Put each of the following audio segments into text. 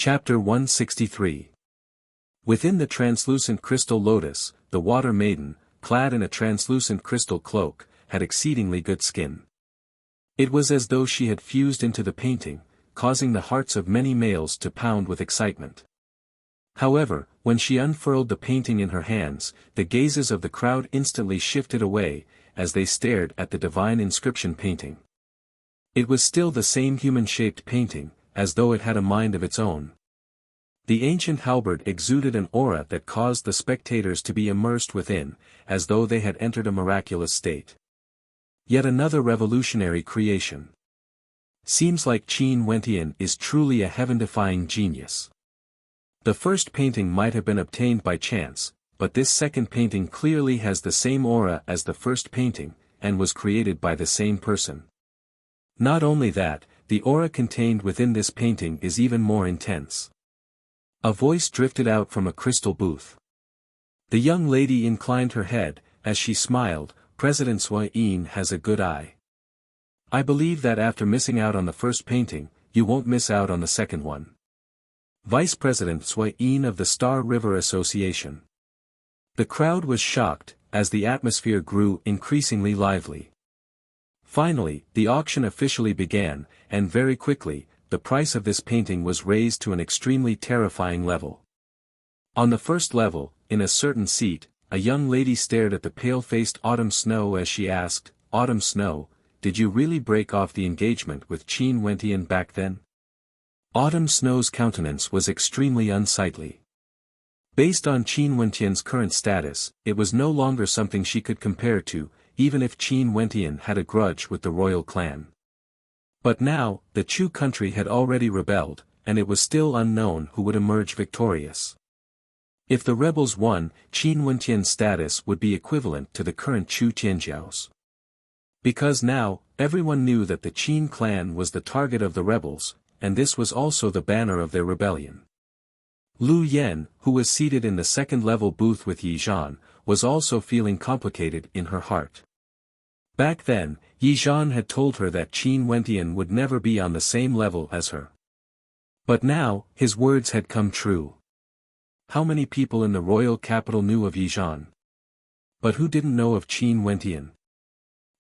Chapter 163. Within the translucent crystal lotus, the water maiden, clad in a translucent crystal cloak, had exceedingly good skin. It was as though she had fused into the painting, causing the hearts of many males to pound with excitement. However, when she unfurled the painting in her hands, the gazes of the crowd instantly shifted away, as they stared at the divine inscription painting. It was still the same human-shaped painting, as though it had a mind of its own. The ancient halberd exuded an aura that caused the spectators to be immersed within, as though they had entered a miraculous state. Yet another revolutionary creation. Seems like Qin Wentian is truly a heaven-defying genius. The first painting might have been obtained by chance, but this second painting clearly has the same aura as the first painting, and was created by the same person. Not only that, the aura contained within this painting is even more intense. A voice drifted out from a crystal booth. The young lady inclined her head, as she smiled. President Sui Yin has a good eye. I believe that after missing out on the first painting, you won't miss out on the second one. Vice President Sui Yin of the Star River Association. The crowd was shocked, as the atmosphere grew increasingly lively. Finally, the auction officially began, and very quickly, the price of this painting was raised to an extremely terrifying level. On the first level, in a certain seat, a young lady stared at the pale-faced Autumn Snow as she asked, "Autumn Snow, did you really break off the engagement with Qin Wentian back then?" Autumn Snow's countenance was extremely unsightly. Based on Qin Wentian's current status, it was no longer something she could compare to, even if Qin Wentian had a grudge with the royal clan. But now, the Chu country had already rebelled, and it was still unknown who would emerge victorious. If the rebels won, Qin Wentian's status would be equivalent to the current Chu Tianjiao's. Because now, everyone knew that the Qin clan was the target of the rebels, and this was also the banner of their rebellion. Lu Yan, who was seated in the second-level booth with Yi Zhan, was also feeling complicated in her heart. Back then, Yi Zhan had told her that Qin Wentian would never be on the same level as her. But now, his words had come true. How many people in the royal capital knew of Yi Zhan? But who didn't know of Qin Wentian?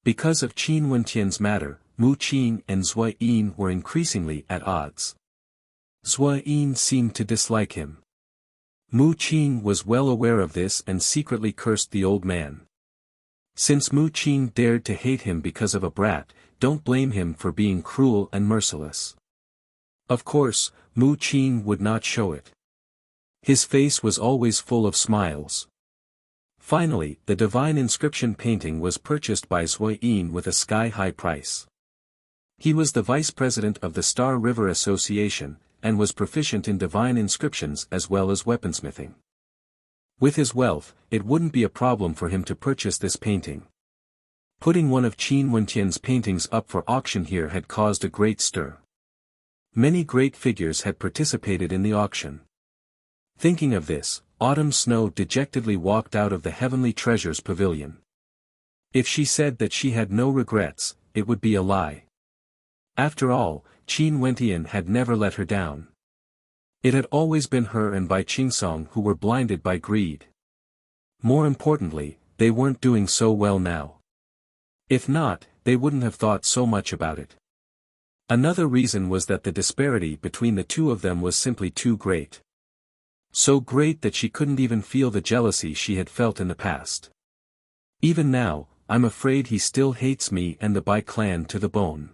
Because of Qin Wentian's matter, Mu Qin and Sui Yin were increasingly at odds. Sui Yin seemed to dislike him. Mu Qin was well aware of this and secretly cursed the old man. Since Mu Qin dared to hate him because of a brat, don't blame him for being cruel and merciless. Of course, Mu Qin would not show it. His face was always full of smiles. Finally, the divine inscription painting was purchased by Sui Yin with a sky-high price. He was the vice president of the Star River Association, and was proficient in divine inscriptions as well as weaponsmithing. With his wealth, it wouldn't be a problem for him to purchase this painting. Putting one of Qin Wentian's paintings up for auction here had caused a great stir. Many great figures had participated in the auction. Thinking of this, Autumn Snow dejectedly walked out of the Heavenly Treasures Pavilion. If she said that she had no regrets, it would be a lie. After all, Qin Wentian had never let her down. It had always been her and Bai Qingsong who were blinded by greed. More importantly, they weren't doing so well now. If not, they wouldn't have thought so much about it. Another reason was that the disparity between the two of them was simply too great. So great that she couldn't even feel the jealousy she had felt in the past. Even now, I'm afraid he still hates me and the Bai clan to the bone.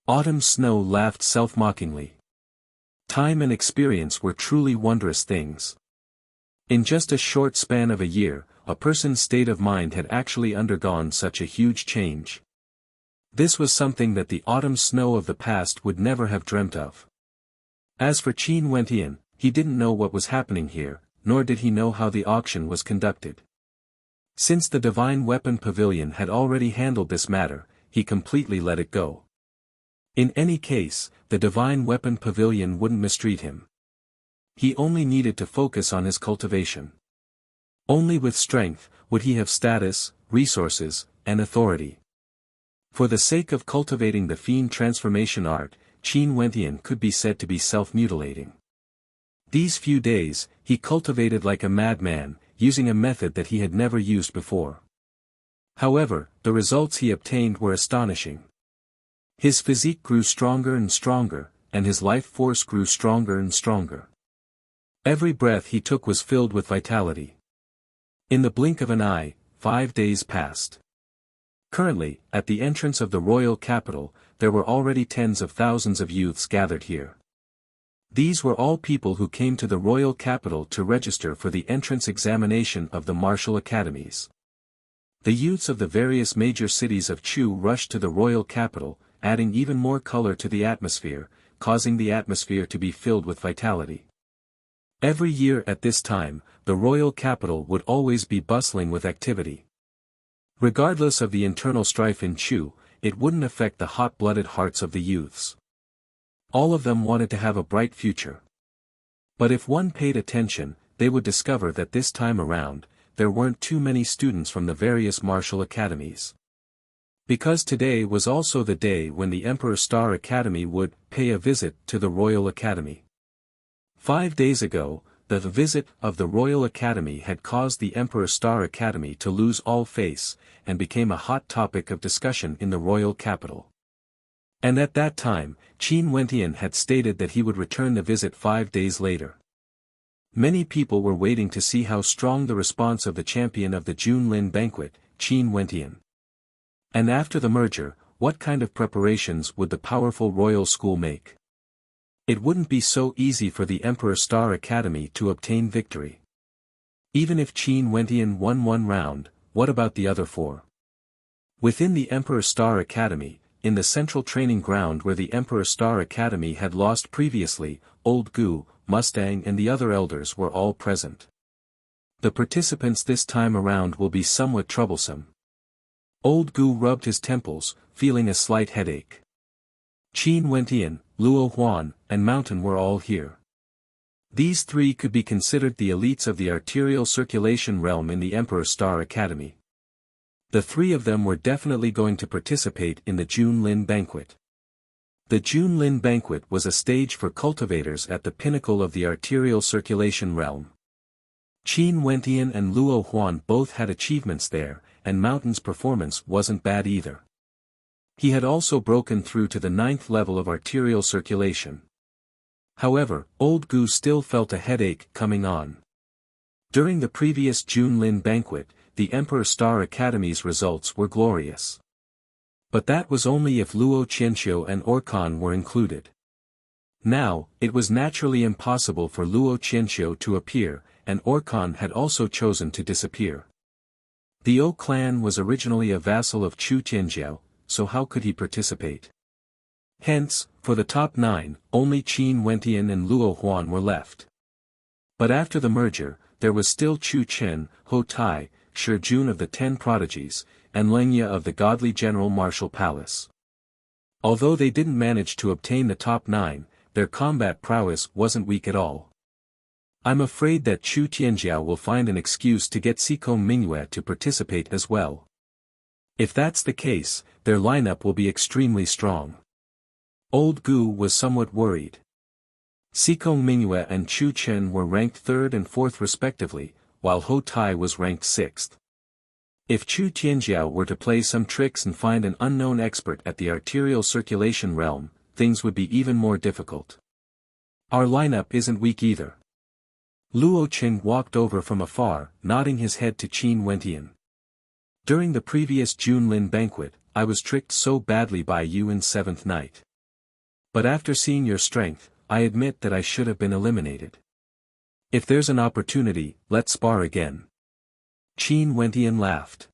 Autumn Snow laughed self-mockingly. Time and experience were truly wondrous things. In just a short span of a year, a person's state of mind had actually undergone such a huge change. This was something that the Autumn Snow of the past would never have dreamt of. As for Qin Wentian, he didn't know what was happening here, nor did he know how the auction was conducted. Since the Divine Weapon Pavilion had already handled this matter, he completely let it go. In any case, the Divine Weapon Pavilion wouldn't mistreat him. He only needed to focus on his cultivation. Only with strength would he have status, resources, and authority. For the sake of cultivating the fiend transformation art, Qin Wentian could be said to be self-mutilating. These few days, he cultivated like a madman, using a method that he had never used before. However, the results he obtained were astonishing. His physique grew stronger and stronger, and his life force grew stronger and stronger. Every breath he took was filled with vitality. In the blink of an eye, 5 days passed. Currently, at the entrance of the royal capital, there were already tens of thousands of youths gathered here. These were all people who came to the royal capital to register for the entrance examination of the martial academies. The youths of the various major cities of Chu rushed to the royal capital, adding even more color to the atmosphere, causing the atmosphere to be filled with vitality. Every year at this time, the royal capital would always be bustling with activity. Regardless of the internal strife in Chu, it wouldn't affect the hot-blooded hearts of the youths. All of them wanted to have a bright future. But if one paid attention, they would discover that this time around, there weren't too many students from the various martial academies. Because today was also the day when the Emperor Star Academy would pay a visit to the Royal Academy. 5 days ago, the visit of the Royal Academy had caused the Emperor Star Academy to lose all face, and became a hot topic of discussion in the royal capital. And at that time, Qin Wentian had stated that he would return the visit 5 days later. Many people were waiting to see how strong the response of the champion of the Junlin banquet, Qin Wentian. And after the merger, what kind of preparations would the powerful royal school make? It wouldn't be so easy for the Emperor Star Academy to obtain victory. Even if Qin Wentian won 1 round, what about the other 4? Within the Emperor Star Academy, in the central training ground where the Emperor Star Academy had lost previously, Old Gu, Mustang and the other elders were all present. The participants this time around will be somewhat troublesome. Old Gu rubbed his temples, feeling a slight headache. Qin Wentian, Luo Huan, and Mountain were all here. These 3 could be considered the elites of the arterial circulation realm in the Emperor Star Academy. The 3 of them were definitely going to participate in the Junlin banquet. The Junlin banquet was a stage for cultivators at the pinnacle of the arterial circulation realm. Qin Wentian and Luo Huan both had achievements there, and Mountain's performance wasn't bad either. He had also broken through to the 9th level of arterial circulation. However, Old Gu still felt a headache coming on. During the previous Junlin banquet, the Emperor Star Academy's results were glorious. But that was only if Luo Qianxiu and Orkan were included. Now, it was naturally impossible for Luo Qianxiu to appear, and Orkan had also chosen to disappear. The O clan was originally a vassal of Chu Tianjiao, so how could he participate? Hence, for the top 9, only Qin Wentian and Luo Huan were left. But after the merger, there was still Chu Chen, Ho Tai, Shi Jun of the 10 Prodigies, and Leng Ye of the Godly General Martial Palace. Although they didn't manage to obtain the top 9, their combat prowess wasn't weak at all. I'm afraid that Chu Tianjiao will find an excuse to get Sikong Mingyue to participate as well. If that's the case, their lineup will be extremely strong. Old Gu was somewhat worried. Sikong Mingyue and Chu Chen were ranked 3rd and 4th respectively, while Ho Tai was ranked 6th. If Chu Tianjiao were to play some tricks and find an unknown expert at the arterial circulation realm, things would be even more difficult. Our lineup isn't weak either. Luo Qing walked over from afar, nodding his head to Qin Wentian. During the previous Junlin banquet, I was tricked so badly by you in 7th night. But after seeing your strength, I admit that I should have been eliminated. If there's an opportunity, let's spar again. Qin Wentian laughed.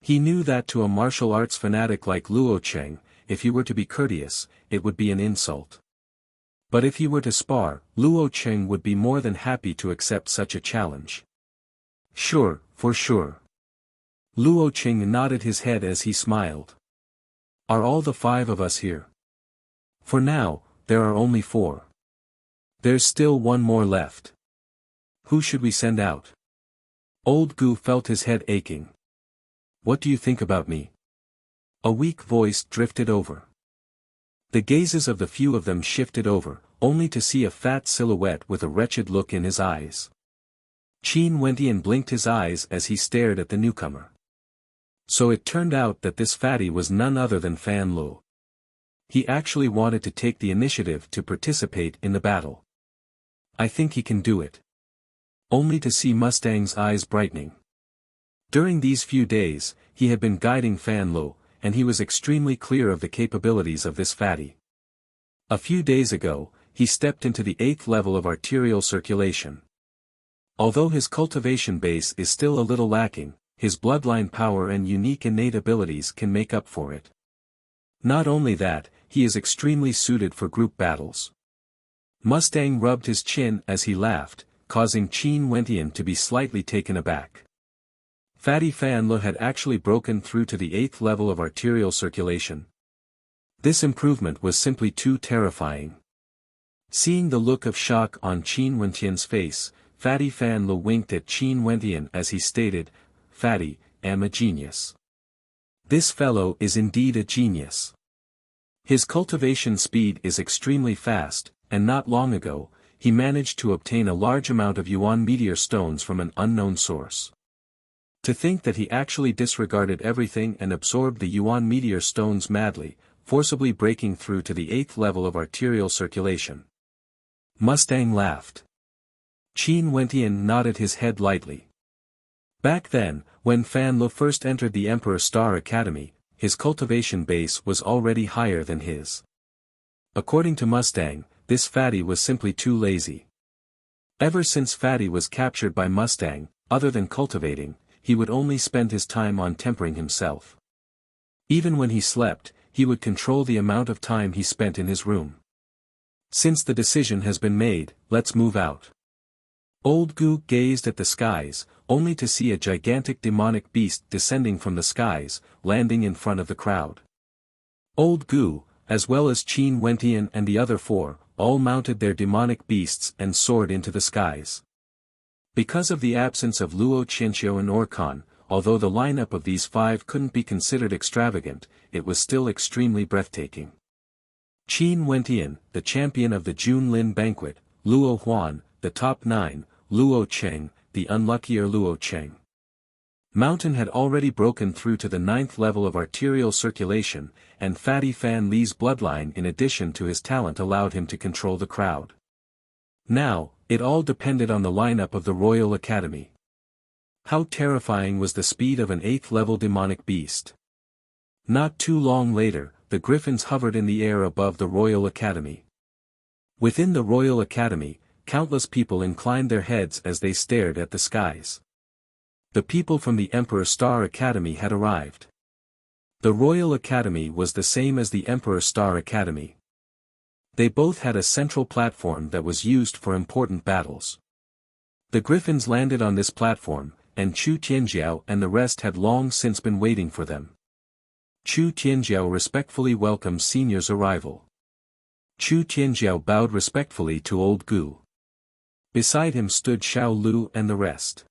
He knew that to a martial arts fanatic like Luo Cheng, if he were to be courteous, it would be an insult. But if he were to spar, Luo Cheng would be more than happy to accept such a challenge. Sure, for sure. Luo Cheng nodded his head as he smiled. Are all the 5 of us here? For now, there are only 4. There's still 1 more left. Who should we send out? Old Gu felt his head aching. What do you think about me? A weak voice drifted over. The gazes of the few of them shifted over, only to see a fat silhouette with a wretched look in his eyes. Qin Wentian blinked his eyes as he stared at the newcomer. So it turned out that this fatty was none other than Fan Lu. He actually wanted to take the initiative to participate in the battle. I think he can do it. Only to see Mustang's eyes brightening. During these few days, he had been guiding Fan Lu, and he was extremely clear of the capabilities of this fatty. A few days ago, he stepped into the 8th level of arterial circulation. Although his cultivation base is still a little lacking, his bloodline power and unique innate abilities can make up for it. Not only that, he is extremely suited for group battles. Mustang rubbed his chin as he laughed, causing Qin Wentian to be slightly taken aback. Fatty Fan Lu had actually broken through to the 8th level of arterial circulation. This improvement was simply too terrifying. Seeing the look of shock on Qin Wentian's face, Fatty Fan Lu winked at Qin Wentian as he stated, "Fatty, am a genius. This fellow is indeed a genius. His cultivation speed is extremely fast, and not long ago, he managed to obtain a large amount of Yuan meteor stones from an unknown source. To think that he actually disregarded everything and absorbed the Yuan meteor stones madly, forcibly breaking through to the 8th level of arterial circulation." Mustang laughed. Qin Wentian nodded his head lightly. Back then, when Fan Lu first entered the Emperor Star Academy, his cultivation base was already higher than his. According to Mustang, this fatty was simply too lazy. Ever since Fatty was captured by Mustang, other than cultivating, he would only spend his time on tempering himself. Even when he slept, he would control the amount of time he spent in his room. Since the decision has been made, let's move out. Old Gu gazed at the skies, only to see a gigantic demonic beast descending from the skies, landing in front of the crowd. Old Gu, as well as Qin Wentian and the other 4, all mounted their demonic beasts and soared into the skies. Because of the absence of Luo Qianxiu and Orkan, although the lineup of these 5 couldn't be considered extravagant, it was still extremely breathtaking. Qin Wentian, the champion of the Junlin banquet, Luo Huan, the top 9, Luo Cheng, the unluckier Luo Cheng. Mountain had already broken through to the 9th level of arterial circulation, and Fatty Fan Li's bloodline in addition to his talent allowed him to control the crowd. Now, it all depended on the lineup of the Royal Academy. How terrifying was the speed of an 8th level demonic beast. Not too long later, the griffins hovered in the air above the Royal Academy. Within the Royal Academy, countless people inclined their heads as they stared at the skies. The people from the Emperor Star Academy had arrived. The Royal Academy was the same as the Emperor Star Academy. They both had a central platform that was used for important battles. The griffins landed on this platform, and Chu Tianjiao and the rest had long since been waiting for them. Chu Tianjiao respectfully welcomed Senior's arrival. Chu Tianjiao bowed respectfully to Old Gu. Beside him stood Xiao Lu and the rest.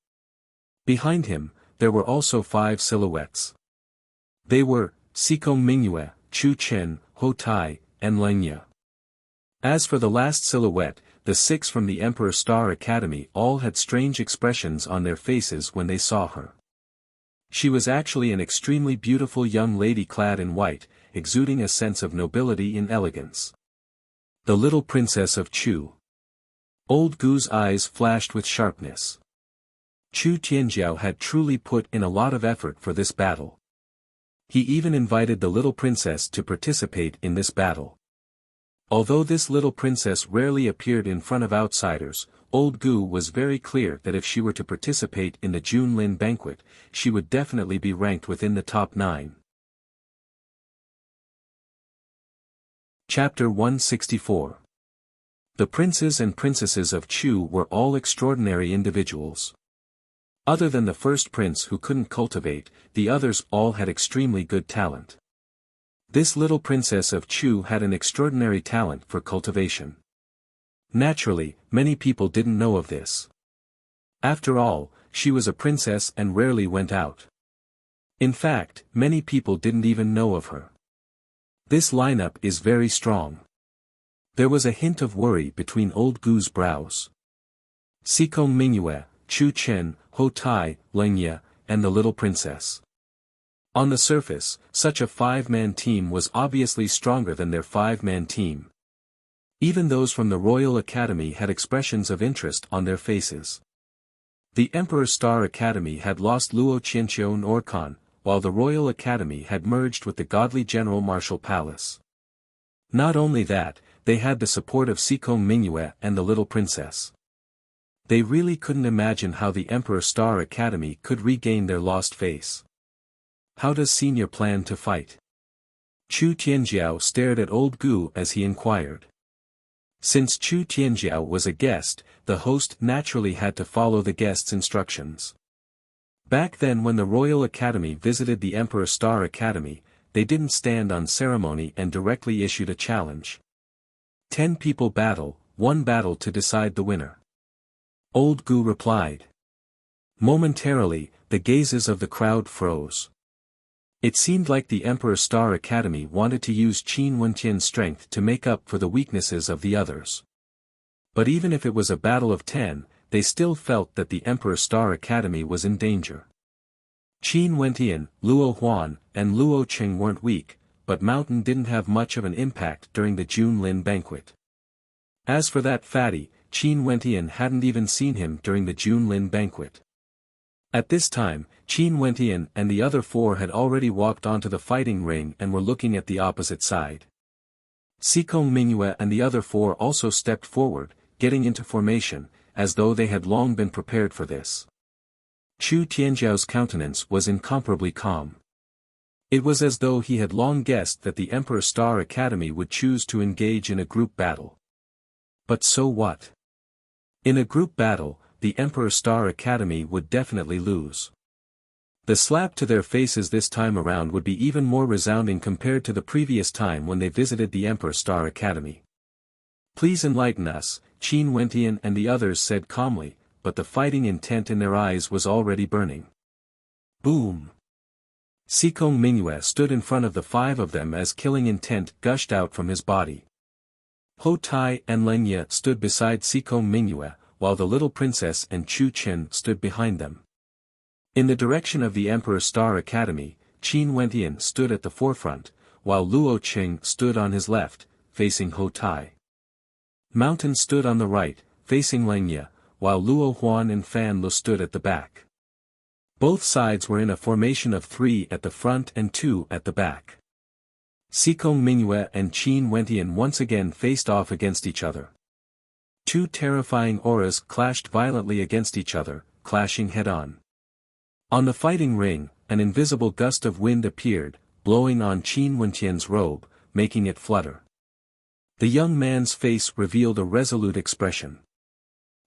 Behind him, there were also 5 silhouettes. They were, Sikong Mingyue, Chu Chen, Ho Tai, and Lenya. As for the last silhouette, the 6 from the Emperor Star Academy all had strange expressions on their faces when they saw her. She was actually an extremely beautiful young lady clad in white, exuding a sense of nobility and elegance. The little princess of Chu. Old Gu's eyes flashed with sharpness. Chu Tianjiao had truly put in a lot of effort for this battle. He even invited the little princess to participate in this battle. Although this little princess rarely appeared in front of outsiders, Old Gu was very clear that if she were to participate in the Junlin banquet, she would definitely be ranked within the top 9. Chapter 164. The princes and princesses of Chu were all extraordinary individuals. Other than the first prince who couldn't cultivate, the others all had extremely good talent. This little princess of Chu had an extraordinary talent for cultivation. Naturally, many people didn't know of this. After all, she was a princess and rarely went out. In fact, many people didn't even know of her. This lineup is very strong. There was a hint of worry between old Gu's brows. Sikong Mingyue, Chu Chen, Ho Tai, Lengye, and the little princess. On the surface, such a five-man team was obviously stronger than their five-man team. Even those from the Royal Academy had expressions of interest on their faces. The Emperor's Star Academy had lost Luo Qianqiu and Orkan, while the Royal Academy had merged with the godly General Martial Palace. Not only that, they had the support of Sikong Mingyue and the little princess. They really couldn't imagine how the Emperor's Star Academy could regain their lost face. How does Senior plan to fight? Chu Tianjiao stared at old Gu as he inquired. Since Chu Tianjiao was a guest, the host naturally had to follow the guest's instructions. Back then when the Royal Academy visited the Emperor's Star Academy, they didn't stand on ceremony and directly issued a challenge. 10 people battle, 1 battle to decide the winner. Old Gu replied. Momentarily, the gazes of the crowd froze. It seemed like the Emperor's Star Academy wanted to use Qin Wentian's strength to make up for the weaknesses of the others. But even if it was a battle of 10, they still felt that the Emperor's Star Academy was in danger. Qin Wentian, Luo Huan, and Luo Qing weren't weak, but Mountain didn't have much of an impact during the Junlin banquet. As for that fatty, Qin Wentian hadn't even seen him during the Junlin banquet. At this time, Qin Wentian and the other 4 had already walked onto the fighting ring and were looking at the opposite side. Sikong Mingyue and the other 4 also stepped forward, getting into formation, as though they had long been prepared for this. Chu Tianjiao's countenance was incomparably calm. It was as though he had long guessed that the Emperor's Star Academy would choose to engage in a group battle. But so what? In a group battle, the Emperor's Star Academy would definitely lose. The slap to their faces this time around would be even more resounding compared to the previous time when they visited the Emperor's Star Academy. Please enlighten us, Qin Wentian and the others said calmly, but the fighting intent in their eyes was already burning. Boom! Sikong Mingyue stood in front of the 5 of them as killing intent gushed out from his body. Ho Tai and Lengye stood beside Sikong Mingyue, while the little princess and Chu Chen stood behind them. In the direction of the Emperor's Star Academy, Qin Wentian stood at the forefront, while Luo Qing stood on his left, facing Ho Tai. Mountain stood on the right, facing Lengye, while Luo Huan and Fan Lu stood at the back. Both sides were in a formation of 3 at the front and 2 at the back. Sikong Mingyue and Qin Wentian once again faced off against each other. 2 terrifying auras clashed violently against each other, clashing head-on. On the fighting ring, an invisible gust of wind appeared, blowing on Qin Wentian's robe, making it flutter. The young man's face revealed a resolute expression.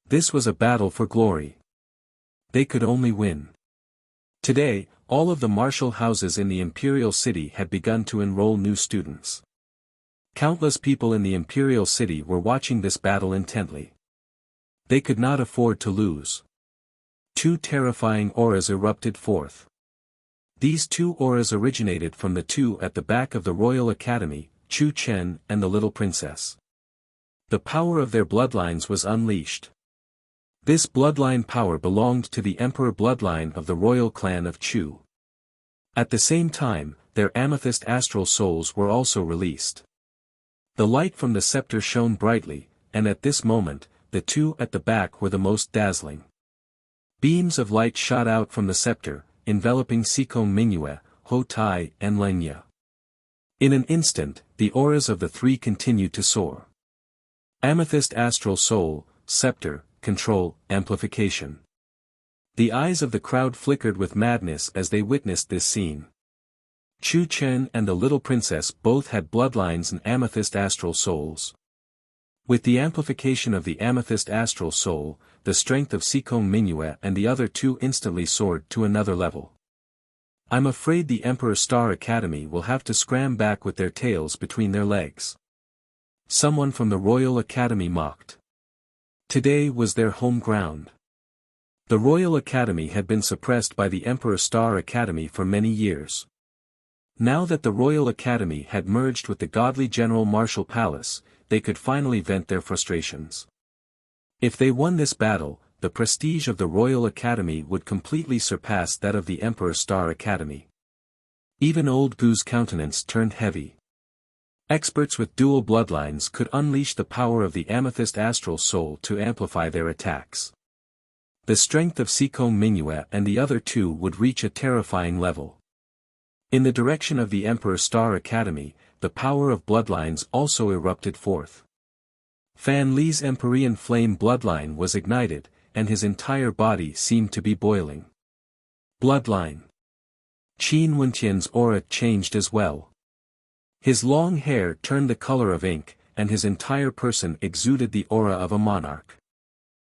This was a battle for glory. They could only win. Today, all of the martial houses in the imperial city had begun to enroll new students. Countless people in the imperial city were watching this battle intently. They could not afford to lose. 2 terrifying auras erupted forth. These 2 auras originated from the 2 at the back of the Royal Academy, Chu Chen and the little princess. The power of their bloodlines was unleashed. This bloodline power belonged to the emperor bloodline of the royal clan of Chu. At the same time, their amethyst astral souls were also released. The light from the scepter shone brightly, and at this moment, the 2 at the back were the most dazzling. Beams of light shot out from the scepter, enveloping Sikong Mingyue, Ho Tai and Lengye. In an instant, the auras of the 3 continued to soar. Amethyst astral soul, scepter, control, amplification. The eyes of the crowd flickered with madness as they witnessed this scene. Chu Chen and the little princess both had bloodlines and amethyst astral souls. With the amplification of the amethyst astral soul, the strength of Sikong Mingyue and the other 2 instantly soared to another level. I'm afraid the Emperor's Star Academy will have to scram back with their tails between their legs. Someone from the Royal Academy mocked. Today was their home ground. The Royal Academy had been suppressed by the Emperor's Star Academy for many years. Now that the Royal Academy had merged with the godly General Martial Palace, they could finally vent their frustrations. If they won this battle, the prestige of the Royal Academy would completely surpass that of the Emperor Star Academy. Even old Gu's countenance turned heavy. Experts with dual bloodlines could unleash the power of the Amethyst Astral Soul to amplify their attacks. The strength of Sikong Mingyue and the other two would reach a terrifying level. In the direction of the Emperor Star Academy, the power of bloodlines also erupted forth. Fan Li's Empyrean Flame bloodline was ignited, and his entire body seemed to be boiling. Bloodline. Qin Wentian's aura changed as well. His long hair turned the color of ink, and his entire person exuded the aura of a monarch.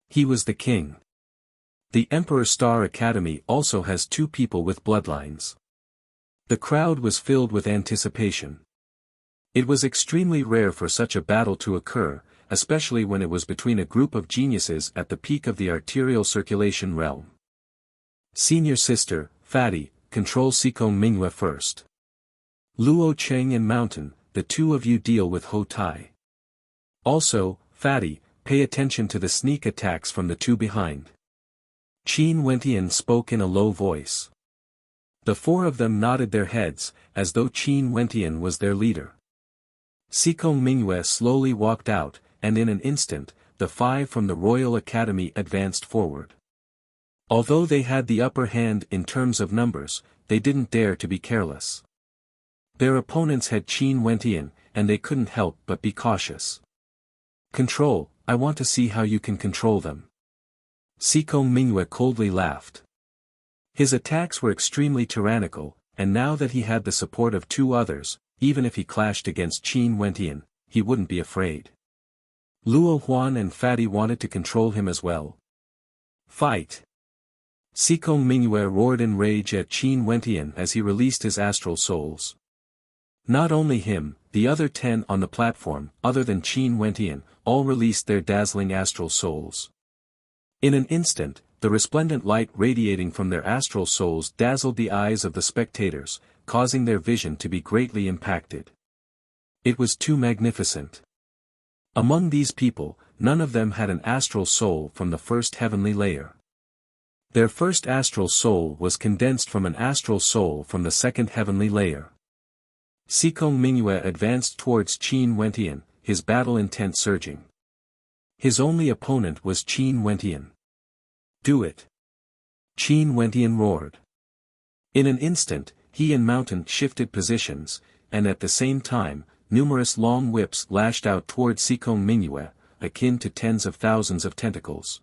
He was the king. The Emperor Star Academy also has two people with bloodlines. The crowd was filled with anticipation. It was extremely rare for such a battle to occur, especially when it was between a group of geniuses at the peak of the arterial circulation realm. Senior sister, Fatty, control Sikong Mingyue first. Luo Cheng and Mountain, the two of you deal with Ho Tai. Also, Fatty, pay attention to the sneak attacks from the two behind. Qin Wentian spoke in a low voice. The four of them nodded their heads, as though Qin Wentian was their leader. Sikong Mingyue slowly walked out, and in an instant, the five from the Royal Academy advanced forward. Although they had the upper hand in terms of numbers, they didn't dare to be careless. Their opponents had Qin Wentian, and they couldn't help but be cautious. Control, I want to see how you can control them. Sikong Mingyue coldly laughed. His attacks were extremely tyrannical, and now that he had the support of two others, even if he clashed against Qin Wentian, he wouldn't be afraid. Luo Huan and Fatty wanted to control him as well. Fight! Sikong Mingyue roared in rage at Qin Wentian as he released his astral souls. Not only him, the other 10 on the platform, other than Qin Wentian, all released their dazzling astral souls. In an instant, the resplendent light radiating from their astral souls dazzled the eyes of the spectators, causing their vision to be greatly impacted. It was too magnificent. Among these people, none of them had an astral soul from the first heavenly layer. Their first astral soul was condensed from an astral soul from the second heavenly layer. Sikong Mingyue advanced towards Qin Wentian, his battle intent surging. His only opponent was Qin Wentian. Do it! Qin Wentian roared. In an instant, he and Mountain shifted positions, and at the same time, numerous long whips lashed out toward Sikong Mingyue, akin to tens of thousands of tentacles.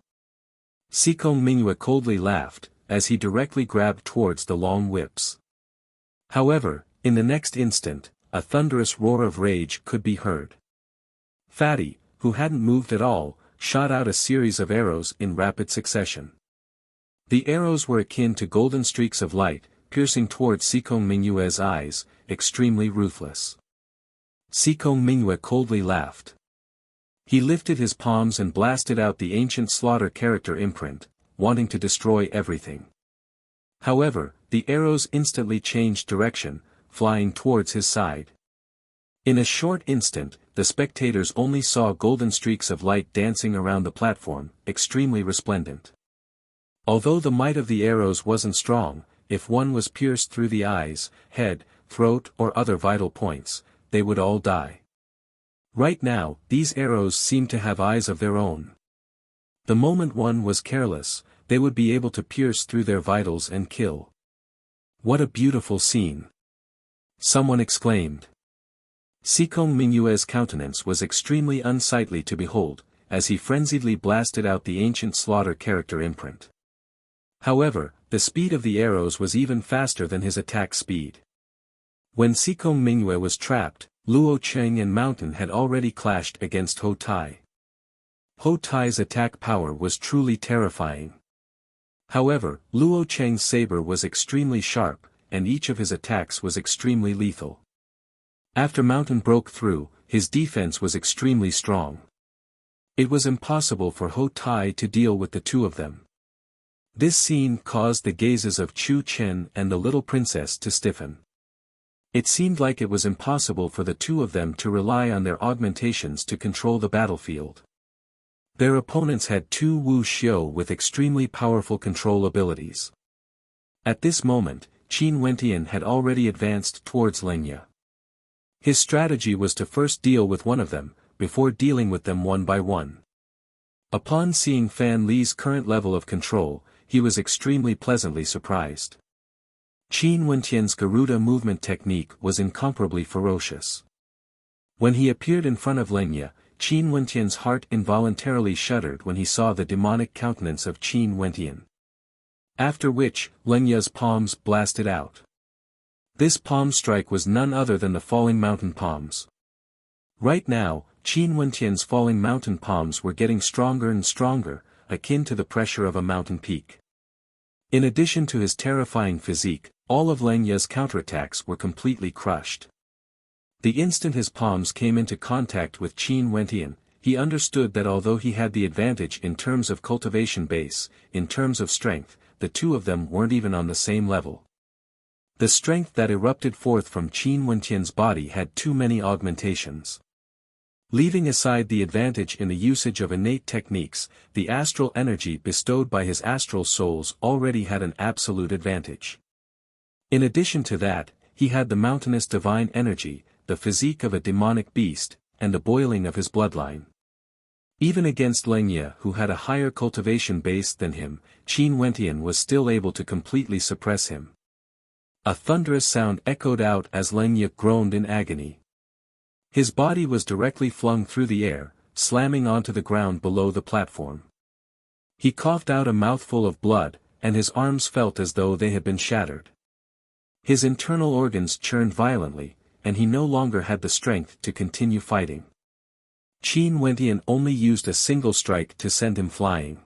Sikong Mingyue coldly laughed, as he directly grabbed towards the long whips. However, in the next instant, a thunderous roar of rage could be heard. Fatty, who hadn't moved at all, shot out a series of arrows in rapid succession. The arrows were akin to golden streaks of light, piercing towards Sikong Mingyue's eyes, extremely ruthless. Sikong Mingyue coldly laughed. He lifted his palms and blasted out the ancient slaughter character imprint, wanting to destroy everything. However, the arrows instantly changed direction, flying towards his side. In a short instant, the spectators only saw golden streaks of light dancing around the platform, extremely resplendent. Although the might of the arrows wasn't strong, if one was pierced through the eyes, head, throat or other vital points, they would all die. Right now, these arrows seemed to have eyes of their own. The moment one was careless, they would be able to pierce through their vitals and kill. What a beautiful scene! Someone exclaimed. Sikong Mingyue's countenance was extremely unsightly to behold, as he frenziedly blasted out the ancient slaughter character imprint. However, the speed of the arrows was even faster than his attack speed. When Sikong Mingyue was trapped, Luo Cheng and Mountain had already clashed against Ho Tai. Ho Tai's attack power was truly terrifying. However, Luo Cheng's saber was extremely sharp, and each of his attacks was extremely lethal. After Mountain broke through, his defense was extremely strong. It was impossible for Ho Tai to deal with the two of them. This scene caused the gazes of Chu Chen and the little princess to stiffen. It seemed like it was impossible for the two of them to rely on their augmentations to control the battlefield. Their opponents had two Wuxia with extremely powerful control abilities. At this moment, Qin Wentian had already advanced towards Lengya. His strategy was to first deal with one of them, before dealing with them one by one. Upon seeing Fan Li's current level of control, he was extremely pleasantly surprised. Qin Wentian's Garuda movement technique was incomparably ferocious. When he appeared in front of Lengya, Qin Wentian's heart involuntarily shuddered when he saw the demonic countenance of Qin Wentian. After which, Lengya's palms blasted out. This palm strike was none other than the falling mountain palms. Right now, Qin Wentian's falling mountain palms were getting stronger and stronger, akin to the pressure of a mountain peak. In addition to his terrifying physique, all of Lengya's counterattacks were completely crushed. The instant his palms came into contact with Qin Wentian, he understood that although he had the advantage in terms of cultivation base, in terms of strength, the two of them weren't even on the same level. The strength that erupted forth from Qin Wentian's body had too many augmentations. Leaving aside the advantage in the usage of innate techniques, the astral energy bestowed by his astral souls already had an absolute advantage. In addition to that, he had the mountainous divine energy, the physique of a demonic beast, and the boiling of his bloodline. Even against Lengya, who had a higher cultivation base than him, Qin Wentian was still able to completely suppress him. A thunderous sound echoed out as Lengya groaned in agony. His body was directly flung through the air, slamming onto the ground below the platform. He coughed out a mouthful of blood, and his arms felt as though they had been shattered. His internal organs churned violently, and he no longer had the strength to continue fighting. Qin Wentian only used a single strike to send him flying.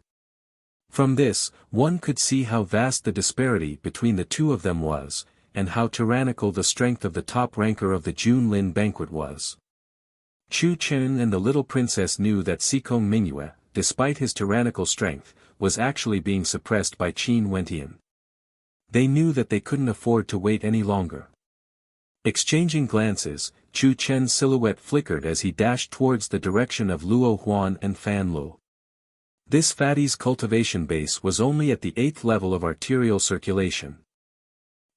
From this, one could see how vast the disparity between the two of them was, and how tyrannical the strength of the top ranker of the Junlin banquet was. Chu Chen and the little princess knew that Sikong Mingyue, despite his tyrannical strength, was actually being suppressed by Qin Wentian. They knew that they couldn't afford to wait any longer. Exchanging glances, Chu Chen's silhouette flickered as he dashed towards the direction of Luo Huan and Fan Lu. This fatty's cultivation base was only at the 8th level of arterial circulation.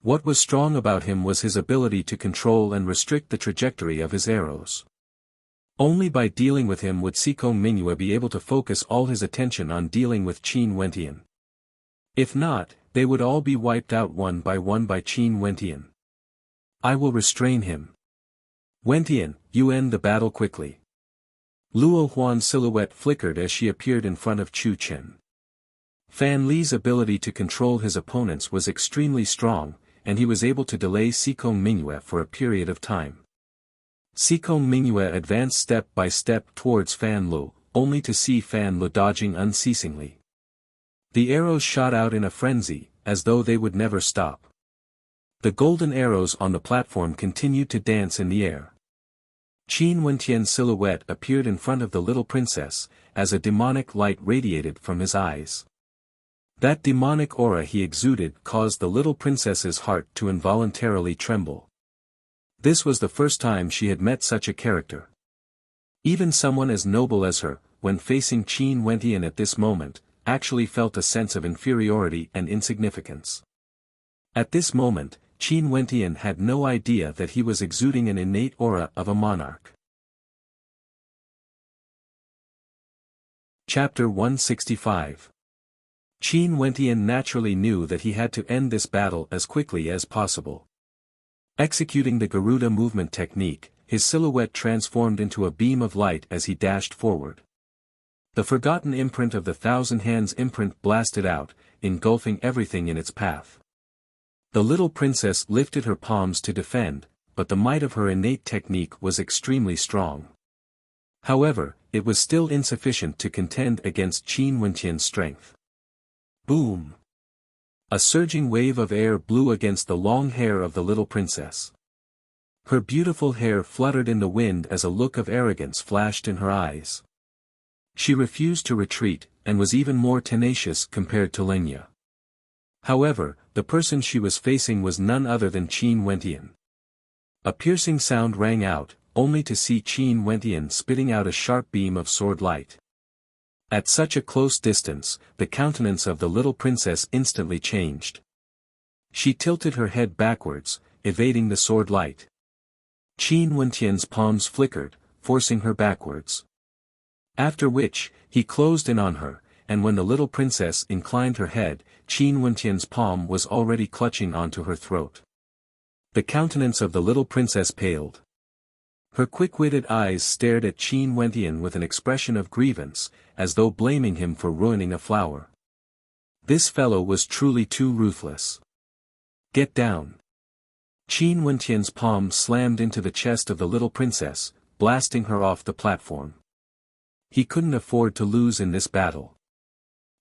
What was strong about him was his ability to control and restrict the trajectory of his arrows. Only by dealing with him would Sikong Mingyue be able to focus all his attention on dealing with Qin Wentian. If not, they would all be wiped out one by Qin Wentian. I will restrain him. Wentian, you end the battle quickly. Luo Huan's silhouette flickered as she appeared in front of Chu Chen. Fan Li's ability to control his opponents was extremely strong, and he was able to delay Sikong Mingyue for a period of time. Sikong Mingyue advanced step by step towards Fan Lu, only to see Fan Lu dodging unceasingly. The arrows shot out in a frenzy, as though they would never stop. The golden arrows on the platform continued to dance in the air. Qin Wentian's silhouette appeared in front of the little princess, as a demonic light radiated from his eyes. That demonic aura he exuded caused the little princess's heart to involuntarily tremble. This was the first time she had met such a character. Even someone as noble as her, when facing Qin Wentian at this moment, actually felt a sense of inferiority and insignificance. At this moment, Qin Wentian had no idea that he was exuding an innate aura of a monarch. Chapter 165. Qin Wentian naturally knew that he had to end this battle as quickly as possible. Executing the Garuda movement technique, his silhouette transformed into a beam of light as he dashed forward. The forgotten imprint of the Thousand Hands imprint blasted out, engulfing everything in its path. The little princess lifted her palms to defend, but the might of her innate technique was extremely strong. However, it was still insufficient to contend against Qin Wentian's strength. Boom! A surging wave of air blew against the long hair of the little princess. Her beautiful hair fluttered in the wind as a look of arrogance flashed in her eyes. She refused to retreat, and was even more tenacious compared to Lengya. However, the person she was facing was none other than Qin Wentian. A piercing sound rang out, only to see Qin Wentian spitting out a sharp beam of sword light. At such a close distance, the countenance of the little princess instantly changed. She tilted her head backwards, evading the sword light. Qin Wentian's palms flickered, forcing her backwards. After which, he closed in on her, and when the little princess inclined her head, Qin Wentian's palm was already clutching onto her throat. The countenance of the little princess paled. Her quick-witted eyes stared at Qin Wentian with an expression of grievance, as though blaming him for ruining a flower. This fellow was truly too ruthless. Get down. Qin Wentian's palm slammed into the chest of the little princess, blasting her off the platform. He couldn't afford to lose in this battle.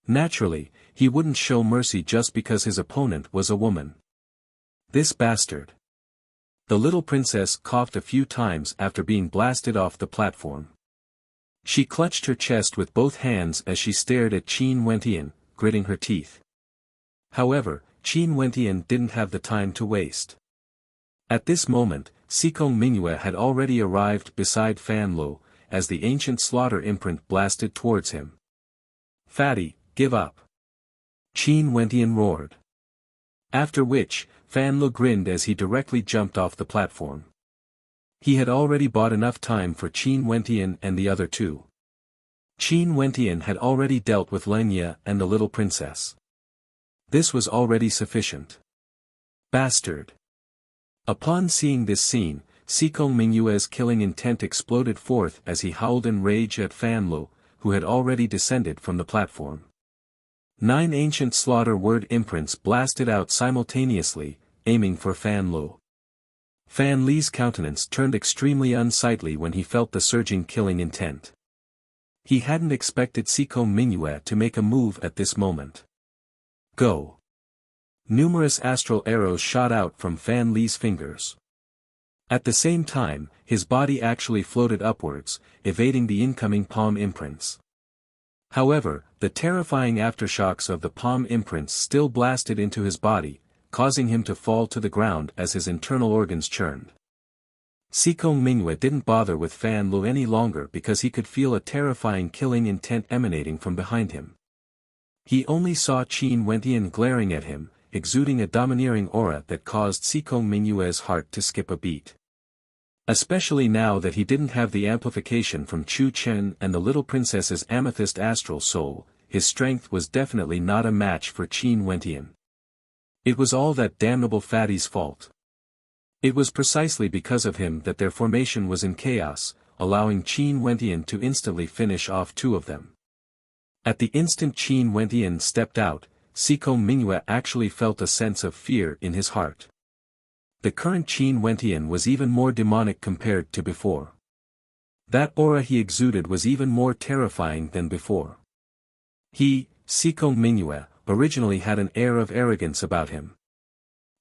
Naturally, he wouldn't show mercy just because his opponent was a woman. This bastard. The little princess coughed a few times after being blasted off the platform. She clutched her chest with both hands as she stared at Qin Wentian, gritting her teeth. However, Qin Wentian didn't have the time to waste. At this moment, Sikong Mingyue had already arrived beside Fan Lu, as the ancient slaughter imprint blasted towards him. Fatty, give up. Qin Wentian roared. After which, Fan Lu grinned as he directly jumped off the platform. He had already bought enough time for Qin Wentian and the other two. Qin Wentian had already dealt with Lenya and the little princess. This was already sufficient. Bastard. Upon seeing this scene, Sikong Mingyue's killing intent exploded forth as he howled in rage at Fan Lu, who had already descended from the platform. 9 ancient slaughter word imprints blasted out simultaneously, aiming for Fan Lu. Fan Li's countenance turned extremely unsightly when he felt the surging killing intent. He hadn't expected Sikong Mingyue to make a move at this moment. Go! Numerous astral arrows shot out from Fan Li's fingers. At the same time, his body actually floated upwards, evading the incoming palm imprints. However, the terrifying aftershocks of the palm imprints still blasted into his body, causing him to fall to the ground as his internal organs churned. Sikong Mingyue didn't bother with Fan Lu any longer because he could feel a terrifying killing intent emanating from behind him. He only saw Qin Wentian glaring at him, exuding a domineering aura that caused Sikong Mingyue's heart to skip a beat. Especially now that he didn't have the amplification from Chu Chen and the little princess's amethyst astral soul, his strength was definitely not a match for Qin Wentian. It was all that damnable fatty's fault. It was precisely because of him that their formation was in chaos, allowing Qin Wentian to instantly finish off 2 of them. At the instant Qin Wentian stepped out, Sikong Mingyue actually felt a sense of fear in his heart. The current Qin Wentian was even more demonic compared to before. That aura he exuded was even more terrifying than before. He, Sikong Mingyue, originally had an air of arrogance about him.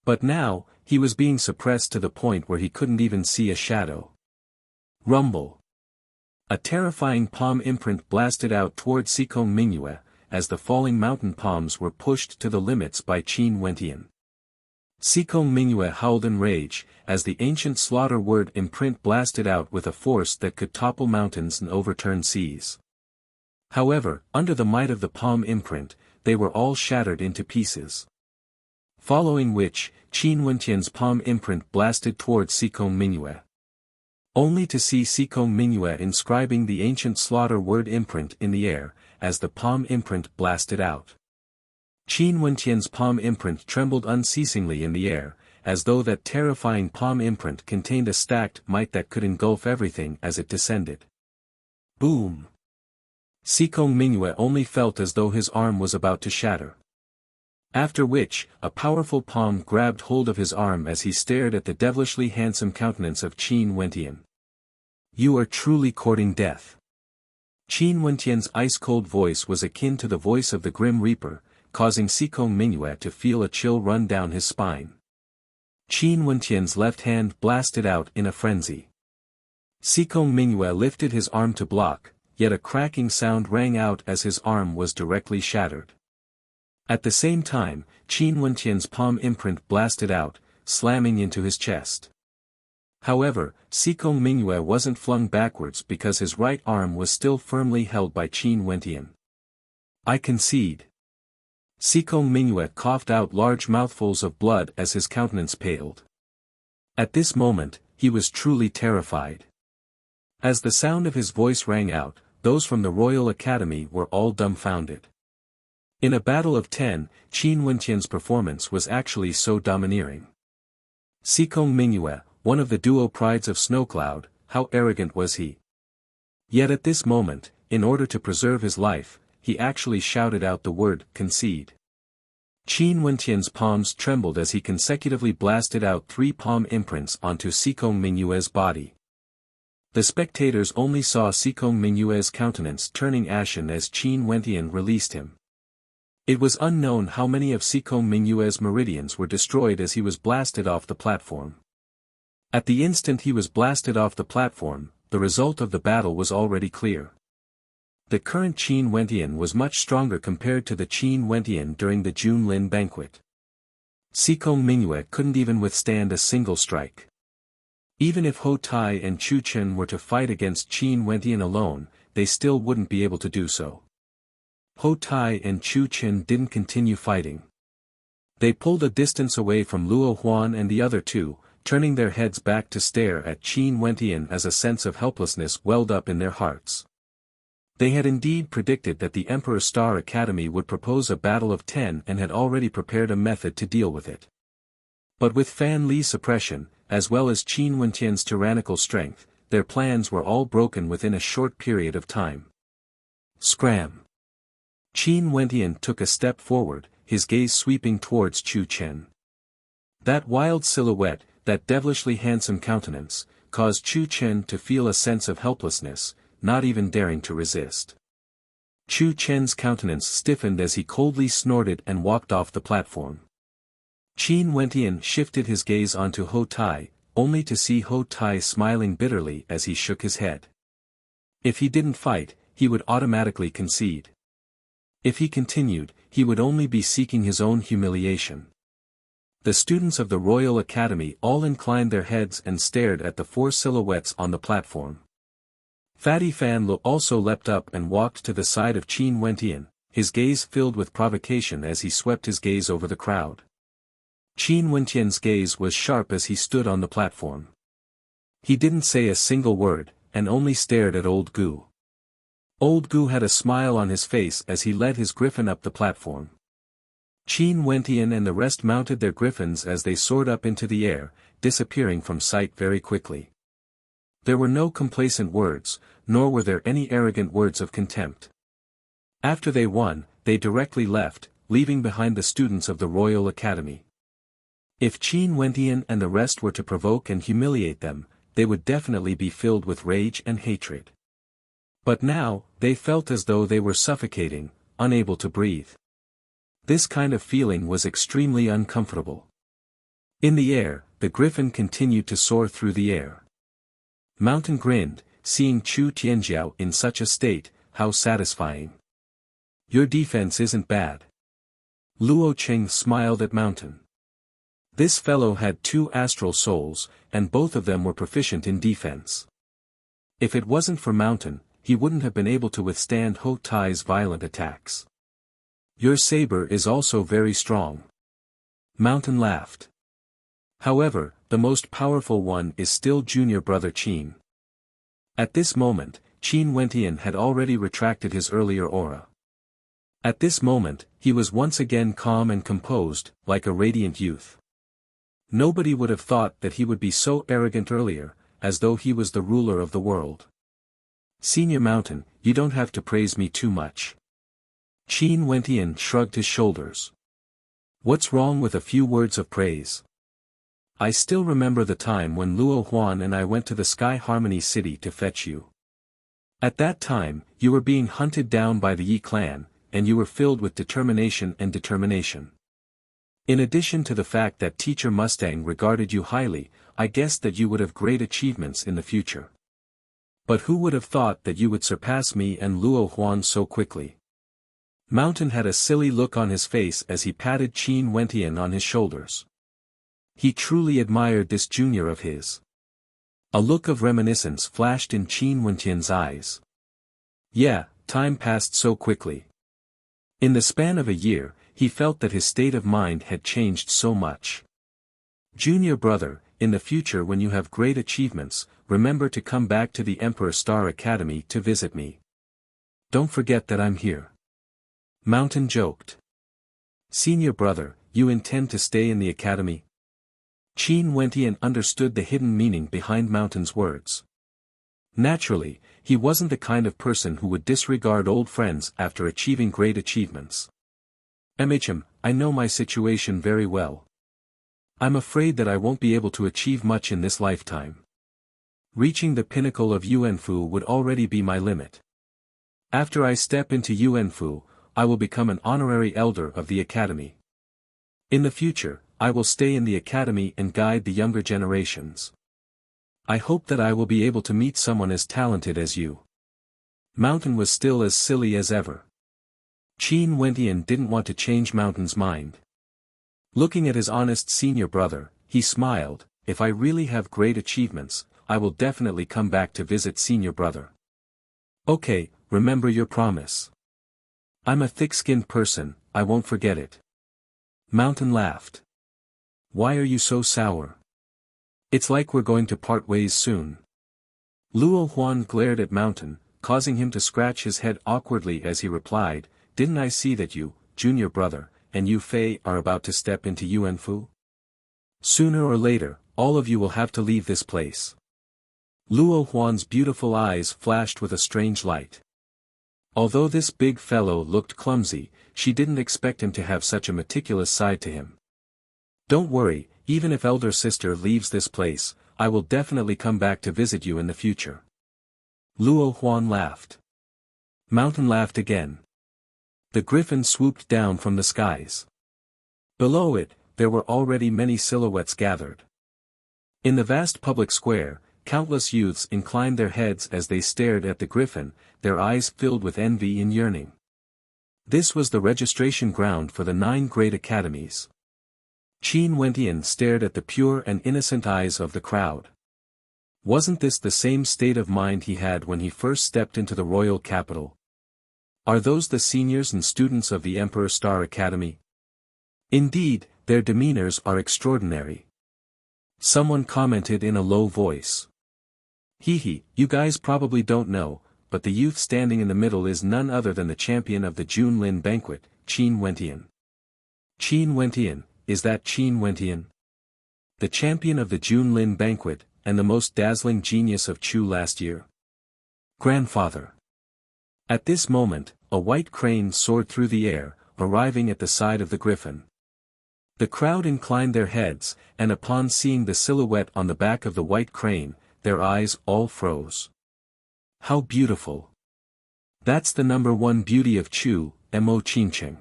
But now, he was being suppressed to the point where he couldn't even see a shadow. Rumble. A terrifying palm imprint blasted out toward Sikong Mingyue, as the falling mountain palms were pushed to the limits by Qin Wentian. Sikong Mingyue howled in rage, as the ancient slaughter word imprint blasted out with a force that could topple mountains and overturn seas. However, under the might of the palm imprint, they were all shattered into pieces. Following which, Qin Wentian's palm imprint blasted towards Sikong Mingyue. Only to see Sikong Mingyue inscribing the ancient slaughter word imprint in the air, as the palm imprint blasted out. Qin Wentian's palm imprint trembled unceasingly in the air, as though that terrifying palm imprint contained a stacked might that could engulf everything as it descended. Boom! Sikong Mingyue only felt as though his arm was about to shatter. After which, a powerful palm grabbed hold of his arm as he stared at the devilishly handsome countenance of Qin Wentian. You are truly courting death. Qin Wentian's ice-cold voice was akin to the voice of the Grim Reaper, causing Sikong Mingyue to feel a chill run down his spine. Qin Wentian's left hand blasted out in a frenzy. Sikong Mingyue lifted his arm to block, yet a cracking sound rang out as his arm was directly shattered. At the same time, Qin Wentian's palm imprint blasted out, slamming into his chest. However, Sikong Mingyue wasn't flung backwards because his right arm was still firmly held by Qin Wentian. I concede. Sikong Mingyue coughed out large mouthfuls of blood as his countenance paled. At this moment, he was truly terrified. As the sound of his voice rang out, those from the Royal Academy were all dumbfounded. In a battle of 10, Qin Wentian's performance was actually so domineering. Sikong Mingyue, one of the duo prides of Snowcloud, how arrogant was he? Yet at this moment, in order to preserve his life, he actually shouted out the word, concede. Qin Wentian's palms trembled as he consecutively blasted out 3 palm imprints onto Sikong Mingyue's body. The spectators only saw Sikong Mingyue's countenance turning ashen as Qin Wentian released him. It was unknown how many of Sikong Mingyue's meridians were destroyed as he was blasted off the platform. At the instant he was blasted off the platform, the result of the battle was already clear. The current Qin Wentian was much stronger compared to the Qin Wentian during the Junlin banquet. Sikong Mingyue couldn't even withstand a single strike. Even if Ho Tai and Chu Chen were to fight against Qin Wentian alone, they still wouldn't be able to do so. Ho Tai and Chu Chen didn't continue fighting. They pulled a distance away from Luo Huan and the other two, turning their heads back to stare at Qin Wentian as a sense of helplessness welled up in their hearts. They had indeed predicted that the Emperor Star Academy would propose a battle of 10 and had already prepared a method to deal with it. But with Fan Li's suppression, as well as Qin Wentian's tyrannical strength, their plans were all broken within a short period of time. Scram! Qin Wentian took a step forward, his gaze sweeping towards Chu Chen. That wild silhouette, that devilishly handsome countenance, caused Chu Chen to feel a sense of helplessness, not even daring to resist. Chu Chen's countenance stiffened as he coldly snorted and walked off the platform. Qin Wentian shifted his gaze onto Ho Tai, only to see Ho Tai smiling bitterly as he shook his head. If he didn't fight, he would automatically concede. If he continued, he would only be seeking his own humiliation. The students of the Royal Academy all inclined their heads and stared at the 4 silhouettes on the platform. Fatty Fan Lo also leapt up and walked to the side of Qin Wentian, his gaze filled with provocation as he swept his gaze over the crowd. Qin Wentian's gaze was sharp as he stood on the platform. He didn't say a single word, and only stared at Old Gu. Old Gu had a smile on his face as he led his griffin up the platform. Qin Wentian and the rest mounted their griffins as they soared up into the air, disappearing from sight very quickly. There were no complacent words, nor were there any arrogant words of contempt. After they won, they directly left, leaving behind the students of the Royal Academy. If Qin Wentian and the rest were to provoke and humiliate them, they would definitely be filled with rage and hatred. But now, they felt as though they were suffocating, unable to breathe. This kind of feeling was extremely uncomfortable. In the air, the griffin continued to soar through the air. Mountain grinned, seeing Chu Tianjiao in such a state, how satisfying. Your defense isn't bad. Luo Cheng smiled at Mountain. This fellow had 2 astral souls, and both of them were proficient in defense. If it wasn't for Mountain, he wouldn't have been able to withstand Ho Tai's violent attacks. Your saber is also very strong. Mountain laughed. However, the most powerful one is still junior brother Qin. At this moment, Qin Wentian had already retracted his earlier aura. At this moment, he was once again calm and composed, like a radiant youth. Nobody would have thought that he would be so arrogant earlier, as though he was the ruler of the world. Senior Mountain, you don't have to praise me too much. Qin Wentian shrugged his shoulders. What's wrong with a few words of praise? I still remember the time when Luo Huan and I went to the Sky Harmony City to fetch you. At that time, you were being hunted down by the Yi clan, and you were filled with determination. In addition to the fact that Teacher Mustang regarded you highly, I guessed that you would have great achievements in the future. But who would have thought that you would surpass me and Luo Huan so quickly? Mountain had a silly look on his face as he patted Qin Wentian on his shoulders. He truly admired this junior of his. A look of reminiscence flashed in Qin Wentian's eyes. Yeah, time passed so quickly. In the span of a year, he felt that his state of mind had changed so much. Junior brother, in the future when you have great achievements, remember to come back to the Emperor Star Academy to visit me. Don't forget that I'm here. Mountain joked. Senior brother, you intend to stay in the academy? Qin Wentian understood the hidden meaning behind Mountain's words. Naturally, he wasn't the kind of person who would disregard old friends after achieving great achievements. I know my situation very well. I'm afraid that I won't be able to achieve much in this lifetime. Reaching the pinnacle of Yuanfu would already be my limit. After I step into Yuanfu, I will become an honorary elder of the academy. In the future, I will stay in the academy and guide the younger generations. I hope that I will be able to meet someone as talented as you. Mountain was still as silly as ever. Qin Wentian didn't want to change Mountain's mind. Looking at his honest senior brother, he smiled. If I really have great achievements, I will definitely come back to visit senior brother. Okay, remember your promise. I'm a thick-skinned person, I won't forget it. Mountain laughed. Why are you so sour? It's like we're going to part ways soon. Luo Huan glared at Mountain, causing him to scratch his head awkwardly as he replied, Didn't I see that you, junior brother, and Yu Fei are about to step into Yuanfu? Sooner or later, all of you will have to leave this place. Luo Huan's beautiful eyes flashed with a strange light. Although this big fellow looked clumsy, she didn't expect him to have such a meticulous side to him. Don't worry, even if elder sister leaves this place, I will definitely come back to visit you in the future. Luo Huan laughed. Mountain laughed again. The griffin swooped down from the skies. Below it, there were already many silhouettes gathered. In the vast public square, countless youths inclined their heads as they stared at the griffin, their eyes filled with envy and yearning. This was the registration ground for the 9 great academies. Qin Wentian stared at the pure and innocent eyes of the crowd. Wasn't this the same state of mind he had when he first stepped into the royal capital? Are those the seniors and students of the Emperor Star Academy? Indeed, their demeanors are extraordinary. Someone commented in a low voice. Hehe, you guys probably don't know, but the youth standing in the middle is none other than the champion of the Junlin banquet, Qin Wentian. Qin Wentian, is that Qin Wentian? The champion of the Junlin banquet, and the most dazzling genius of Chu last year? Grandfather. At this moment, a white crane soared through the air, arriving at the side of the griffin. The crowd inclined their heads, and upon seeing the silhouette on the back of the white crane, their eyes all froze. How beautiful! That's the number 1 beauty of Chu, Mo Qingqing.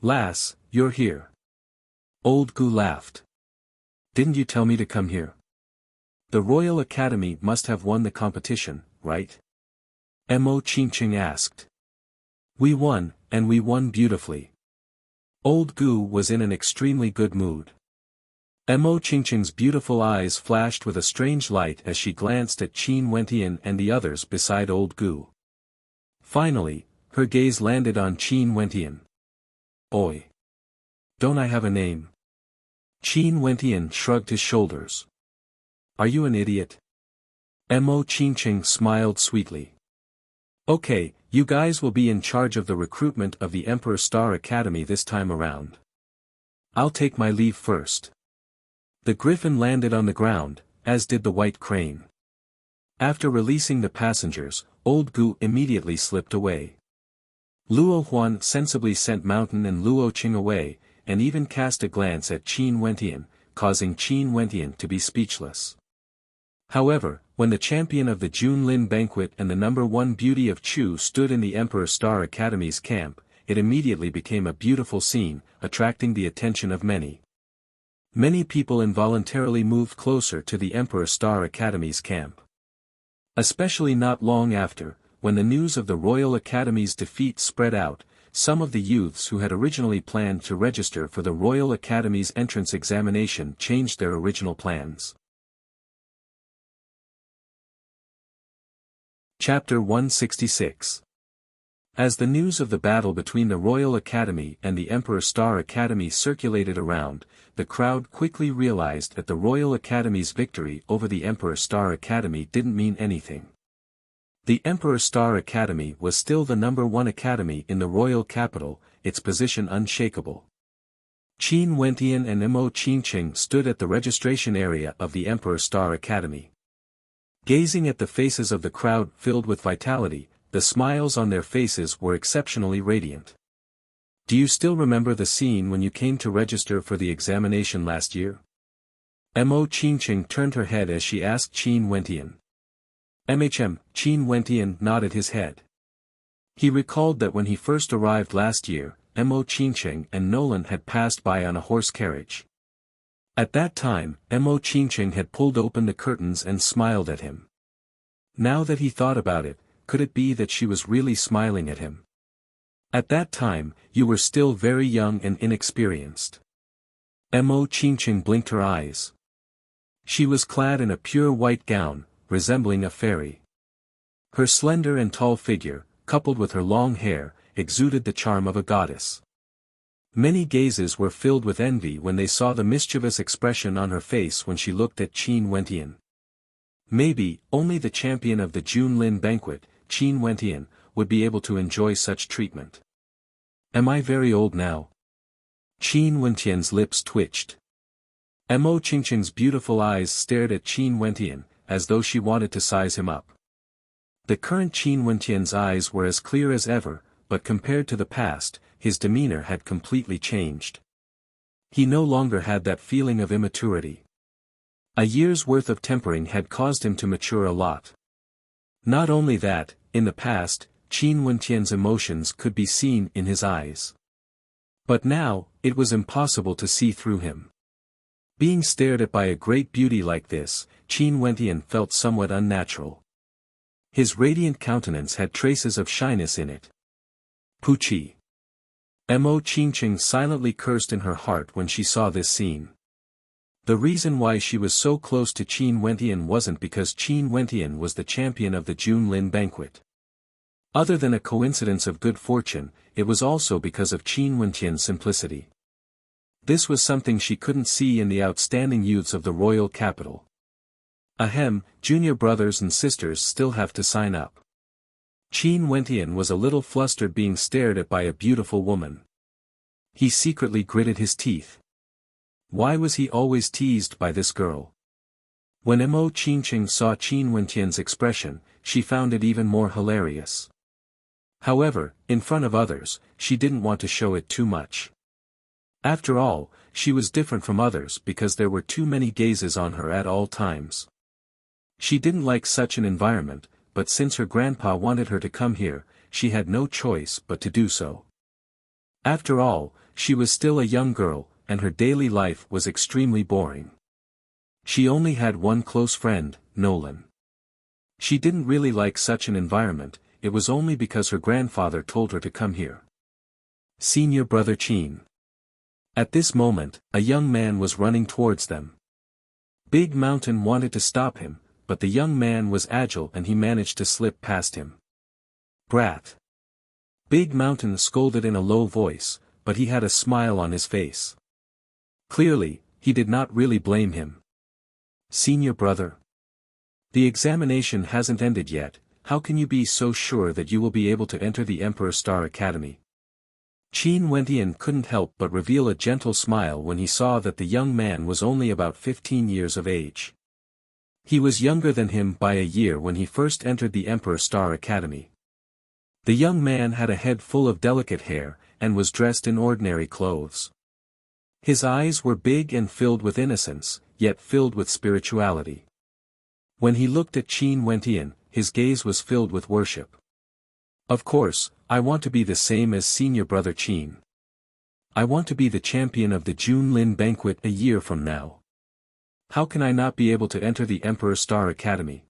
Lass, you're here. Old Gu laughed. Didn't you tell me to come here? The Royal Academy must have won the competition, right? Mo Qingqing asked. We won, and we won beautifully. Old Gu was in an extremely good mood. Mo Qingqing's beautiful eyes flashed with a strange light as she glanced at Qin Wentian and the others beside Old Gu. Finally, her gaze landed on Qin Wentian. Oi! Don't I have a name? Qin Wentian shrugged his shoulders. Are you an idiot? Mo Qingqing smiled sweetly. Okay, you guys will be in charge of the recruitment of the Emperor Star Academy this time around. I'll take my leave first. The griffin landed on the ground, as did the white crane. After releasing the passengers, Old Gu immediately slipped away. Luo Huan sensibly sent Mountain and Luo Qing away, and even cast a glance at Qin Wentian, causing Qin Wentian to be speechless. However, when the champion of the Junlin banquet and the number 1 beauty of Chu stood in the Emperor Star Academy's camp, it immediately became a beautiful scene, attracting the attention of many. Many people involuntarily moved closer to the Emperor Star Academy's camp. Especially not long after, when the news of the Royal Academy's defeat spread out, some of the youths who had originally planned to register for the Royal Academy's entrance examination changed their original plans. Chapter 166. As the news of the battle between the Royal Academy and the Emperor Star Academy circulated around, the crowd quickly realized that the Royal Academy's victory over the Emperor Star Academy didn't mean anything. The Emperor Star Academy was still the #1 academy in the royal capital, its position unshakable. Qin Wentian and Mo Qingqing stood at the registration area of the Emperor Star Academy. Gazing at the faces of the crowd filled with vitality, the smiles on their faces were exceptionally radiant. Do you still remember the scene when you came to register for the examination last year? Mo Qingqing turned her head as she asked Qin Wentian. Qin Wentian nodded his head. He recalled that when he first arrived last year, Mo Qingqing and Nolan had passed by on a horse carriage. At that time, Mo Qingqing had pulled open the curtains and smiled at him. Now that he thought about it, could it be that she was really smiling at him? At that time, you were still very young and inexperienced. Mo Qingqing blinked her eyes. She was clad in a pure white gown, resembling a fairy. Her slender and tall figure, coupled with her long hair, exuded the charm of a goddess. Many gazes were filled with envy when they saw the mischievous expression on her face when she looked at Qin Wentian. Maybe, only the champion of the Junlin banquet, Qin Wentian, would be able to enjoy such treatment. Am I very old now? Qin Wentian's lips twitched. Mo Qingqing's beautiful eyes stared at Qin Wentian, as though she wanted to size him up. The current Qin Wentian's eyes were as clear as ever, but compared to the past, his demeanor had completely changed. He no longer had that feeling of immaturity. A year's worth of tempering had caused him to mature a lot. Not only that, in the past, Qin Wentian's emotions could be seen in his eyes. But now, it was impossible to see through him. Being stared at by a great beauty like this, Qin Wentian felt somewhat unnatural. His radiant countenance had traces of shyness in it. Puchi. Mo Qingqing silently cursed in her heart when she saw this scene. The reason why she was so close to Qin Wentian wasn't because Qin Wentian was the champion of the Junlin banquet. Other than a coincidence of good fortune, it was also because of Qin Wentian's simplicity. This was something she couldn't see in the outstanding youths of the royal capital. Junior brothers and sisters still have to sign up. Qin Wentian was a little flustered being stared at by a beautiful woman. He secretly gritted his teeth. Why was he always teased by this girl? When Mo Qingqing saw Qin Wentian's expression, she found it even more hilarious. However, in front of others, she didn't want to show it too much. After all, she was different from others because there were too many gazes on her at all times. She didn't like such an environment, but since her grandpa wanted her to come here, she had no choice but to do so. After all, she was still a young girl, and her daily life was extremely boring. She only had one close friend, Nolan. She didn't really like such an environment, it was only because her grandfather told her to come here. Senior brother Qin. At this moment, a young man was running towards them. Big Mountain wanted to stop him, but the young man was agile and he managed to slip past him. Brat. Big Mountain scolded in a low voice, but he had a smile on his face. Clearly, he did not really blame him. Senior brother. The examination hasn't ended yet, how can you be so sure that you will be able to enter the Emperor Star Academy? Qin Wentian couldn't help but reveal a gentle smile when he saw that the young man was only about 15 years of age. He was younger than him by a year when he first entered the Emperor Star Academy. The young man had a head full of delicate hair, and was dressed in ordinary clothes. His eyes were big and filled with innocence, yet filled with spirituality. When he looked at Qin Wentian, his gaze was filled with worship. Of course, I want to be the same as senior brother Qin. I want to be the champion of the Junlin banquet a year from now. How can I not be able to enter the Emperor Star Academy?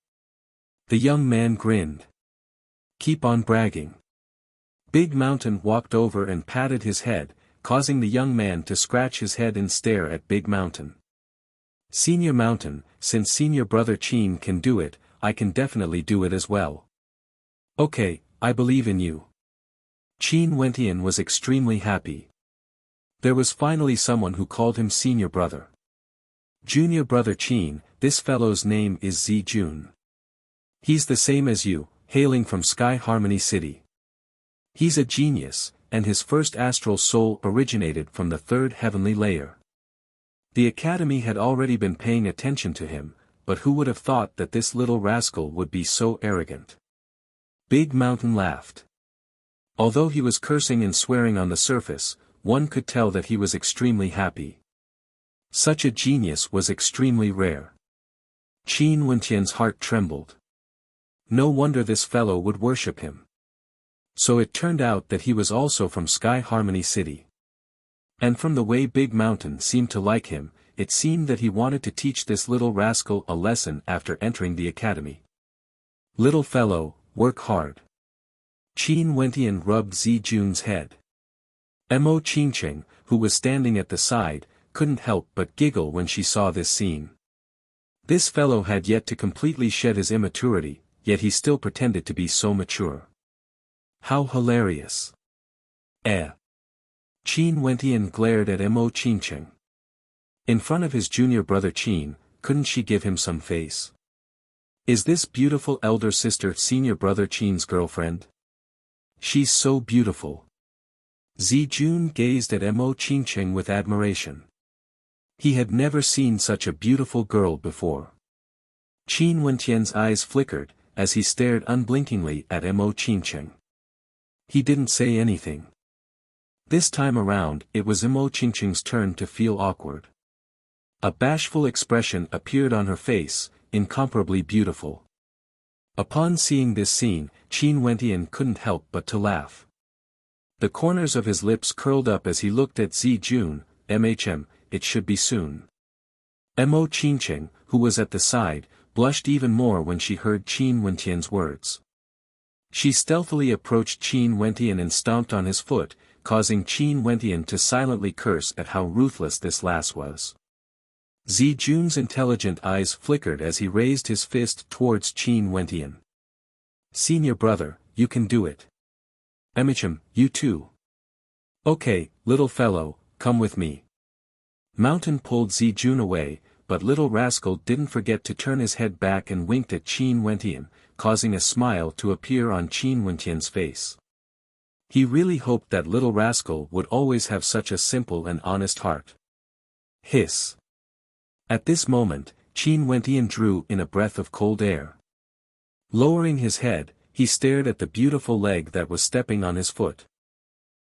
The young man grinned. Keep on bragging. Big Mountain walked over and patted his head, causing the young man to scratch his head and stare at Big Mountain. Senior Mountain, since senior brother Qin can do it, I can definitely do it as well. Okay, I believe in you. Qin Wentian was extremely happy. There was finally someone who called him senior brother. Junior brother Qin, this fellow's name is Zijun. He's the same as you, hailing from Sky Harmony City. He's a genius, and his first astral soul originated from the third heavenly layer. The academy had already been paying attention to him, but who would have thought that this little rascal would be so arrogant? Big Mountain laughed. Although he was cursing and swearing on the surface, one could tell that he was extremely happy. Such a genius was extremely rare. Qin Wentian's heart trembled. No wonder this fellow would worship him. So it turned out that he was also from Sky Harmony City. And from the way Big Mountain seemed to like him, it seemed that he wanted to teach this little rascal a lesson after entering the academy. Little fellow, work hard. Qin Wentian rubbed Zijun's head. Mo Qingqing, who was standing at the side, couldn't help but giggle when she saw this scene. This fellow had yet to completely shed his immaturity, yet he still pretended to be so mature. How hilarious. Qin Wentian glared at Mo Qingqing. In front of his junior brother Qin, couldn't she give him some face? Is this beautiful elder sister senior brother Qin's girlfriend? She's so beautiful. Zijun gazed at Mo Qingqing with admiration. He had never seen such a beautiful girl before. Qin Wentian's eyes flickered, as he stared unblinkingly at Mo Qingqing. He didn't say anything. This time around, it was Mo Qingqing's turn to feel awkward. A bashful expression appeared on her face, incomparably beautiful. Upon seeing this scene, Qin Wentian couldn't help but to laugh. The corners of his lips curled up as he looked at Zijun. It should be soon. Mo Qingqing, who was at the side, blushed even more when she heard Qin Wentian's words. She stealthily approached Qin Wentian and stomped on his foot, causing Qin Wentian to silently curse at how ruthless this lass was. Zijun's intelligent eyes flickered as he raised his fist towards Qin Wentian. Senior brother, you can do it. You too. Okay, little fellow, come with me. Mountain pulled Zijun away, but little rascal didn't forget to turn his head back and winked at Qin Wentian, causing a smile to appear on Qin Wentian's face. He really hoped that little rascal would always have such a simple and honest heart. Hiss. At this moment, Qin Wentian drew in a breath of cold air. Lowering his head, he stared at the beautiful leg that was stepping on his foot.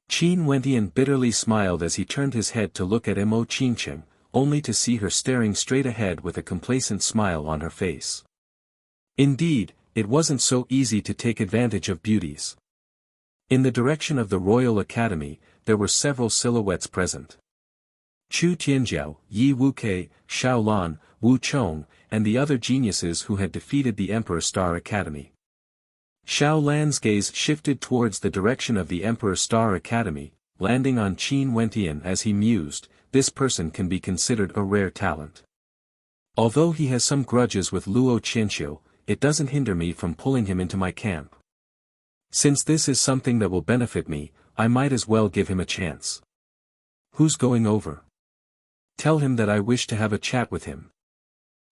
Qin Wentian bitterly smiled as he turned his head to look at Mo Qingqing, only to see her staring straight ahead with a complacent smile on her face. Indeed, it wasn't so easy to take advantage of beauties. In the direction of the Royal Academy, there were several silhouettes present. Chu Tianjiao, Yi Wuke, Xiao Lan, Wu Chong, and the other geniuses who had defeated the Emperor Star Academy. Xiao Lan's gaze shifted towards the direction of the Emperor Star Academy, landing on Qin Wentian as he mused, this person can be considered a rare talent. Although he has some grudges with Luo Qianqiu, it doesn't hinder me from pulling him into my camp. Since this is something that will benefit me, I might as well give him a chance. Who's going over? Tell him that I wish to have a chat with him.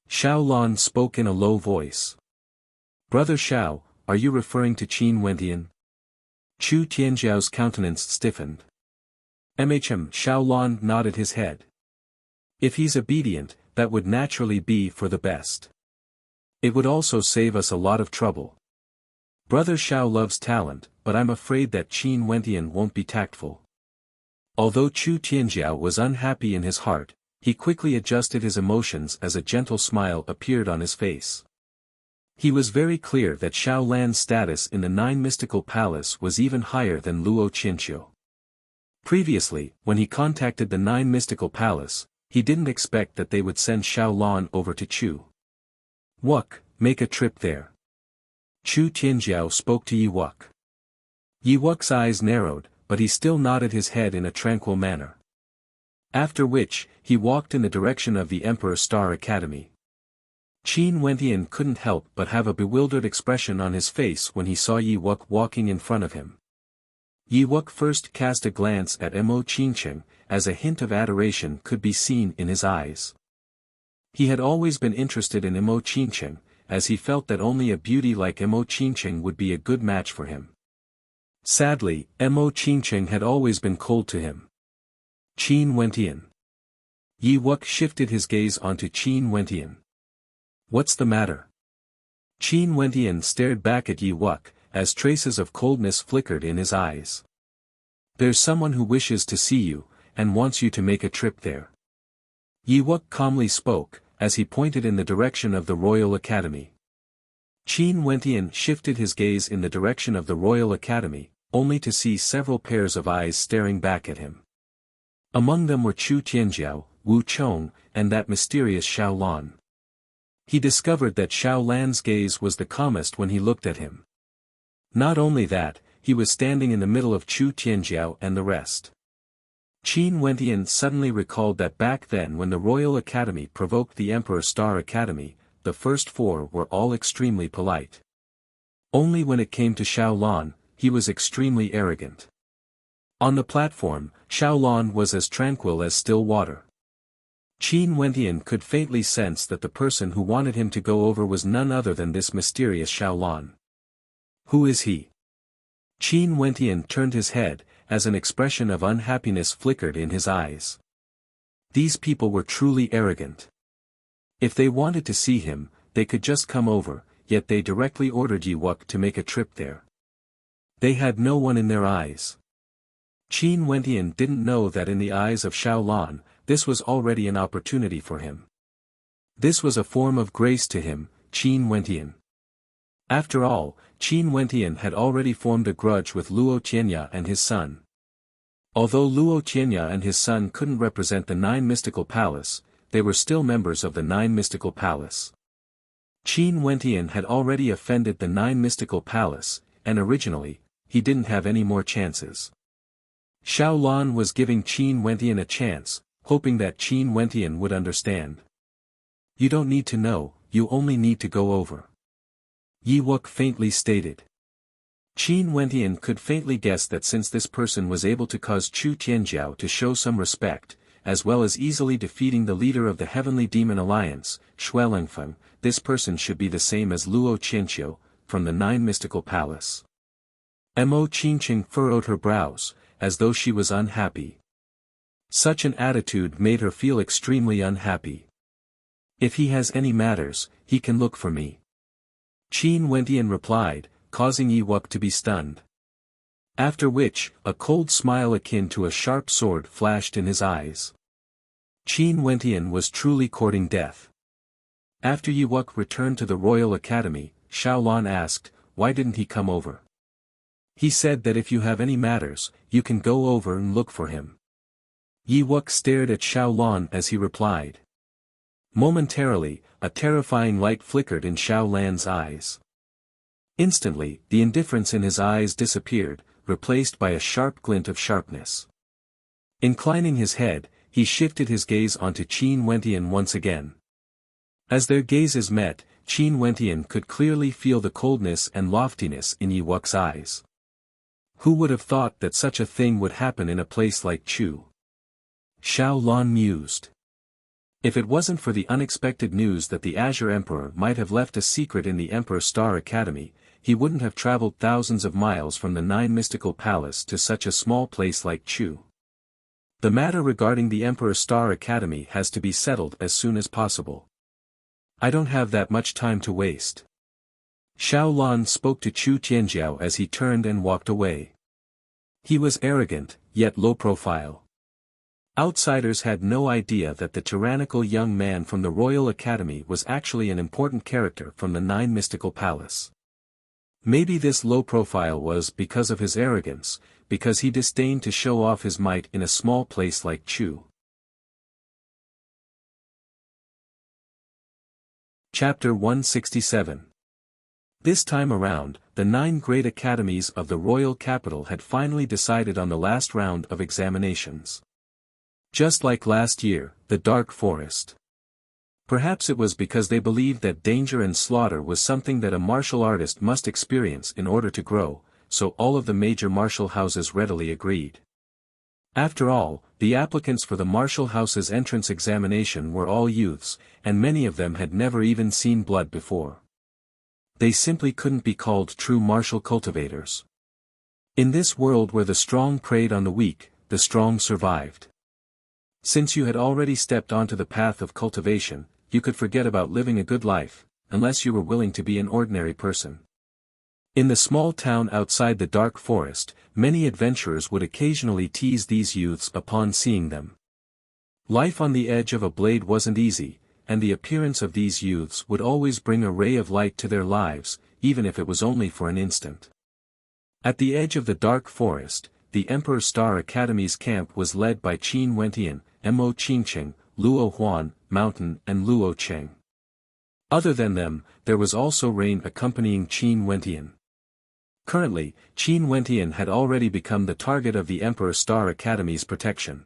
Xiao Lan spoke in a low voice. Brother Xiao, are you referring to Qin Wentian? Chu Tianjiao's countenance stiffened. Xiao Lan nodded his head. If he's obedient, that would naturally be for the best. It would also save us a lot of trouble. Brother Xiao loves talent, but I'm afraid that Qin Wentian won't be tactful. Although Chu Tianjiao was unhappy in his heart, he quickly adjusted his emotions as a gentle smile appeared on his face. He was very clear that Xiao Lan's status in the Nine Mystical Palace was even higher than Luo Qianqiu. Previously, when he contacted the Nine Mystical Palace, he didn't expect that they would send Xiao Lan over to Chu. Wuk, make a trip there. Chu Tianjiao spoke to Yi Wuk. Yi Wuk's eyes narrowed, but he still nodded his head in a tranquil manner. After which, he walked in the direction of the Emperor Star Academy. Qin Wentian couldn't help but have a bewildered expression on his face when he saw Yi Wuk walking in front of him. Yi Wuk first cast a glance at Mo Qingcheng, as a hint of adoration could be seen in his eyes. He had always been interested in Mo Qingcheng, as he felt that only a beauty like Mo Qingcheng would be a good match for him. Sadly, Mo Qingcheng had always been cold to him. Qin Wentian. Yi Wuk shifted his gaze onto Qin Wentian. What's the matter? Qin Wentian stared back at Yi Wuk, as traces of coldness flickered in his eyes. There's someone who wishes to see you, and wants you to make a trip there. Yi Wuk calmly spoke, as he pointed in the direction of the Royal Academy. Qin Wentian shifted his gaze in the direction of the Royal Academy, only to see several pairs of eyes staring back at him. Among them were Chu Tianjiao, Wu Chong, and that mysterious Xiao Lan. He discovered that Xiao Lan's gaze was the calmest when he looked at him. Not only that, he was standing in the middle of Chu Tianjiao and the rest. Qin Wentian suddenly recalled that back then when the Royal Academy provoked the Emperor Star Academy, the first four were all extremely polite. Only when it came to Xiao Lan, he was extremely arrogant. On the platform, Xiao Lan was as tranquil as still water. Qin Wentian could faintly sense that the person who wanted him to go over was none other than this mysterious Xiao Lan. Who is he? Qin Wentian turned his head, as an expression of unhappiness flickered in his eyes. These people were truly arrogant. If they wanted to see him, they could just come over, yet they directly ordered Yi Wuk to make a trip there. They had no one in their eyes. Qin Wentian didn't know that in the eyes of Xiao Lan, this was already an opportunity for him. This was a form of grace to him, Qin Wentian. After all, Qin Wentian had already formed a grudge with Luo Tianya and his son. Although Luo Tianya and his son couldn't represent the Nine Mystical Palace, they were still members of the Nine Mystical Palace. Qin Wentian had already offended the Nine Mystical Palace, and originally, he didn't have any more chances. Xiao Lan was giving Qin Wentian a chance, hoping that Qin Wentian would understand. You don't need to know, you only need to go over. Yi Wuk faintly stated. Qin Wentian could faintly guess that since this person was able to cause Chu Tianjiao to show some respect, as well as easily defeating the leader of the Heavenly Demon Alliance, Shui Lengfeng, this person should be the same as Luo Qianqiu, from the Nine Mystical Palace. Mo Qingcheng furrowed her brows, as though she was unhappy. Such an attitude made her feel extremely unhappy. If he has any matters, he can look for me. Qin Wentian replied, causing Yi Wuk to be stunned. After which, a cold smile akin to a sharp sword flashed in his eyes. Qin Wentian was truly courting death. After Yi Wuk returned to the Royal Academy, Xiao Lan asked, why didn't he come over? He said that if you have any matters, you can go over and look for him. Yi Wuk stared at Xiao Lan as he replied. Momentarily, a terrifying light flickered in Xiao Lan's eyes. Instantly, the indifference in his eyes disappeared, replaced by a sharp glint of sharpness. Inclining his head, he shifted his gaze onto Qin Wentian once again. As their gazes met, Qin Wentian could clearly feel the coldness and loftiness in Yi Wuk's eyes. Who would have thought that such a thing would happen in a place like Chu? Xiao Lan mused. If it wasn't for the unexpected news that the Azure Emperor might have left a secret in the Emperor Star Academy, he wouldn't have traveled thousands of miles from the Nine Mystical Palace to such a small place like Chu. The matter regarding the Emperor Star Academy has to be settled as soon as possible. I don't have that much time to waste. Xiao Lan spoke to Chu Tianjiao as he turned and walked away. He was arrogant, yet low profile. Outsiders had no idea that the tyrannical young man from the Royal Academy was actually an important character from the Nine Mystical Palace. Maybe this low profile was because of his arrogance, because he disdained to show off his might in a small place like Chu. Chapter 167. This time around, the 9 great academies of the royal capital had finally decided on the last round of examinations. Just like last year, the Dark Forest. Perhaps it was because they believed that danger and slaughter was something that a martial artist must experience in order to grow, so all of the major martial houses readily agreed. After all, the applicants for the martial house's entrance examination were all youths, and many of them had never even seen blood before. They simply couldn't be called true martial cultivators. In this world where the strong preyed on the weak, the strong survived. Since you had already stepped onto the path of cultivation, you could forget about living a good life, unless you were willing to be an ordinary person. In the small town outside the dark forest, many adventurers would occasionally tease these youths upon seeing them. Life on the edge of a blade wasn't easy, and the appearance of these youths would always bring a ray of light to their lives, even if it was only for an instant. At the edge of the dark forest, the Emperor Star Academy's camp was led by Qin Wentian, Mo Qingqing, Luo Huan, Mountain and Luo Cheng. Other than them, there was also Rain accompanying Qin Wentian. Currently, Qin Wentian had already become the target of the Emperor Star Academy's protection.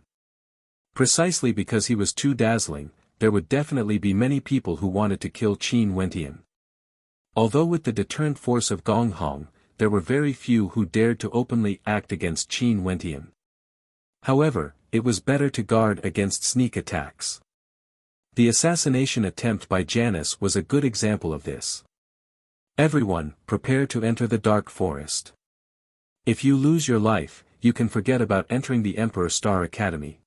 Precisely because he was too dazzling, there would definitely be many people who wanted to kill Qin Wentian. Although with the deterrent force of Gong Hong, there were very few who dared to openly act against Qin Wentian. However, it was better to guard against sneak attacks. The assassination attempt by Janus was a good example of this. Everyone, prepare to enter the dark forest. If you lose your life, you can forget about entering the Emperor Star Academy.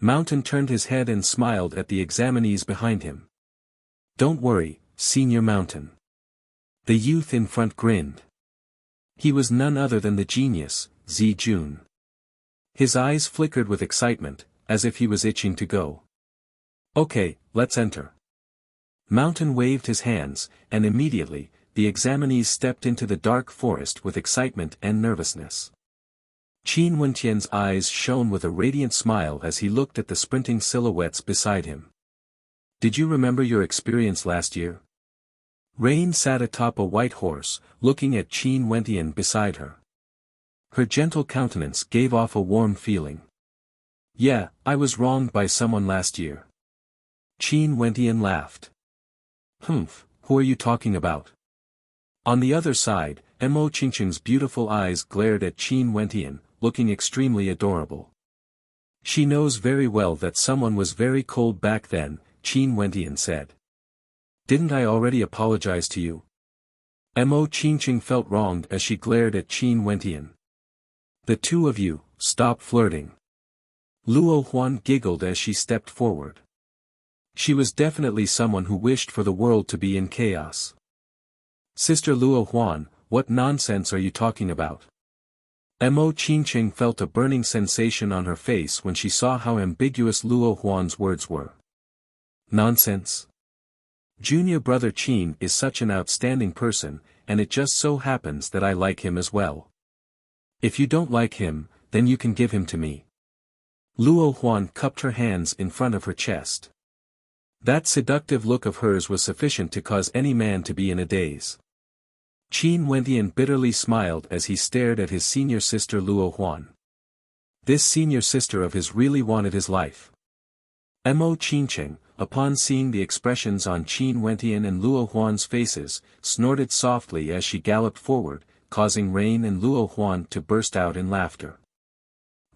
Mountain turned his head and smiled at the examinees behind him. Don't worry, Senior Mountain. The youth in front grinned. He was none other than the genius, Zijun. His eyes flickered with excitement, as if he was itching to go. Okay, let's enter. Mountain waved his hands, and immediately, the examinees stepped into the dark forest with excitement and nervousness. Qin Wentian's eyes shone with a radiant smile as he looked at the sprinting silhouettes beside him. Did you remember your experience last year? Rain sat atop a white horse, looking at Qin Wentian beside her. Her gentle countenance gave off a warm feeling. Yeah, I was wronged by someone last year. Qin Wentian laughed. Humph, who are you talking about? On the other side, Mo Qingqing's beautiful eyes glared at Qin Wentian, looking extremely adorable. She knows very well that someone was very cold back then, Qin Wentian said. Didn't I already apologize to you? Mo Qingqing felt wronged as she glared at Qin Wentian. The two of you, stop flirting. Luo Huan giggled as she stepped forward. She was definitely someone who wished for the world to be in chaos. Sister Luo Huan, what nonsense are you talking about? Mo Qingqing felt a burning sensation on her face when she saw how ambiguous Luo Huan's words were. Nonsense? Junior brother Qin is such an outstanding person, and it just so happens that I like him as well. If you don't like him, then you can give him to me. Luo Huan cupped her hands in front of her chest. That seductive look of hers was sufficient to cause any man to be in a daze. Qin Wentian bitterly smiled as he stared at his senior sister Luo Huan. This senior sister of his really wanted his life. Mo Qingqing, upon seeing the expressions on Qin Wentian and Luo Huan's faces, snorted softly as she galloped forward, causing Rain and Luo Huan to burst out in laughter.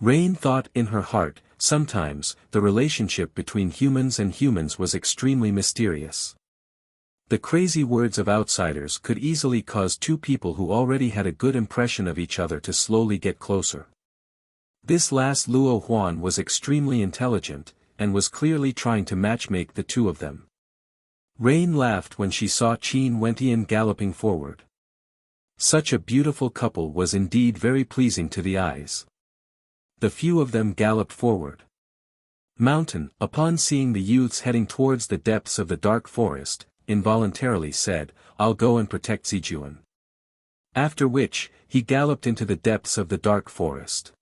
Rain thought in her heart, sometimes, the relationship between humans and humans was extremely mysterious. The crazy words of outsiders could easily cause two people who already had a good impression of each other to slowly get closer. This last Luo Huan was extremely intelligent, and was clearly trying to matchmake the two of them. Rain laughed when she saw Qin Wentian galloping forward. Such a beautiful couple was indeed very pleasing to the eyes. The few of them galloped forward. Mountain, upon seeing the youths heading towards the depths of the dark forest, involuntarily said, I'll go and protect Zijuan. After which, he galloped into the depths of the dark forest.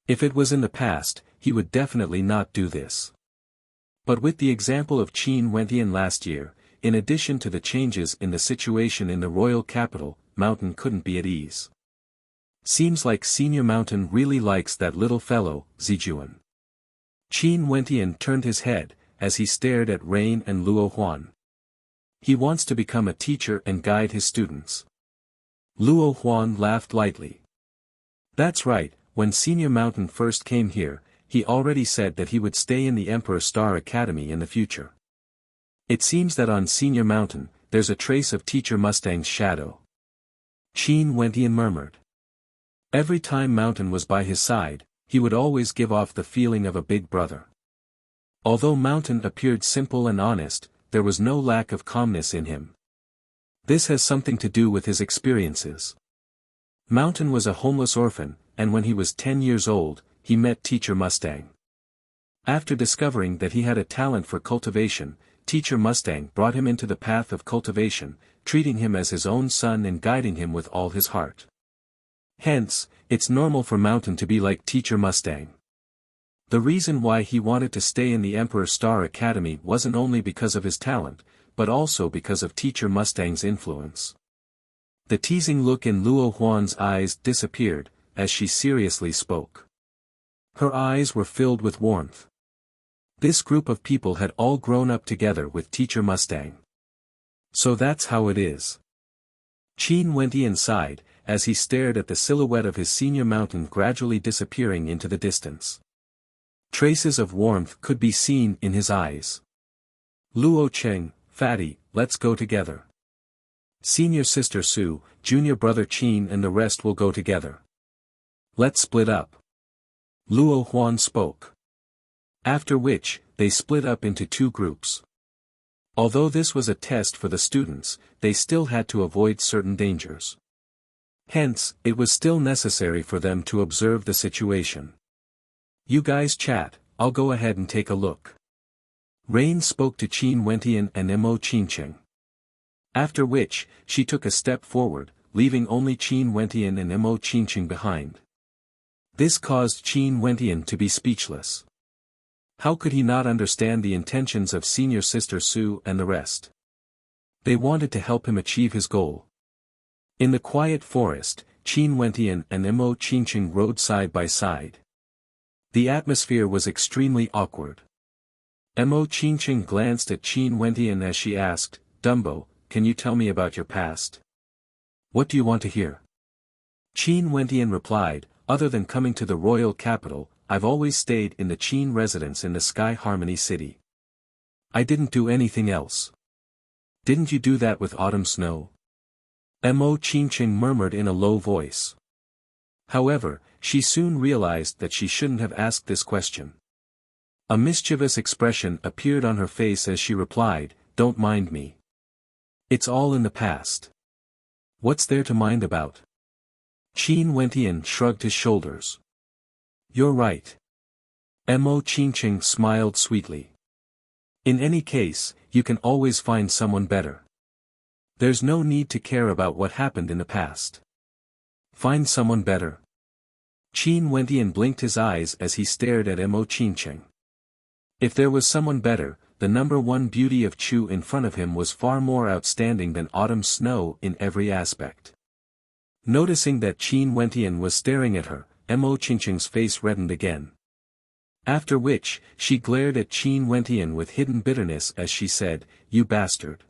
If it was in the past, he would definitely not do this. But with the example of Qin Wentian last year, in addition to the changes in the situation in the royal capital, Mountain couldn't be at ease. Seems like Senior Mountain really likes that little fellow, Zijuan. Qin Wentian turned his head, as he stared at Rain and Luo Huan. He wants to become a teacher and guide his students. Luo Huan laughed lightly. That's right, when Senior Mountain first came here, he already said that he would stay in the Emperor Star Academy in the future. It seems that on Senior Mountain, there's a trace of Teacher Mustang's shadow. Qin Wentian murmured. Every time Mountain was by his side, he would always give off the feeling of a big brother. Although Mountain appeared simple and honest, there was no lack of calmness in him. This has something to do with his experiences. Mountain was a homeless orphan, and when he was 10 years old, he met Teacher Mustang. After discovering that he had a talent for cultivation, Teacher Mustang brought him into the path of cultivation, treating him as his own son and guiding him with all his heart. Hence, it's normal for Mountain to be like Teacher Mustang. The reason why he wanted to stay in the Emperor Star Academy wasn't only because of his talent, but also because of Teacher Mustang's influence. The teasing look in Luo Huan's eyes disappeared, as she seriously spoke. Her eyes were filled with warmth. This group of people had all grown up together with Teacher Mustang. So that's how it is. Qin Wentian sighed, as he stared at the silhouette of his Senior Mountain gradually disappearing into the distance. Traces of warmth could be seen in his eyes. Luo Cheng, Fatty, let's go together. Senior Sister Su, Junior Brother Qin and the rest will go together. Let's split up. Luo Huan spoke. After which, they split up into two groups. Although this was a test for the students, they still had to avoid certain dangers. Hence, it was still necessary for them to observe the situation. You guys chat, I'll go ahead and take a look. Rain spoke to Qin Wentian and Mo Qincheng. After which, she took a step forward, leaving only Qin Wentian and Mo Qincheng behind. This caused Qin Wentian to be speechless. How could he not understand the intentions of Senior Sister Su and the rest? They wanted to help him achieve his goal. In the quiet forest, Qin Wentian and Mo Qincheng rode side by side. The atmosphere was extremely awkward. Mo Qincheng glanced at Qin Wentian as she asked, Dumbo, can you tell me about your past? What do you want to hear? Qin Wentian replied, other than coming to the royal capital, I've always stayed in the Qin residence in the Sky Harmony City. I didn't do anything else. Didn't you do that with Autumn Snow? Mo Qincheng murmured in a low voice. However, she soon realized that she shouldn't have asked this question. A mischievous expression appeared on her face as she replied, Don't mind me. It's all in the past. What's there to mind about? Qin Wentian shrugged his shoulders. You're right. Mo Qincheng smiled sweetly. In any case, you can always find someone better. There's no need to care about what happened in the past. Find someone better. Qin Wentian blinked his eyes as he stared at Mo Qincheng. If there was someone better, the number one beauty of Chu in front of him was far more outstanding than Autumn Snow in every aspect. Noticing that Qin Wentian was staring at her, Mo Qincheng's face reddened again. After which, she glared at Qin Wentian with hidden bitterness as she said, You bastard.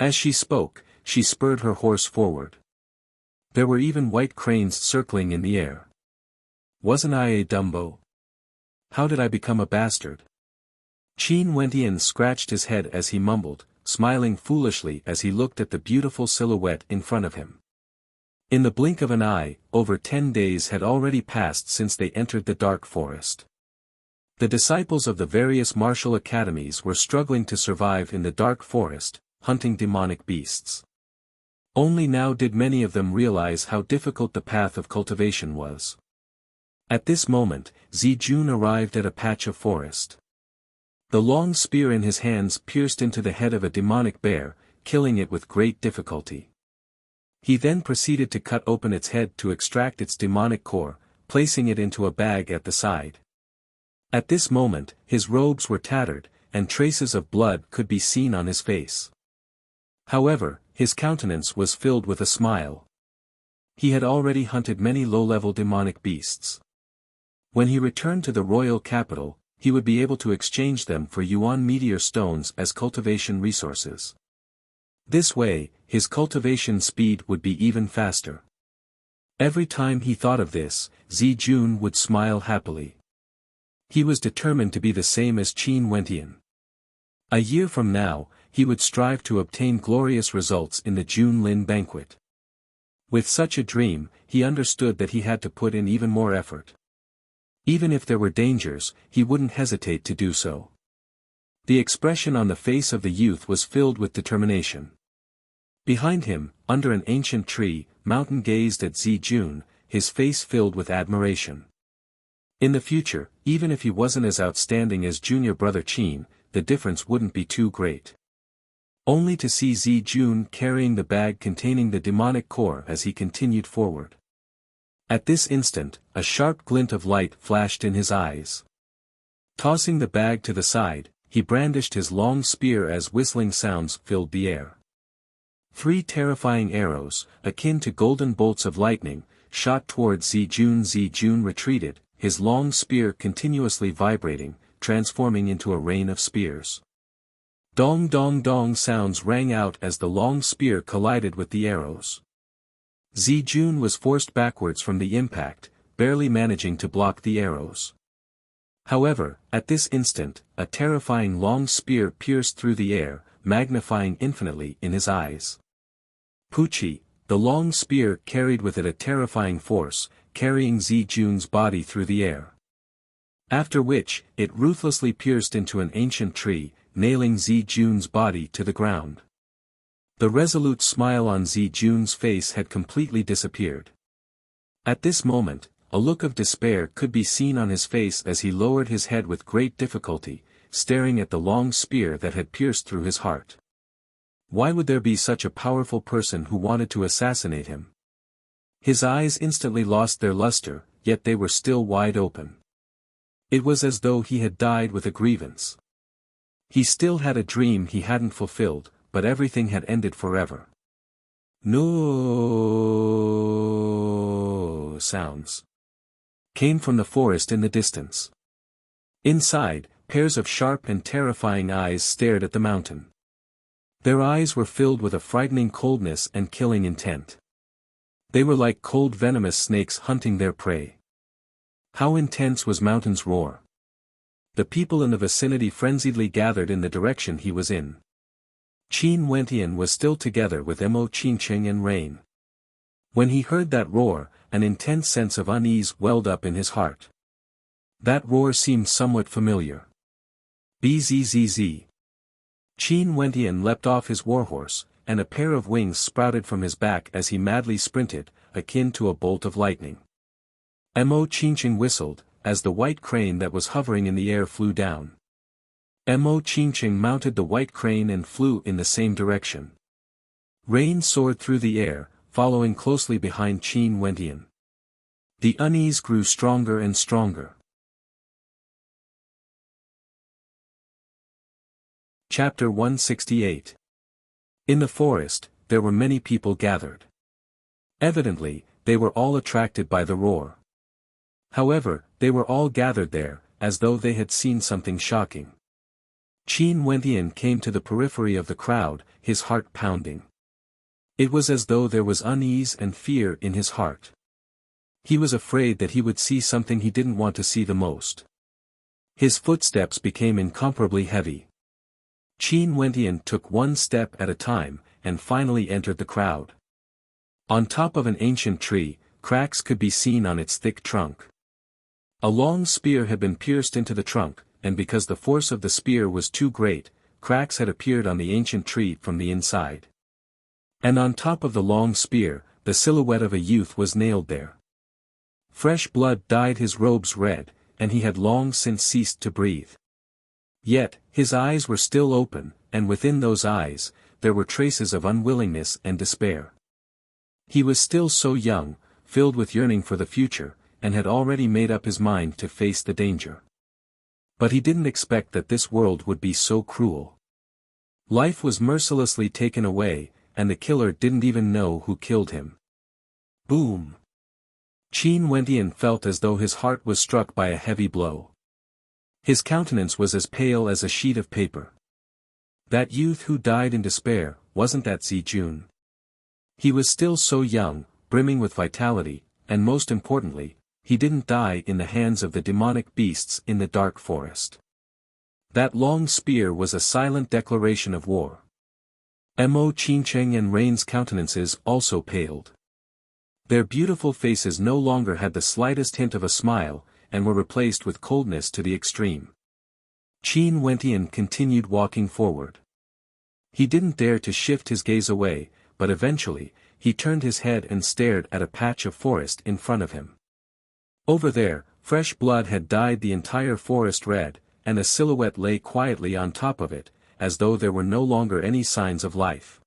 As she spoke, she spurred her horse forward. There were even white cranes circling in the air. Wasn't I a Dumbo? How did I become a bastard? Qin Wentian scratched his head as he mumbled, smiling foolishly as he looked at the beautiful silhouette in front of him. In the blink of an eye, over 10 days had already passed since they entered the dark forest. The disciples of the various martial academies were struggling to survive in the dark forest, hunting demonic beasts. Only now did many of them realize how difficult the path of cultivation was. At this moment, Zijun arrived at a patch of forest. The long spear in his hands pierced into the head of a demonic bear, killing it with great difficulty. He then proceeded to cut open its head to extract its demonic core, placing it into a bag at the side. At this moment, his robes were tattered, and traces of blood could be seen on his face. However, his countenance was filled with a smile. He had already hunted many low-level demonic beasts. When he returned to the royal capital, he would be able to exchange them for Yuan meteor stones as cultivation resources. This way, his cultivation speed would be even faster. Every time he thought of this, Zijun would smile happily. He was determined to be the same as Qin Wentian. A year from now, he would strive to obtain glorious results in the Junlin banquet. With such a dream, he understood that he had to put in even more effort. Even if there were dangers, he wouldn't hesitate to do so. The expression on the face of the youth was filled with determination. Behind him, under an ancient tree, Mountain gazed at Zijun, his face filled with admiration. In the future, even if he wasn't as outstanding as junior brother Qin, the difference wouldn't be too great. Only to see Zijun carrying the bag containing the demonic core as he continued forward. At this instant, a sharp glint of light flashed in his eyes. Tossing the bag to the side, he brandished his long spear as whistling sounds filled the air. 3 terrifying arrows, akin to golden bolts of lightning, shot towards Zijun. Zijun retreated, his long spear continuously vibrating, transforming into a rain of spears. Dong dong dong sounds rang out as the long spear collided with the arrows. Zijun was forced backwards from the impact, barely managing to block the arrows. However, at this instant, a terrifying long spear pierced through the air, magnifying infinitely in his eyes. Puchi, the long spear carried with it a terrifying force, carrying Zijun's body through the air. After which, it ruthlessly pierced into an ancient tree, nailing Zijun's body to the ground. The resolute smile on Zijun's face had completely disappeared. At this moment, a look of despair could be seen on his face as he lowered his head with great difficulty, staring at the long spear that had pierced through his heart. Why would there be such a powerful person who wanted to assassinate him? His eyes instantly lost their luster, yet they were still wide open. It was as though he had died with a grievance. He still had a dream he hadn't fulfilled, but everything had ended forever. No sounds came from the forest in the distance. Inside, pairs of sharp and terrifying eyes stared at the mountain. Their eyes were filled with a frightening coldness and killing intent. They were like cold venomous snakes hunting their prey. How intense was Mountain's roar! The people in the vicinity frenziedly gathered in the direction he was in. Qin Wentian was still together with Mo Qingqing and Rain. When he heard that roar, an intense sense of unease welled up in his heart. That roar seemed somewhat familiar. Bzzz. Qin Wentian leapt off his warhorse, and a pair of wings sprouted from his back as he madly sprinted, akin to a bolt of lightning. Mo Qingqing whistled, as the white crane that was hovering in the air flew down. Mo Qingqing mounted the white crane and flew in the same direction. Rain soared through the air, following closely behind Qin Wentian. The unease grew stronger and stronger. Chapter 168. In the forest, there were many people gathered. Evidently, they were all attracted by the roar. However, they were all gathered there, as though they had seen something shocking. Qin Wentian came to the periphery of the crowd, his heart pounding. It was as though there was unease and fear in his heart. He was afraid that he would see something he didn't want to see the most. His footsteps became incomparably heavy. Qin Wentian took one step at a time, and finally entered the crowd. On top of an ancient tree, cracks could be seen on its thick trunk. A long spear had been pierced into the trunk, and because the force of the spear was too great, cracks had appeared on the ancient tree from the inside. And on top of the long spear, the silhouette of a youth was nailed there. Fresh blood dyed his robes red, and he had long since ceased to breathe. Yet, his eyes were still open, and within those eyes, there were traces of unwillingness and despair. He was still so young, filled with yearning for the future, and had already made up his mind to face the danger. But he didn't expect that this world would be so cruel. Life was mercilessly taken away, and the killer didn't even know who killed him. Boom! Qin Wentian felt as though his heart was struck by a heavy blow. His countenance was as pale as a sheet of paper. That youth who died in despair, wasn't that Zijun? He was still so young, brimming with vitality, and most importantly, he didn't die in the hands of the demonic beasts in the dark forest. That long spear was a silent declaration of war. Mo Qincheng and Rain's countenances also paled. Their beautiful faces no longer had the slightest hint of a smile, and were replaced with coldness to the extreme. Qin Wentian continued walking forward. He didn't dare to shift his gaze away, but eventually, he turned his head and stared at a patch of forest in front of him. Over there, fresh blood had dyed the entire forest red, and a silhouette lay quietly on top of it, as though there were no longer any signs of life.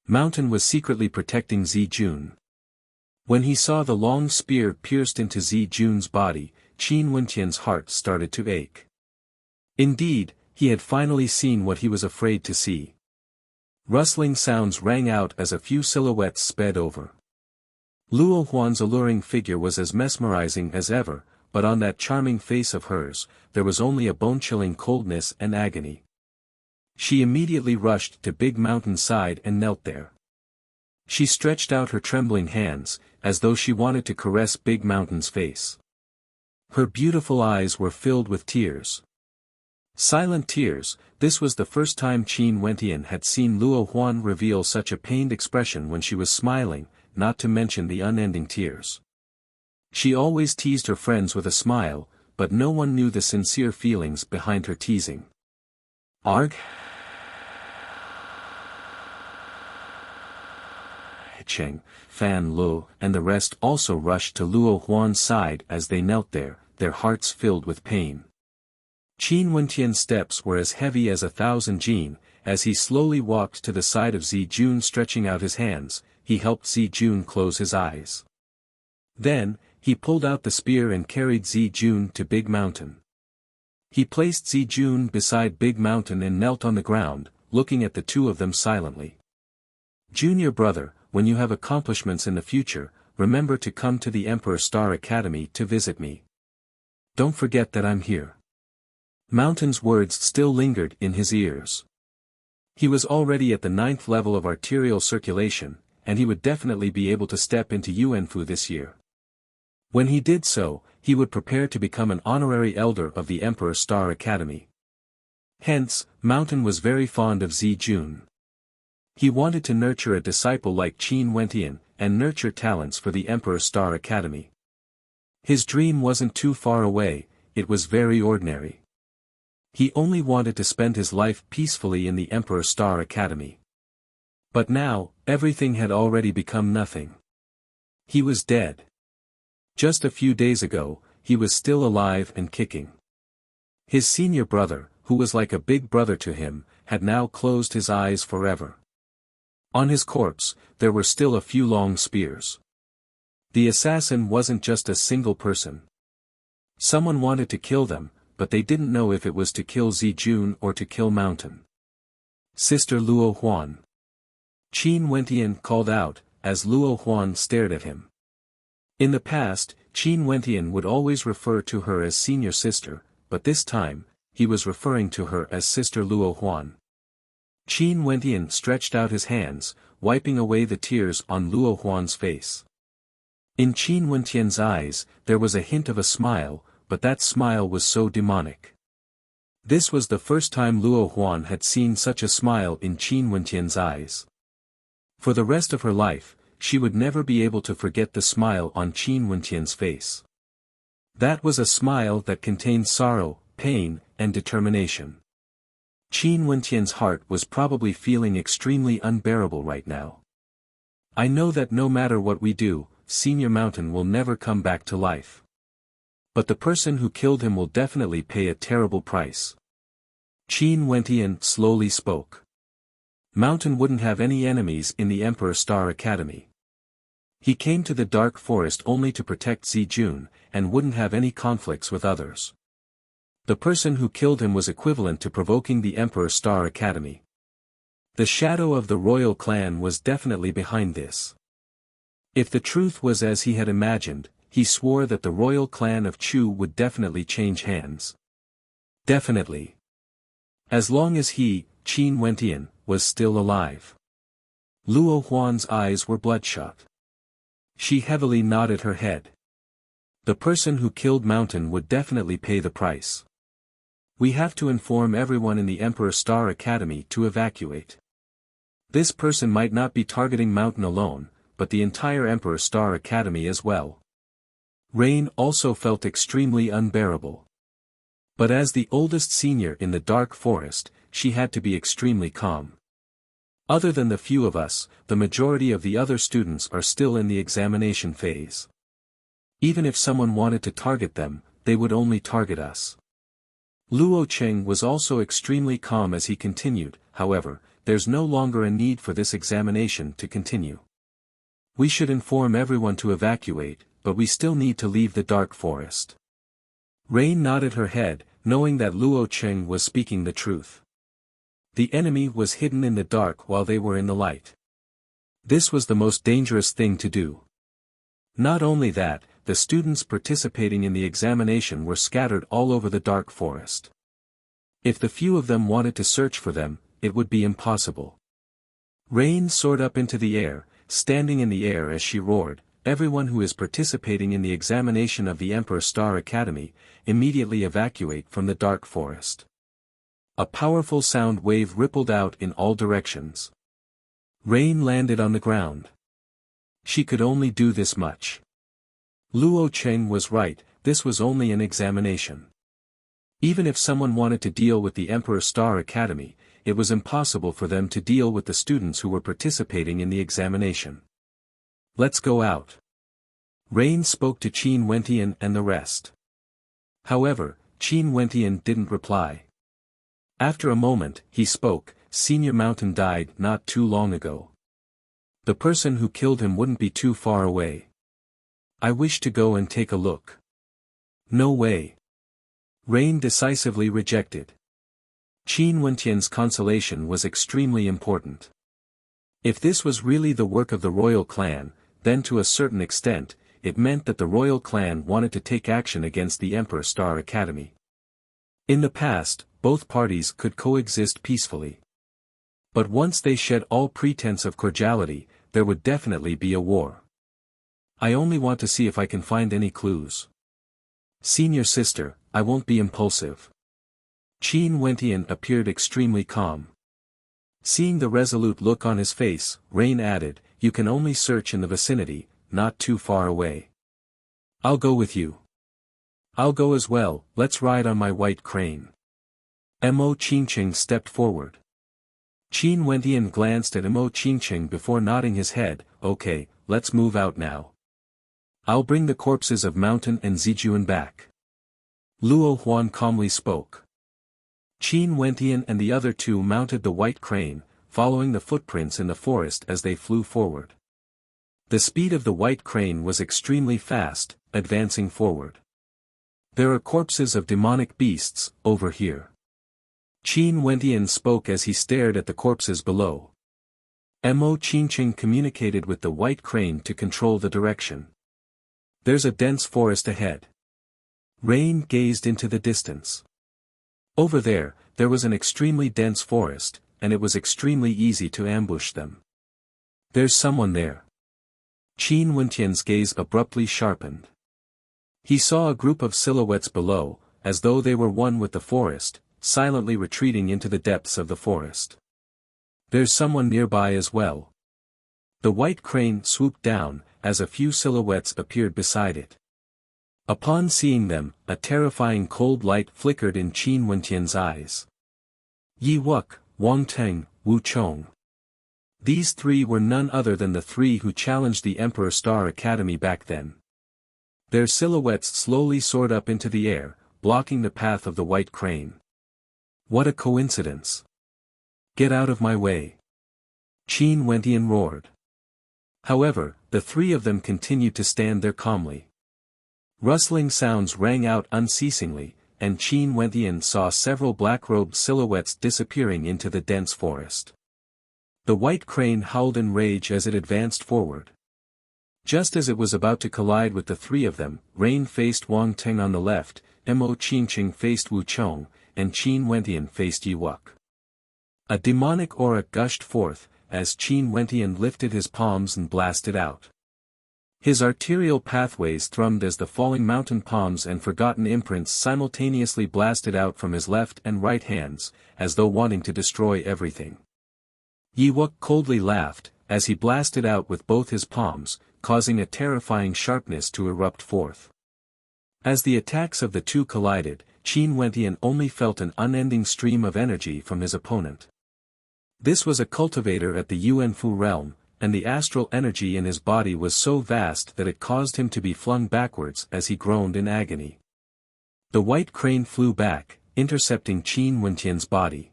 Mountain was secretly protecting Zijun. When he saw the long spear pierced into Zijun's body, Qin Wentian's heart started to ache. Indeed, he had finally seen what he was afraid to see. Rustling sounds rang out as a few silhouettes sped over. Luo Huan's alluring figure was as mesmerizing as ever, but on that charming face of hers, there was only a bone-chilling coldness and agony. She immediately rushed to Big Mountain's side and knelt there. She stretched out her trembling hands, as though she wanted to caress Big Mountain's face. Her beautiful eyes were filled with tears. Silent tears. This was the first time Qin Wentian had seen Luo Huan reveal such a pained expression when she was smiling, not to mention the unending tears. She always teased her friends with a smile, but no one knew the sincere feelings behind her teasing. Arg? Cheng, Fan Luo, and the rest also rushed to Luo Huan's side as they knelt there, their hearts filled with pain. Qin Wentian's steps were as heavy as 1,000 jin. As he slowly walked to the side of Zijun stretching out his hands, he helped Zijun close his eyes. Then, he pulled out the spear and carried Zijun to Big Mountain. He placed Zijun beside Big Mountain and knelt on the ground, looking at the two of them silently. Junior brother, when you have accomplishments in the future, remember to come to the Emperor Star Academy to visit me. Don't forget that I'm here. Mountain's words still lingered in his ears. He was already at the 9th level of arterial circulation, and he would definitely be able to step into Yuanfu this year. When he did so, he would prepare to become an honorary elder of the Emperor Star Academy. Hence, Mountain was very fond of Zijun. He wanted to nurture a disciple like Qin Wentian, and nurture talents for the Emperor Star Academy. His dream wasn't too far away, it was very ordinary. He only wanted to spend his life peacefully in the Emperor Star Academy. But now, everything had already become nothing. He was dead. Just a few days ago, he was still alive and kicking. His senior brother, who was like a big brother to him, had now closed his eyes forever. On his corpse, there were still a few long spears. The assassin wasn't just a single person. Someone wanted to kill them, but they didn't know if it was to kill Zijun or to kill Mountain. Sister Luo Huan. Qin Wentian called out, as Luo Huan stared at him. In the past, Qin Wentian would always refer to her as senior sister, but this time, he was referring to her as Sister Luo Huan. Qin Wentian stretched out his hands, wiping away the tears on Luo Huan's face. In Qin Wentian's eyes, there was a hint of a smile, but that smile was so demonic. This was the first time Luo Huan had seen such a smile in Qin Wentian's eyes. For the rest of her life, she would never be able to forget the smile on Qin Wentian's face. That was a smile that contained sorrow, pain, and determination. Qin Wentian's heart was probably feeling extremely unbearable right now. I know that no matter what we do, Senior Mountain will never come back to life. But the person who killed him will definitely pay a terrible price. Qin Wentian slowly spoke. Mountain wouldn't have any enemies in the Emperor Star Academy. He came to the dark forest only to protect Zijun, and wouldn't have any conflicts with others. The person who killed him was equivalent to provoking the Emperor Star Academy. The shadow of the royal clan was definitely behind this. If the truth was as he had imagined, he swore that the royal clan of Chu would definitely change hands. Definitely. As long as he, Qin Wentian, was still alive. Luo Huan's eyes were bloodshot. She heavily nodded her head. The person who killed Mountain would definitely pay the price. We have to inform everyone in the Emperor Star Academy to evacuate. This person might not be targeting Mountain alone, but the entire Emperor Star Academy as well. Rain also felt extremely unbearable. But as the oldest senior in the Dark Forest, she had to be extremely calm. Other than the few of us, the majority of the other students are still in the examination phase. Even if someone wanted to target them, they would only target us. Luo Cheng was also extremely calm as he continued, however, there's no longer a need for this examination to continue. We should inform everyone to evacuate, but we still need to leave the Dark Forest. Rain nodded her head, knowing that Luo Cheng was speaking the truth. The enemy was hidden in the dark while they were in the light. This was the most dangerous thing to do. Not only that, the students participating in the examination were scattered all over the Dark Forest. If the few of them wanted to search for them, it would be impossible. Rain soared up into the air, standing in the air as she roared, "Everyone who is participating in the examination of the Emperor Star Academy, immediately evacuate from the Dark Forest." A powerful sound wave rippled out in all directions. Rain landed on the ground. She could only do this much. Luo Cheng was right, this was only an examination. Even if someone wanted to deal with the Emperor Star Academy, it was impossible for them to deal with the students who were participating in the examination. "Let's go out." Rain spoke to Qin Wentian and the rest. However, Qin Wentian didn't reply. After a moment, he spoke, "Senior Mountain died not too long ago. The person who killed him wouldn't be too far away. I wish to go and take a look." "No way." Rain decisively rejected. Qin Wentian's consolation was extremely important. If this was really the work of the royal clan, then to a certain extent, it meant that the royal clan wanted to take action against the Emperor Star Academy. In the past, both parties could coexist peacefully. But once they shed all pretense of cordiality, there would definitely be a war. "I only want to see if I can find any clues. Senior sister, I won't be impulsive." Qin Wentian appeared extremely calm. Seeing the resolute look on his face, Rain added, "You can only search in the vicinity, not too far away." "I'll go with you." "I'll go as well, let's ride on my white crane." Mo Qingqing stepped forward. Qin Wentian glanced at Mo Qingqing before nodding his head, "Okay, let's move out now. I'll bring the corpses of Mountain and Zijuan back." Luo Huan calmly spoke. Qin Wentian and the other two mounted the white crane, following the footprints in the forest as they flew forward. The speed of the white crane was extremely fast, advancing forward. "There are corpses of demonic beasts, over here." Qin Wentian spoke as he stared at the corpses below. Mo Qingqing communicated with the white crane to control the direction. "There's a dense forest ahead." Rain gazed into the distance. Over there was an extremely dense forest, and it was extremely easy to ambush them. "There's someone there." Qin Wentian's gaze abruptly sharpened. He saw a group of silhouettes below, as though they were one with the forest, silently retreating into the depths of the forest. "There's someone nearby as well." The white crane swooped down, as a few silhouettes appeared beside it. Upon seeing them, a terrifying cold light flickered in Qin Wentian's eyes. Yi Wuk, Wang Teng, Wu Chong. These three were none other than the three who challenged the Emperor Star Academy back then. Their silhouettes slowly soared up into the air, blocking the path of the white crane. "What a coincidence! Get out of my way!" Qin Wentian roared. However, the three of them continued to stand there calmly. Rustling sounds rang out unceasingly, and Qin Wentian saw several black-robed silhouettes disappearing into the dense forest. The white crane howled in rage as it advanced forward. Just as it was about to collide with the three of them, Rain faced Wang Teng on the left, Mo Qingqing faced Wu Chong, and Qin Wentian faced Yi Wuk. A demonic aura gushed forth, as Qin Wentian lifted his palms and blasted out. His arterial pathways thrummed as the falling mountain palms and forgotten imprints simultaneously blasted out from his left and right hands, as though wanting to destroy everything. Yi Wuk coldly laughed, as he blasted out with both his palms, causing a terrifying sharpness to erupt forth. As the attacks of the two collided, Qin Wentian only felt an unending stream of energy from his opponent. This was a cultivator at the Yuanfu realm, and the astral energy in his body was so vast that it caused him to be flung backwards as he groaned in agony. The white crane flew back, intercepting Qin Wentian's body.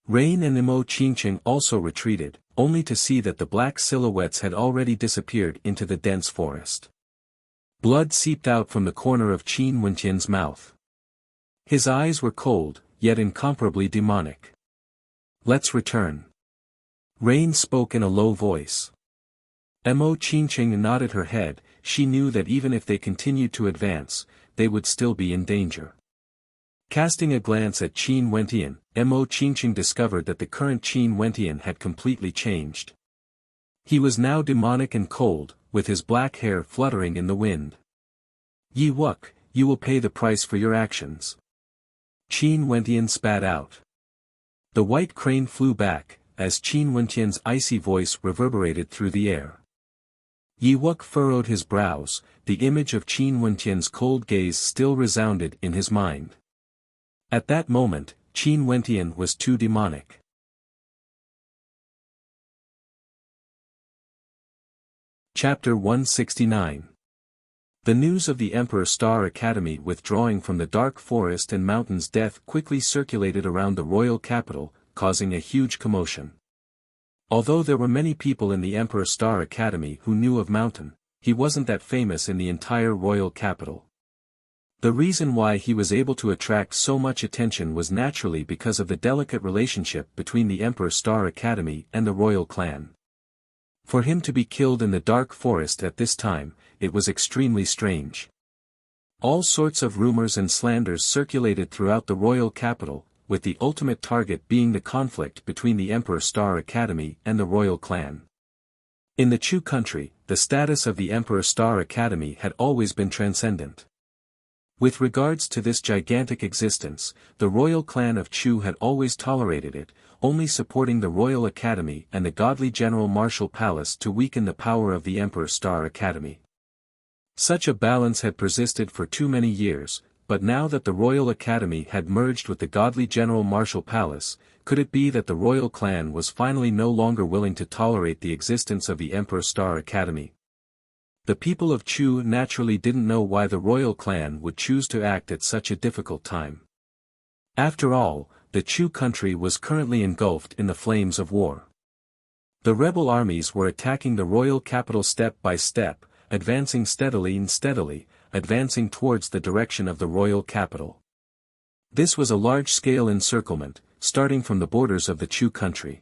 Rain and Imo Qingqing also retreated, only to see that the black silhouettes had already disappeared into the dense forest. Blood seeped out from the corner of Qin Wentian's mouth. His eyes were cold, yet incomparably demonic. "Let's return." Rain spoke in a low voice. Imo Qingqing nodded her head. She knew that even if they continued to advance, they would still be in danger. Casting a glance at Qin Wentian, Imo Qingqing discovered that the current Qin Wentian had completely changed. He was now demonic and cold, with his black hair fluttering in the wind. "Yi Wuk, you will pay the price for your actions." Qin Wentian spat out. The white crane flew back, as Qin Wentian's icy voice reverberated through the air. Yi Wuk furrowed his brows, the image of Qin Wentian's cold gaze still resounded in his mind. At that moment, Qin Wentian was too demonic. Chapter 169. The news of the Emperor Star Academy withdrawing from the dark forest and mountain's death quickly circulated around the royal capital, causing a huge commotion. Although there were many people in the Emperor Star Academy who knew of Mountain, he wasn't that famous in the entire royal capital. The reason why he was able to attract so much attention was naturally because of the delicate relationship between the Emperor Star Academy and the royal clan. For him to be killed in the dark forest at this time, it was extremely strange. All sorts of rumors and slanders circulated throughout the royal capital, with the ultimate target being the conflict between the Emperor Star Academy and the royal clan. In the Chu country, the status of the Emperor Star Academy had always been transcendent. With regards to this gigantic existence, the royal clan of Chu had always tolerated it, only supporting the Royal Academy and the godly General Martial Palace to weaken the power of the Emperor Star Academy. Such a balance had persisted for too many years, but now that the Royal Academy had merged with the godly General Martial Palace, could it be that the royal clan was finally no longer willing to tolerate the existence of the Emperor Star Academy? The people of Chu naturally didn't know why the royal clan would choose to act at such a difficult time. After all, the Chu country was currently engulfed in the flames of war. The rebel armies were attacking the royal capital step by step, advancing steadily, advancing towards the direction of the royal capital. This was a large-scale encirclement, starting from the borders of the Chu country.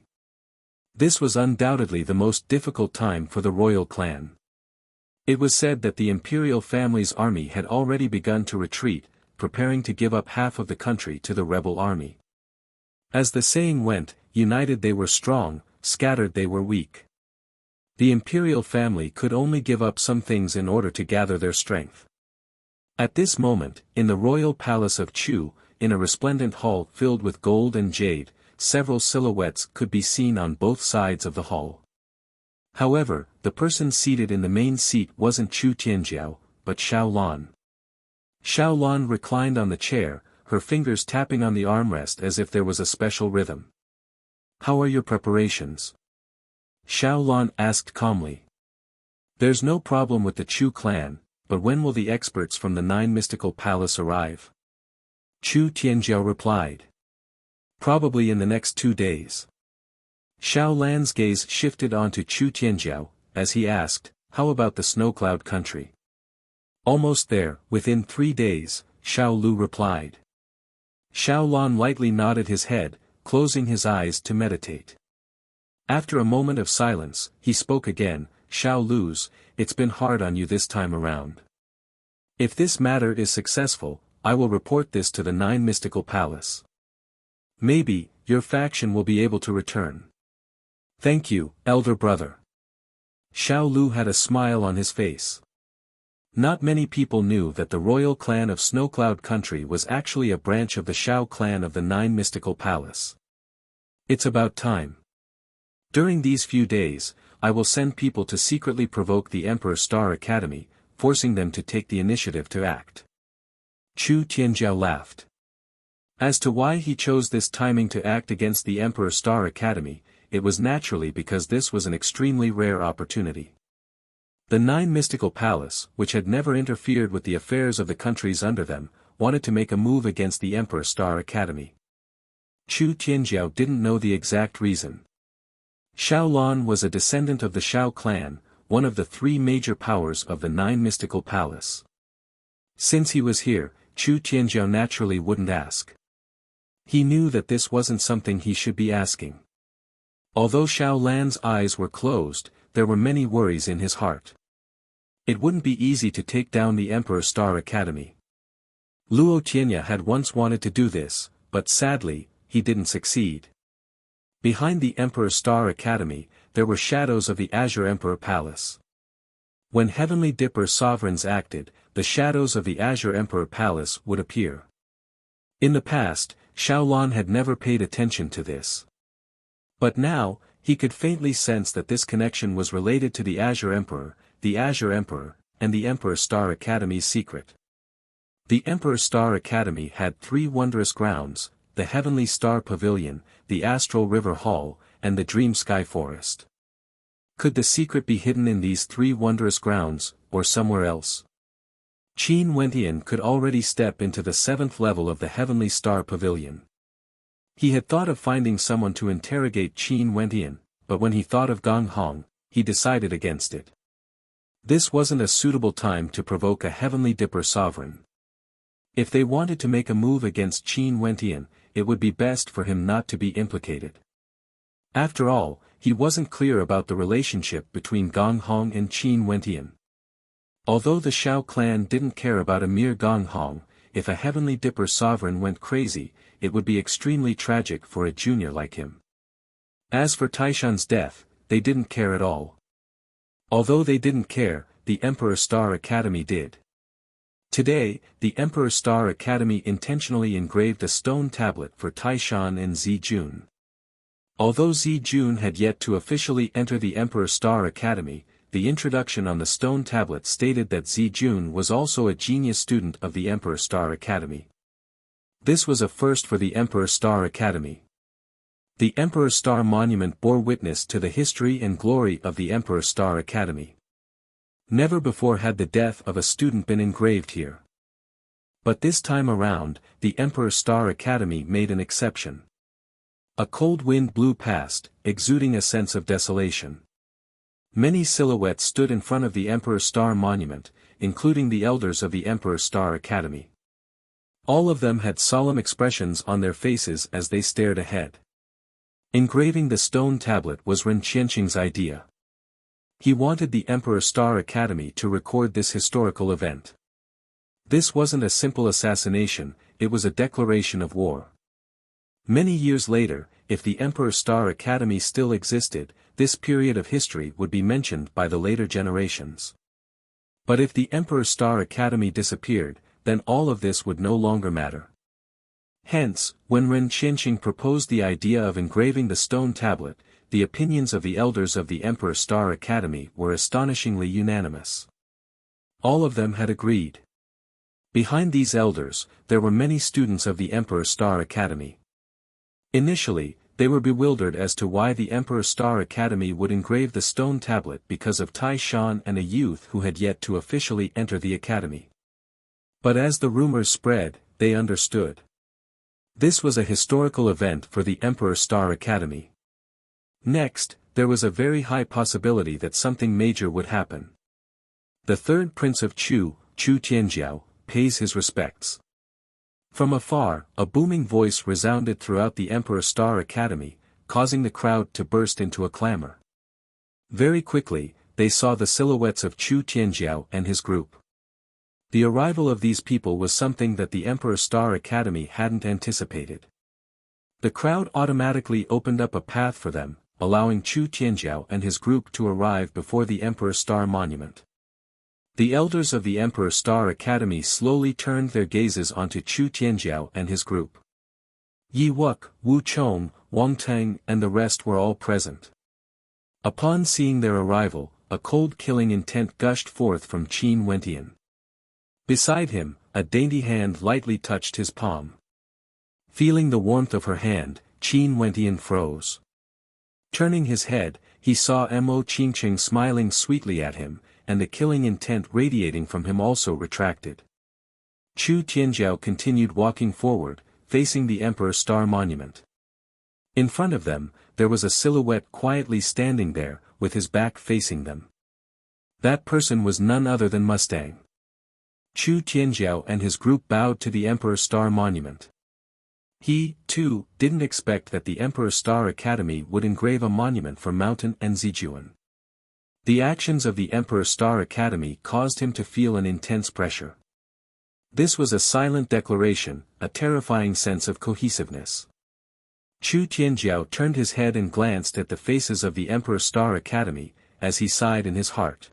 This was undoubtedly the most difficult time for the royal clan. It was said that the imperial family's army had already begun to retreat, preparing to give up half of the country to the rebel army. As the saying went, united they were strong, scattered they were weak. The imperial family could only give up some things in order to gather their strength. At this moment, in the royal palace of Chu, in a resplendent hall filled with gold and jade, several silhouettes could be seen on both sides of the hall. However, the person seated in the main seat wasn't Chu Tianjiao, but Xiao Lan. Xiao Lan reclined on the chair, her fingers tapping on the armrest as if there was a special rhythm. "How are your preparations?" Xiao Lan asked calmly. "There's no problem with the Chu clan, but when will the experts from the 9 mystical palace arrive?" Chu Tianjiao replied. "Probably in the next 2 days." Xiao Lan's gaze shifted onto Chu Tianjiao, as he asked, "How about the Snowcloud country?" "Almost there, within 3 days," Xiao Lu replied. Xiao Lan lightly nodded his head, closing his eyes to meditate. After a moment of silence, he spoke again, "Xiao Luz, it's been hard on you this time around. If this matter is successful, I will report this to the 9 Mystical Palace. Maybe, your faction will be able to return. Thank you, elder brother. Xiao Lu had a smile on his face. Not many people knew that the royal clan of Snowcloud Country was actually a branch of the Xiao clan of the 9 Mystical Palace. It's about time. During these few days, I will send people to secretly provoke the Emperor Star Academy, forcing them to take the initiative to act. Chu Tianjiao laughed. As to why he chose this timing to act against the Emperor Star Academy, it was naturally because this was an extremely rare opportunity. The 9 Mystical Palace, which had never interfered with the affairs of the countries under them, wanted to make a move against the Emperor Star Academy. Chu Tianjiao didn't know the exact reason. Xiaolan was a descendant of the Xiao clan, one of the 3 major powers of the 9 Mystical Palace. Since he was here, Chu Tianjiao naturally wouldn't ask. He knew that this wasn't something he should be asking. Although Xiaolan's eyes were closed, there were many worries in his heart. It wouldn't be easy to take down the Emperor Star Academy. Luo Tianya had once wanted to do this, but sadly, he didn't succeed. Behind the Emperor Star Academy, there were shadows of the Azure Emperor Palace. When Heavenly Dipper sovereigns acted, the shadows of the Azure Emperor Palace would appear. In the past, Xiaolan had never paid attention to this. But now, he could faintly sense that this connection was related to the Azure Emperor, and the Emperor Star Academy's secret. The Emperor Star Academy had 3 wondrous grounds: the Heavenly Star Pavilion, the Astral River Hall, and the Dream Sky Forest. Could the secret be hidden in these 3 wondrous grounds, or somewhere else? Qin Wentian could already step into the 7th level of the Heavenly Star Pavilion. He had thought of finding someone to interrogate Qin Wentian, but when he thought of Gong Hong, he decided against it. This wasn't a suitable time to provoke a Heavenly Dipper sovereign. If they wanted to make a move against Qin Wentian, it would be best for him not to be implicated. After all, he wasn't clear about the relationship between Gong Hong and Qin Wentian. Although the Xiao clan didn't care about a mere Gong Hong, if a Heavenly Dipper sovereign went crazy, it would be extremely tragic for a junior like him. As for Taishan's death, they didn't care at all. Although they didn't care, the Emperor Star Academy did. Today, the Emperor Star Academy intentionally engraved a stone tablet for Taishan and Zijun. Although Zijun had yet to officially enter the Emperor Star Academy, the introduction on the stone tablet stated that Zijun was also a genius student of the Emperor Star Academy. This was a first for the Emperor Star Academy. The Emperor Star Monument bore witness to the history and glory of the Emperor Star Academy. Never before had the death of a student been engraved here. But this time around, the Emperor Star Academy made an exception. A cold wind blew past, exuding a sense of desolation. Many silhouettes stood in front of the Emperor Star Monument, including the elders of the Emperor Star Academy. All of them had solemn expressions on their faces as they stared ahead. Engraving the stone tablet was Ren Qianqing's idea. He wanted the Emperor Star Academy to record this historical event. This wasn't a simple assassination, it was a declaration of war. Many years later, if the Emperor Star Academy still existed, this period of history would be mentioned by the later generations. But if the Emperor Star Academy disappeared, then all of this would no longer matter. Hence, when Ren Qianqing proposed the idea of engraving the stone tablet, the opinions of the elders of the Emperor Star Academy were astonishingly unanimous. All of them had agreed. Behind these elders, there were many students of the Emperor Star Academy. Initially, they were bewildered as to why the Emperor Star Academy would engrave the stone tablet because of Tai Shan and a youth who had yet to officially enter the academy. But as the rumors spread, they understood. This was a historical event for the Emperor Star Academy. Next, there was a very high possibility that something major would happen. The third prince of Chu, Chu Tianjiao, pays his respects. From afar, a booming voice resounded throughout the Emperor Star Academy, causing the crowd to burst into a clamor. Very quickly, they saw the silhouettes of Chu Tianjiao and his group. The arrival of these people was something that the Emperor Star Academy hadn't anticipated. The crowd automatically opened up a path for them, allowing Chu Tianjiao and his group to arrive before the Emperor Star Monument. The elders of the Emperor Star Academy slowly turned their gazes onto Chu Tianjiao and his group. Yi Wuk, Wu Chong, Wang Teng and the rest were all present. Upon seeing their arrival, a cold killing intent gushed forth from Qin Wentian. Beside him, a dainty hand lightly touched his palm. Feeling the warmth of her hand, Qin Wentian froze. Turning his head, he saw Mo Qingqing smiling sweetly at him, and the killing intent radiating from him also retracted. Chu Tianjiao continued walking forward, facing the Emperor Star Monument. In front of them, there was a silhouette quietly standing there, with his back facing them. That person was none other than Mustang. Chu Tianjiao and his group bowed to the Emperor Star Monument. He, too, didn't expect that the Emperor Star Academy would engrave a monument for Mountain and Zijuan. The actions of the Emperor Star Academy caused him to feel an intense pressure. This was a silent declaration, a terrifying sense of cohesiveness. Chu Tianjiao turned his head and glanced at the faces of the Emperor Star Academy, as he sighed in his heart.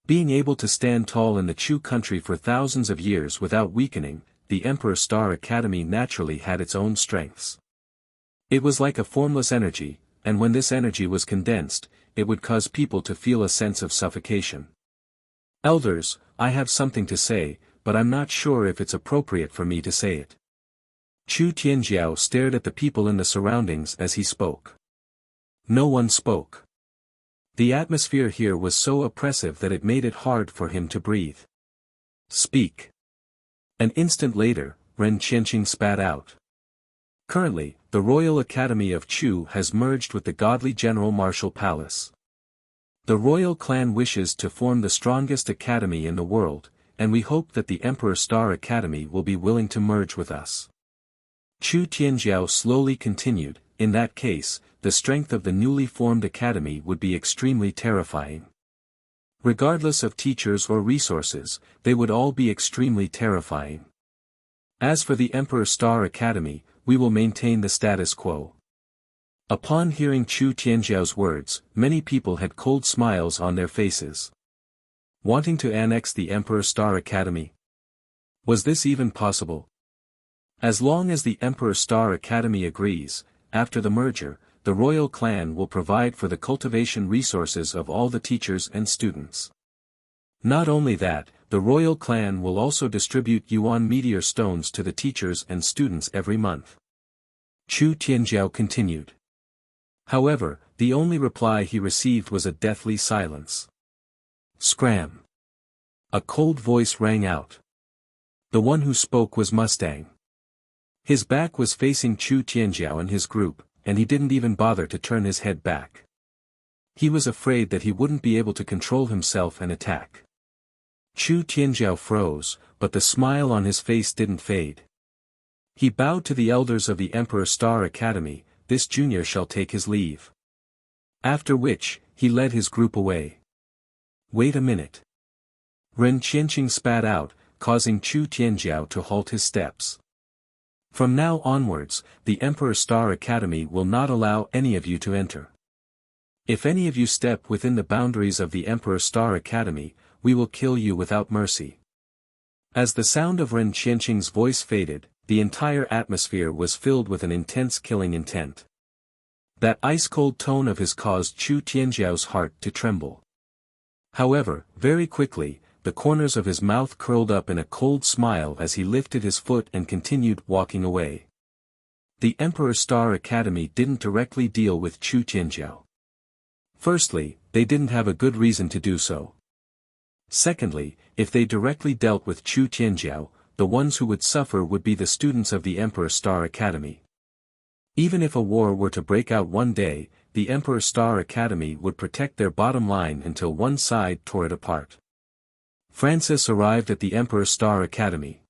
Being able to stand tall in the Chu country for thousands of years without weakening, the Emperor Star Academy naturally had its own strengths. It was like a formless energy, and when this energy was condensed, it would cause people to feel a sense of suffocation. Elders, I have something to say, but I'm not sure if it's appropriate for me to say it. Chu Tianjiao stared at the people in the surroundings as he spoke. No one spoke. The atmosphere here was so oppressive that it made it hard for him to breathe. Speak. An instant later, Ren Qianqing spat out. Currently, the Royal Academy of Chu has merged with the godly General Martial Palace. The royal clan wishes to form the strongest academy in the world, and we hope that the Emperor Star Academy will be willing to merge with us. Chu Tianjiao slowly continued, in that case, the strength of the newly formed academy would be extremely terrifying. Regardless of teachers or resources, they would all be extremely terrifying. As for the Emperor Star Academy, we will maintain the status quo. Upon hearing Chu Tianjiao's words, many people had cold smiles on their faces. Wanting to annex the Emperor Star Academy? Was this even possible? As long as the Emperor Star Academy agrees, after the merger, the royal clan will provide for the cultivation resources of all the teachers and students. Not only that, the royal clan will also distribute Yuan meteor stones to the teachers and students every month. Chu Tianjiao continued. However, the only reply he received was a deathly silence. Scram! A cold voice rang out. The one who spoke was Mustang. His back was facing Chu Tianjiao and his group, and he didn't even bother to turn his head back. He was afraid that he wouldn't be able to control himself and attack. Chu Tianjiao froze, but the smile on his face didn't fade. He bowed to the elders of the Emperor Star Academy, this junior shall take his leave. After which, he led his group away. Wait a minute. Ren Qianqing spat out, causing Chu Tianjiao to halt his steps. From now onwards, the Emperor Star Academy will not allow any of you to enter. If any of you step within the boundaries of the Emperor Star Academy, we will kill you without mercy. As the sound of Ren Qianqing's voice faded, the entire atmosphere was filled with an intense killing intent. That ice-cold tone of his caused Chu Tianjiao's heart to tremble. However, very quickly, the corners of his mouth curled up in a cold smile as he lifted his foot and continued walking away. The Emperor Star Academy didn't directly deal with Chu Tianjiao. Firstly, they didn't have a good reason to do so. Secondly, if they directly dealt with Chu Tianjiao, the ones who would suffer would be the students of the Emperor Star Academy. Even if a war were to break out one day, the Emperor Star Academy would protect their bottom line until one side tore it apart. Francis arrived at the Emperor Star Academy.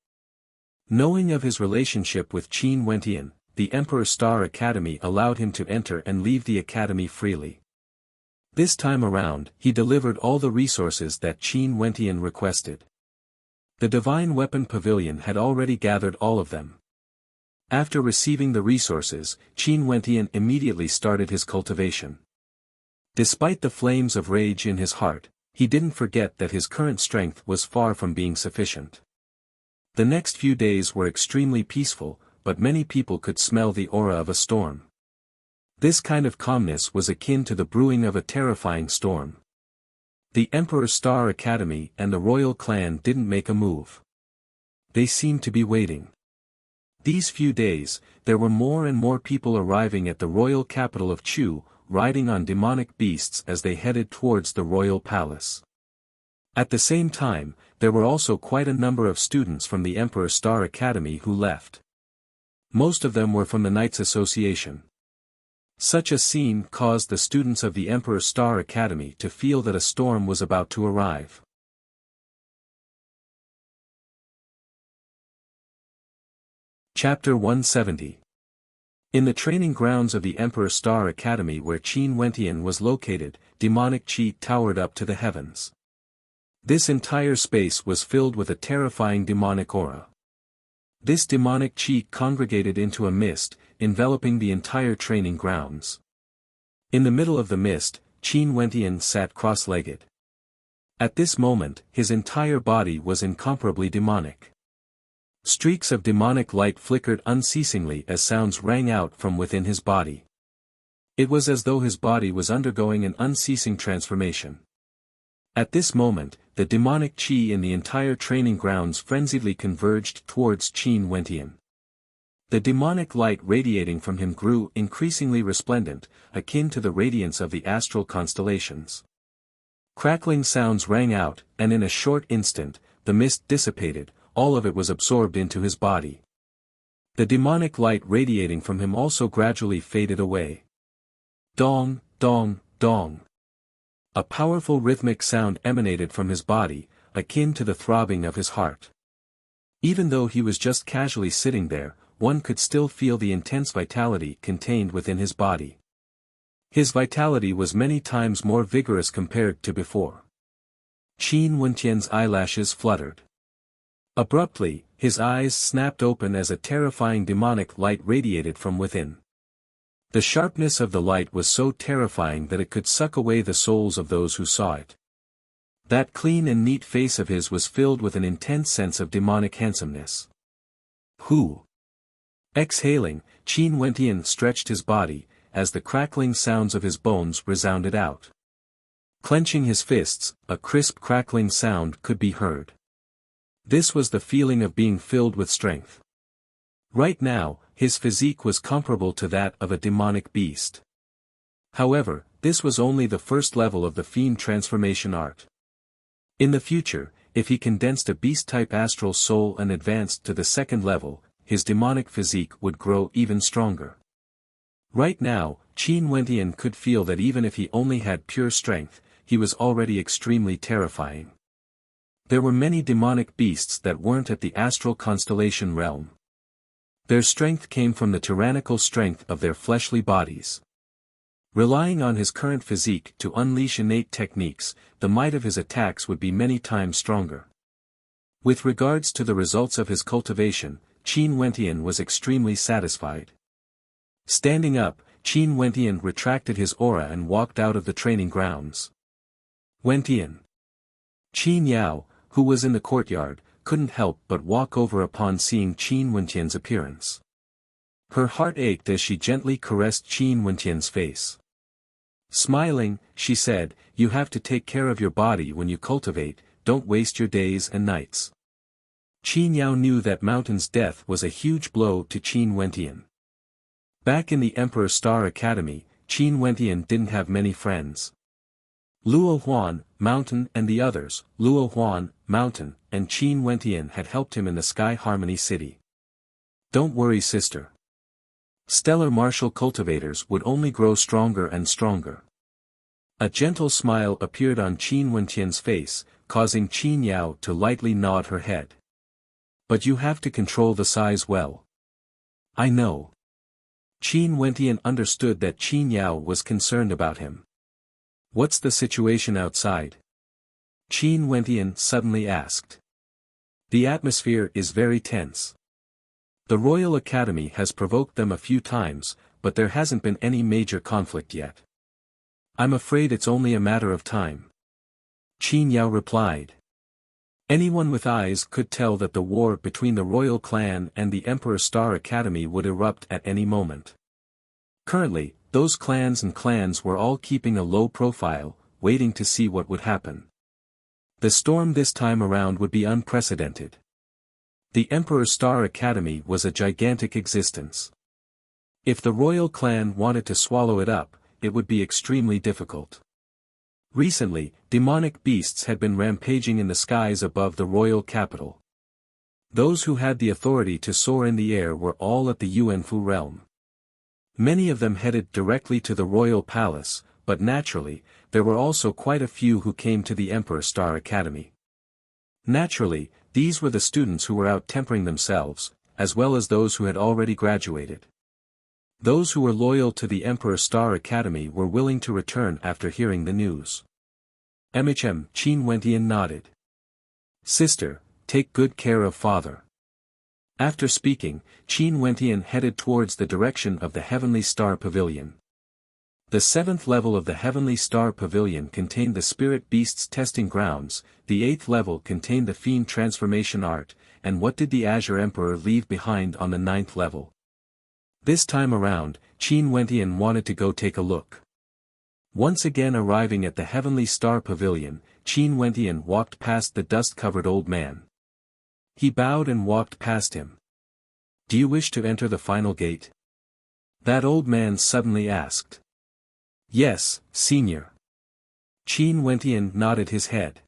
Knowing of his relationship with Qin Wentian, the Emperor Star Academy allowed him to enter and leave the academy freely. This time around, he delivered all the resources that Qin Wentian requested. The Divine Weapon Pavilion had already gathered all of them. After receiving the resources, Qin Wentian immediately started his cultivation. Despite the flames of rage in his heart, he didn't forget that his current strength was far from being sufficient. The next few days were extremely peaceful, but many people could smell the aura of a storm. This kind of calmness was akin to the brewing of a terrifying storm. The Emperor's Star Academy and the royal clan didn't make a move. They seemed to be waiting. These few days, there were more and more people arriving at the royal capital of Chu, riding on demonic beasts as they headed towards the royal palace. At the same time, there were also quite a number of students from the Emperor's Star Academy who left. Most of them were from the Knights Association. Such a scene caused the students of the Emperor's Star Academy to feel that a storm was about to arrive. Chapter 170. In the training grounds of the Emperor's Star Academy where Qin Wentian was located, demonic qi towered up to the heavens. This entire space was filled with a terrifying demonic aura. This demonic qi congregated into a mist, enveloping the entire training grounds. In the middle of the mist, Qin Wentian sat cross-legged. At this moment, his entire body was incomparably demonic. Streaks of demonic light flickered unceasingly as sounds rang out from within his body. It was as though his body was undergoing an unceasing transformation. At this moment, the demonic qi in the entire training grounds frenziedly converged towards Qin Wentian. The demonic light radiating from him grew increasingly resplendent, akin to the radiance of the astral constellations. Crackling sounds rang out, and in a short instant, the mist dissipated, all of it was absorbed into his body. The demonic light radiating from him also gradually faded away. Dong, dong, dong. A powerful rhythmic sound emanated from his body, akin to the throbbing of his heart. Even though he was just casually sitting there, one could still feel the intense vitality contained within his body. His vitality was many times more vigorous compared to before. Qin Wentian's eyelashes fluttered. Abruptly, his eyes snapped open as a terrifying demonic light radiated from within. The sharpness of the light was so terrifying that it could suck away the souls of those who saw it. That clean and neat face of his was filled with an intense sense of demonic handsomeness. Who? Exhaling, Qin Wentian stretched his body, as the crackling sounds of his bones resounded out. Clenching his fists, a crisp crackling sound could be heard. This was the feeling of being filled with strength. Right now, his physique was comparable to that of a demonic beast. However, this was only the first level of the fiend transformation art. In the future, if he condensed a beast-type astral soul and advanced to the second level, his demonic physique would grow even stronger. Right now, Qin Wentian could feel that even if he only had pure strength, he was already extremely terrifying. There were many demonic beasts that weren't at the astral constellation realm. Their strength came from the tyrannical strength of their fleshly bodies. Relying on his current physique to unleash innate techniques, the might of his attacks would be many times stronger. With regards to the results of his cultivation, Qin Wentian was extremely satisfied. Standing up, Qin Wentian retracted his aura and walked out of the training grounds. Wentian. Qin Yao, who was in the courtyard, couldn't help but walk over upon seeing Qin Wentian's appearance. Her heart ached as she gently caressed Qin Wentian's face. Smiling, she said, "You have to take care of your body when you cultivate, don't waste your days and nights." Qin Yao knew that Mountain's death was a huge blow to Qin Wentian. Back in the Emperor's Star Academy, Qin Wentian didn't have many friends. Luo Huan, Mountain and the others, Luo Huan, Mountain, and Qin Wentian had helped him in the Sky Harmony City. Don't worry, sister. Stellar martial cultivators would only grow stronger and stronger. A gentle smile appeared on Qin Wentian's face, causing Qin Yao to lightly nod her head. But you have to control the size well. I know. Qin Wentian understood that Qin Yao was concerned about him. What's the situation outside? Qin Wentian suddenly asked. The atmosphere is very tense. The Royal Academy has provoked them a few times, but there hasn't been any major conflict yet. I'm afraid it's only a matter of time. Qin Yao replied. Anyone with eyes could tell that the war between the royal clan and the Emperor Star Academy would erupt at any moment. Currently, those clans were all keeping a low profile, waiting to see what would happen. The storm this time around would be unprecedented. The Emperor Star Academy was a gigantic existence. If the royal clan wanted to swallow it up, it would be extremely difficult. Recently, demonic beasts had been rampaging in the skies above the royal capital. Those who had the authority to soar in the air were all at the Yuanfu realm. Many of them headed directly to the royal palace, but naturally, there were also quite a few who came to the Emperor Star Academy. Naturally, these were the students who were out tempering themselves, as well as those who had already graduated. Those who were loyal to the Emperor Star Academy were willing to return after hearing the news. Qin Wentian nodded. Sister, take good care of father. After speaking, Qin Wentian headed towards the direction of the Heavenly Star Pavilion. The 7th level of the Heavenly Star Pavilion contained the Spirit Beast's testing grounds, the 8th level contained the Fiend Transformation Art, and what did the Azure Emperor leave behind on the 9th level? This time around, Qin Wentian wanted to go take a look. Once again arriving at the Heavenly Star Pavilion, Qin Wentian walked past the dust-covered old man. He bowed and walked past him. Do you wish to enter the final gate? That old man suddenly asked. Yes, senior. Qin Wentian nodded his head.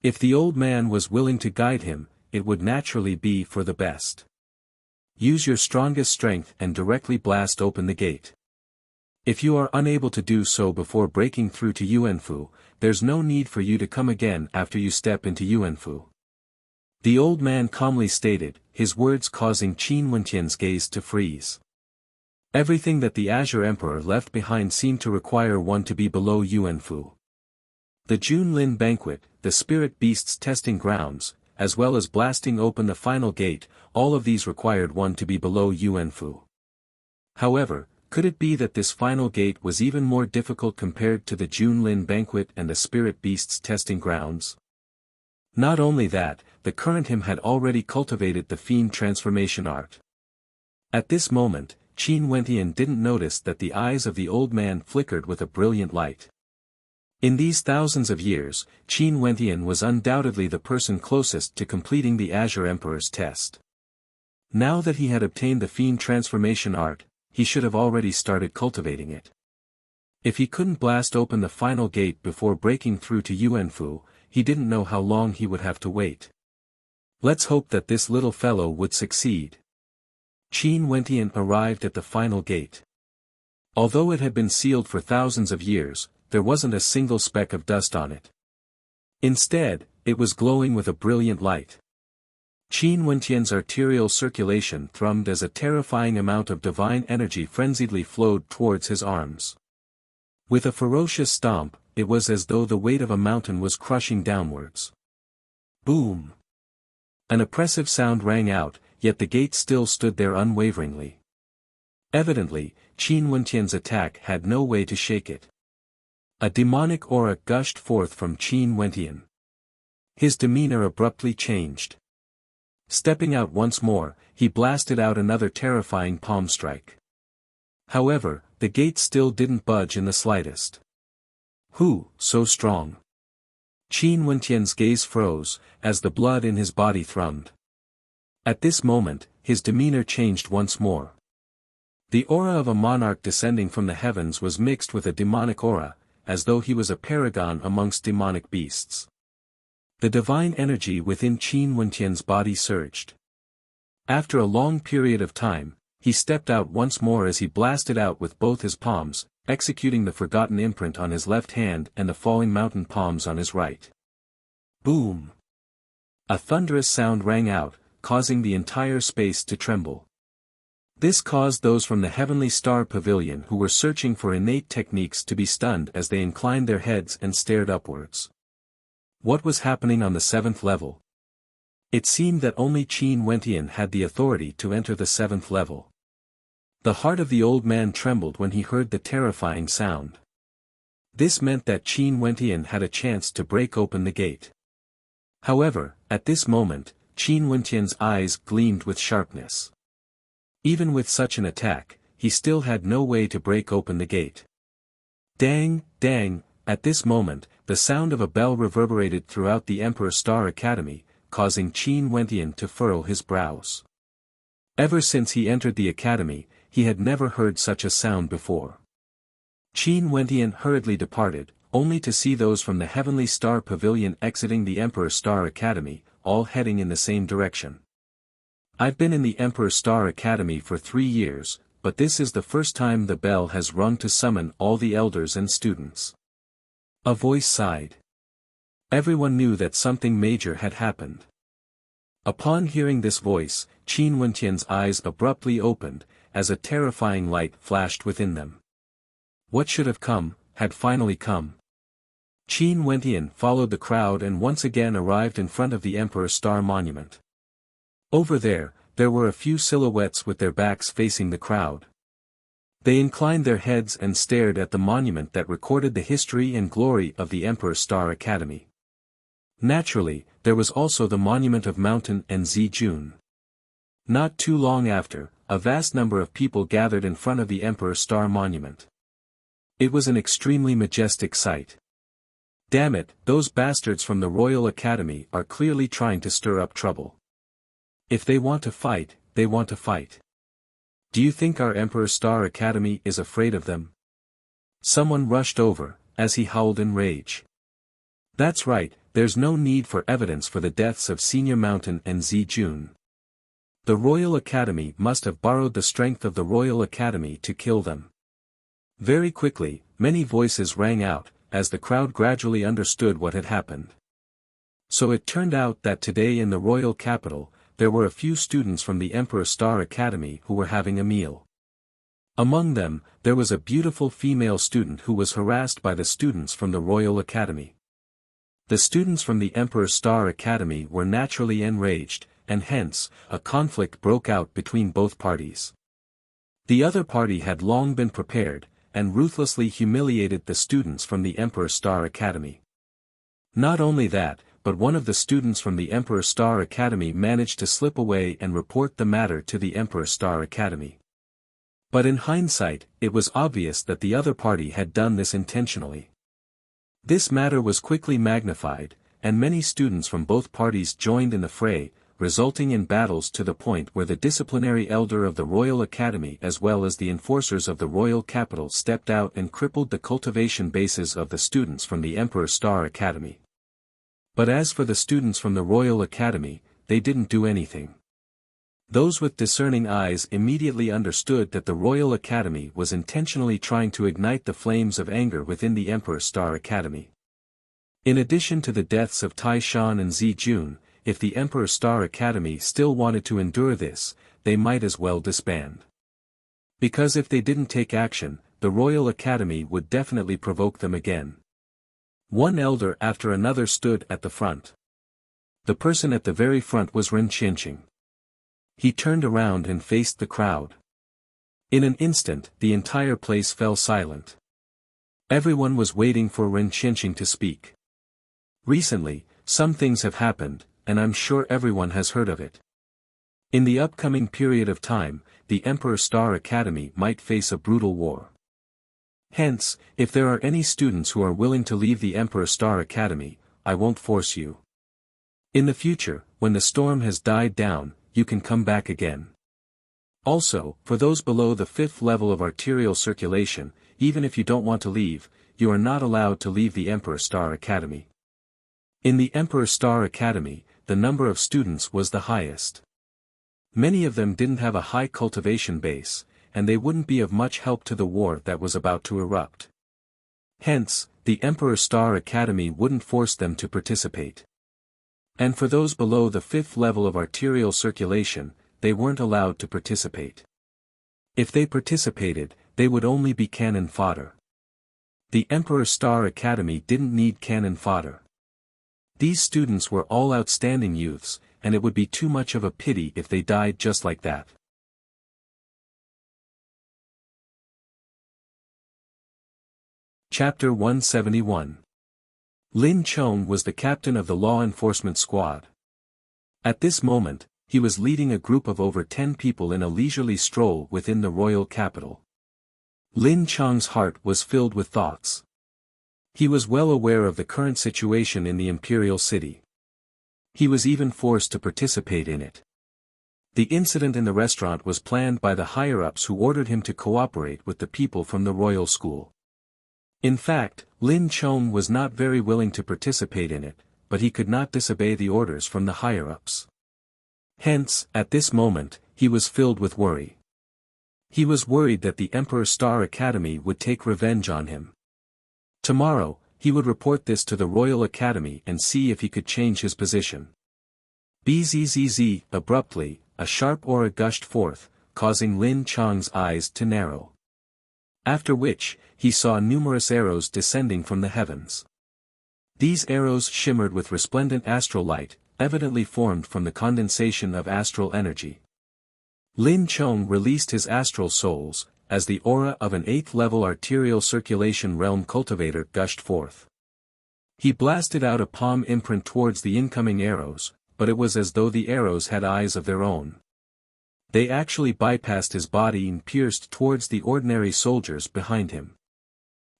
If the old man was willing to guide him, it would naturally be for the best. Use your strongest strength and directly blast open the gate. If you are unable to do so before breaking through to Yuanfu, there's no need for you to come again after you step into Yuanfu. The old man calmly stated, his words causing Qin Wentian's gaze to freeze. Everything that the Azure Emperor left behind seemed to require one to be below Yuanfu. The Junlin Banquet, the Spirit Beast's testing grounds, as well as blasting open the final gate, all of these required one to be below Yuanfu. However, could it be that this final gate was even more difficult compared to the Junlin Banquet and the Spirit Beast's testing grounds? Not only that, the current him had already cultivated the Fiend Transformation Art. At this moment, Qin Wentian didn't notice that the eyes of the old man flickered with a brilliant light. In these thousands of years, Qin Wentian was undoubtedly the person closest to completing the Azure Emperor's test. Now that he had obtained the Fiend Transformation Art, he should have already started cultivating it. If he couldn't blast open the final gate before breaking through to Yuanfu, he didn't know how long he would have to wait. Let's hope that this little fellow would succeed. Qin Wentian arrived at the final gate. Although it had been sealed for thousands of years, there wasn't a single speck of dust on it. Instead, it was glowing with a brilliant light. Qin Wentian's arterial circulation thrummed as a terrifying amount of divine energy frenziedly flowed towards his arms. With a ferocious stomp, it was as though the weight of a mountain was crushing downwards. Boom! An oppressive sound rang out, yet the gate still stood there unwaveringly. Evidently, Qin Wentian's attack had no way to shake it. A demonic aura gushed forth from Qin Wentian. His demeanor abruptly changed. Stepping out once more, he blasted out another terrifying palm strike. However, the gate still didn't budge in the slightest. Who, so strong? Qin Wentian's gaze froze, as the blood in his body thrummed. At this moment, his demeanor changed once more. The aura of a monarch descending from the heavens was mixed with a demonic aura, as though he was a paragon amongst demonic beasts. The divine energy within Qin Wentian's body surged. After a long period of time, he stepped out once more as he blasted out with both his palms, executing the forgotten imprint on his left hand and the falling mountain palms on his right. Boom! A thunderous sound rang out, causing the entire space to tremble. This caused those from the Heavenly Star Pavilion who were searching for innate techniques to be stunned as they inclined their heads and stared upwards. What was happening on the 7th level? It seemed that only Qin Wentian had the authority to enter the 7th level. The heart of the old man trembled when he heard the terrifying sound. This meant that Qin Wentian had a chance to break open the gate. However, at this moment, Qin Wentian's eyes gleamed with sharpness. Even with such an attack, he still had no way to break open the gate. Dang, dang, at this moment, the sound of a bell reverberated throughout the Emperor Star Academy, causing Qin Wentian to furrow his brows. Ever since he entered the academy, he had never heard such a sound before. Qin Wentian hurriedly departed, only to see those from the Heavenly Star Pavilion exiting the Emperor Star Academy, all heading in the same direction. I've been in the Emperor Star Academy for 3 years, but this is the first time the bell has rung to summon all the elders and students. A voice sighed. Everyone knew that something major had happened. Upon hearing this voice, Qin Wentian's eyes abruptly opened, as a terrifying light flashed within them. What should have come, had finally come. Qin Wentian followed the crowd and once again arrived in front of the Emperor Star Monument. Over there were a few silhouettes with their backs facing the crowd. They inclined their heads and stared at the monument that recorded the history and glory of the Emperor Star Academy. Naturally, there was also the monument of Mountain and Zijun. Not too long after, a vast number of people gathered in front of the Emperor Star Monument. It was an extremely majestic sight. Damn it, those bastards from the Royal Academy are clearly trying to stir up trouble. If they want to fight, they want to fight. Do you think our Emperor Star Academy is afraid of them? Someone rushed over, as he howled in rage. That's right, there's no need for evidence for the deaths of Senior Mountain and Zijun. The Royal Academy must have borrowed the strength of the Royal Academy to kill them. Very quickly, many voices rang out, as the crowd gradually understood what had happened. So it turned out that today in the royal capital, there were a few students from the Emperor Star Academy who were having a meal. Among them, there was a beautiful female student who was harassed by the students from the Royal Academy. The students from the Emperor Star Academy were naturally enraged, and hence, a conflict broke out between both parties. The other party had long been prepared, and ruthlessly humiliated the students from the Emperor Star Academy. Not only that, but one of the students from the Emperor Star Academy managed to slip away and report the matter to the Emperor Star Academy. But in hindsight, it was obvious that the other party had done this intentionally. This matter was quickly magnified, and many students from both parties joined in the fray, resulting in battles to the point where the disciplinary elder of the Royal Academy as well as the enforcers of the Royal Capital stepped out and crippled the cultivation bases of the students from the Emperor Star Academy. But as for the students from the Royal Academy, they didn't do anything. Those with discerning eyes immediately understood that the Royal Academy was intentionally trying to ignite the flames of anger within the Emperor Star Academy. In addition to the deaths of Tai Shan and Zijun, if the Emperor Star Academy still wanted to endure this, they might as well disband. Because if they didn't take action, the Royal Academy would definitely provoke them again. One elder after another stood at the front. The person at the very front was Ren Qianqing. He turned around and faced the crowd. In an instant, the entire place fell silent. Everyone was waiting for Ren Qianqing to speak. Recently, some things have happened, and I'm sure everyone has heard of it. In the upcoming period of time, the Emperor Star Academy might face a brutal war. Hence, if there are any students who are willing to leave the Emperor Star Academy, I won't force you. In the future, when the storm has died down, you can come back again. Also, for those below the 5th level of arterial circulation, even if you don't want to leave, you are not allowed to leave the Emperor Star Academy. In the Emperor Star Academy, the number of students was the highest. Many of them didn't have a high cultivation base, and they wouldn't be of much help to the war that was about to erupt. Hence, the Emperor Star Academy wouldn't force them to participate. And for those below the 5th level of arterial circulation, they weren't allowed to participate. If they participated, they would only be cannon fodder. The Emperor Star Academy didn't need cannon fodder. These students were all outstanding youths, and it would be too much of a pity if they died just like that. Chapter 171. Lin Chong was the captain of the law enforcement squad. At this moment, he was leading a group of over 10 people in a leisurely stroll within the royal capital. Lin Chong's heart was filled with thoughts. He was well aware of the current situation in the imperial city. He was even forced to participate in it. The incident in the restaurant was planned by the higher-ups who ordered him to cooperate with the people from the royal school. In fact, Lin Chong was not very willing to participate in it, but he could not disobey the orders from the higher-ups. Hence, at this moment, he was filled with worry. He was worried that the Emperor Star Academy would take revenge on him. Tomorrow, he would report this to the Royal Academy and see if he could change his position. Bzzz, abruptly, a sharp aura gushed forth, causing Lin Chong's eyes to narrow. After which, he saw numerous arrows descending from the heavens. These arrows shimmered with resplendent astral light, evidently formed from the condensation of astral energy. Lin Chong released his astral souls, as the aura of an 8th-level arterial circulation realm cultivator gushed forth. He blasted out a palm imprint towards the incoming arrows, but it was as though the arrows had eyes of their own. They actually bypassed his body and pierced towards the ordinary soldiers behind him.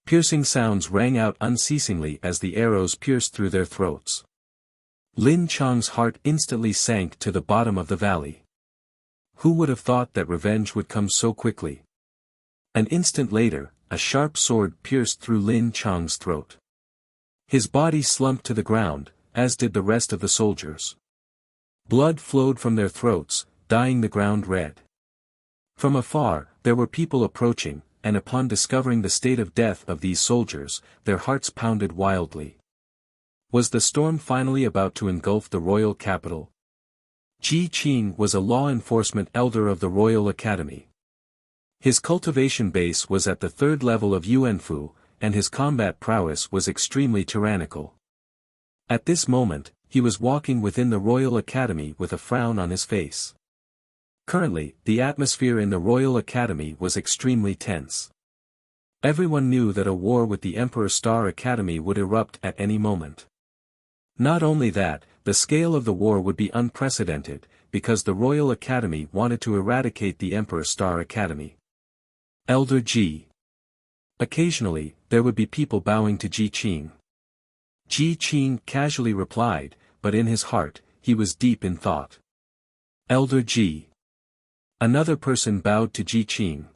Piercing sounds rang out unceasingly as the arrows pierced through their throats. Lin Chong's heart instantly sank to the bottom of the valley. Who would have thought that revenge would come so quickly? An instant later, a sharp sword pierced through Lin Chong's throat. His body slumped to the ground, as did the rest of the soldiers. Blood flowed from their throats, dyeing the ground red. From afar, there were people approaching, and upon discovering the state of death of these soldiers, their hearts pounded wildly. Was the storm finally about to engulf the royal capital? Ji Qing was a law enforcement elder of the Royal Academy. His cultivation base was at the 3rd level of Yuanfu, and his combat prowess was extremely tyrannical. At this moment, he was walking within the Royal Academy with a frown on his face. Currently, the atmosphere in the Royal Academy was extremely tense. Everyone knew that a war with the Emperor Star Academy would erupt at any moment. Not only that, the scale of the war would be unprecedented, because the Royal Academy wanted to eradicate the Emperor Star Academy. Elder Ji. Occasionally, there would be people bowing to Ji Qing. Ji Qing casually replied, but in his heart, he was deep in thought. Elder Ji. Another person bowed to Ji Qing.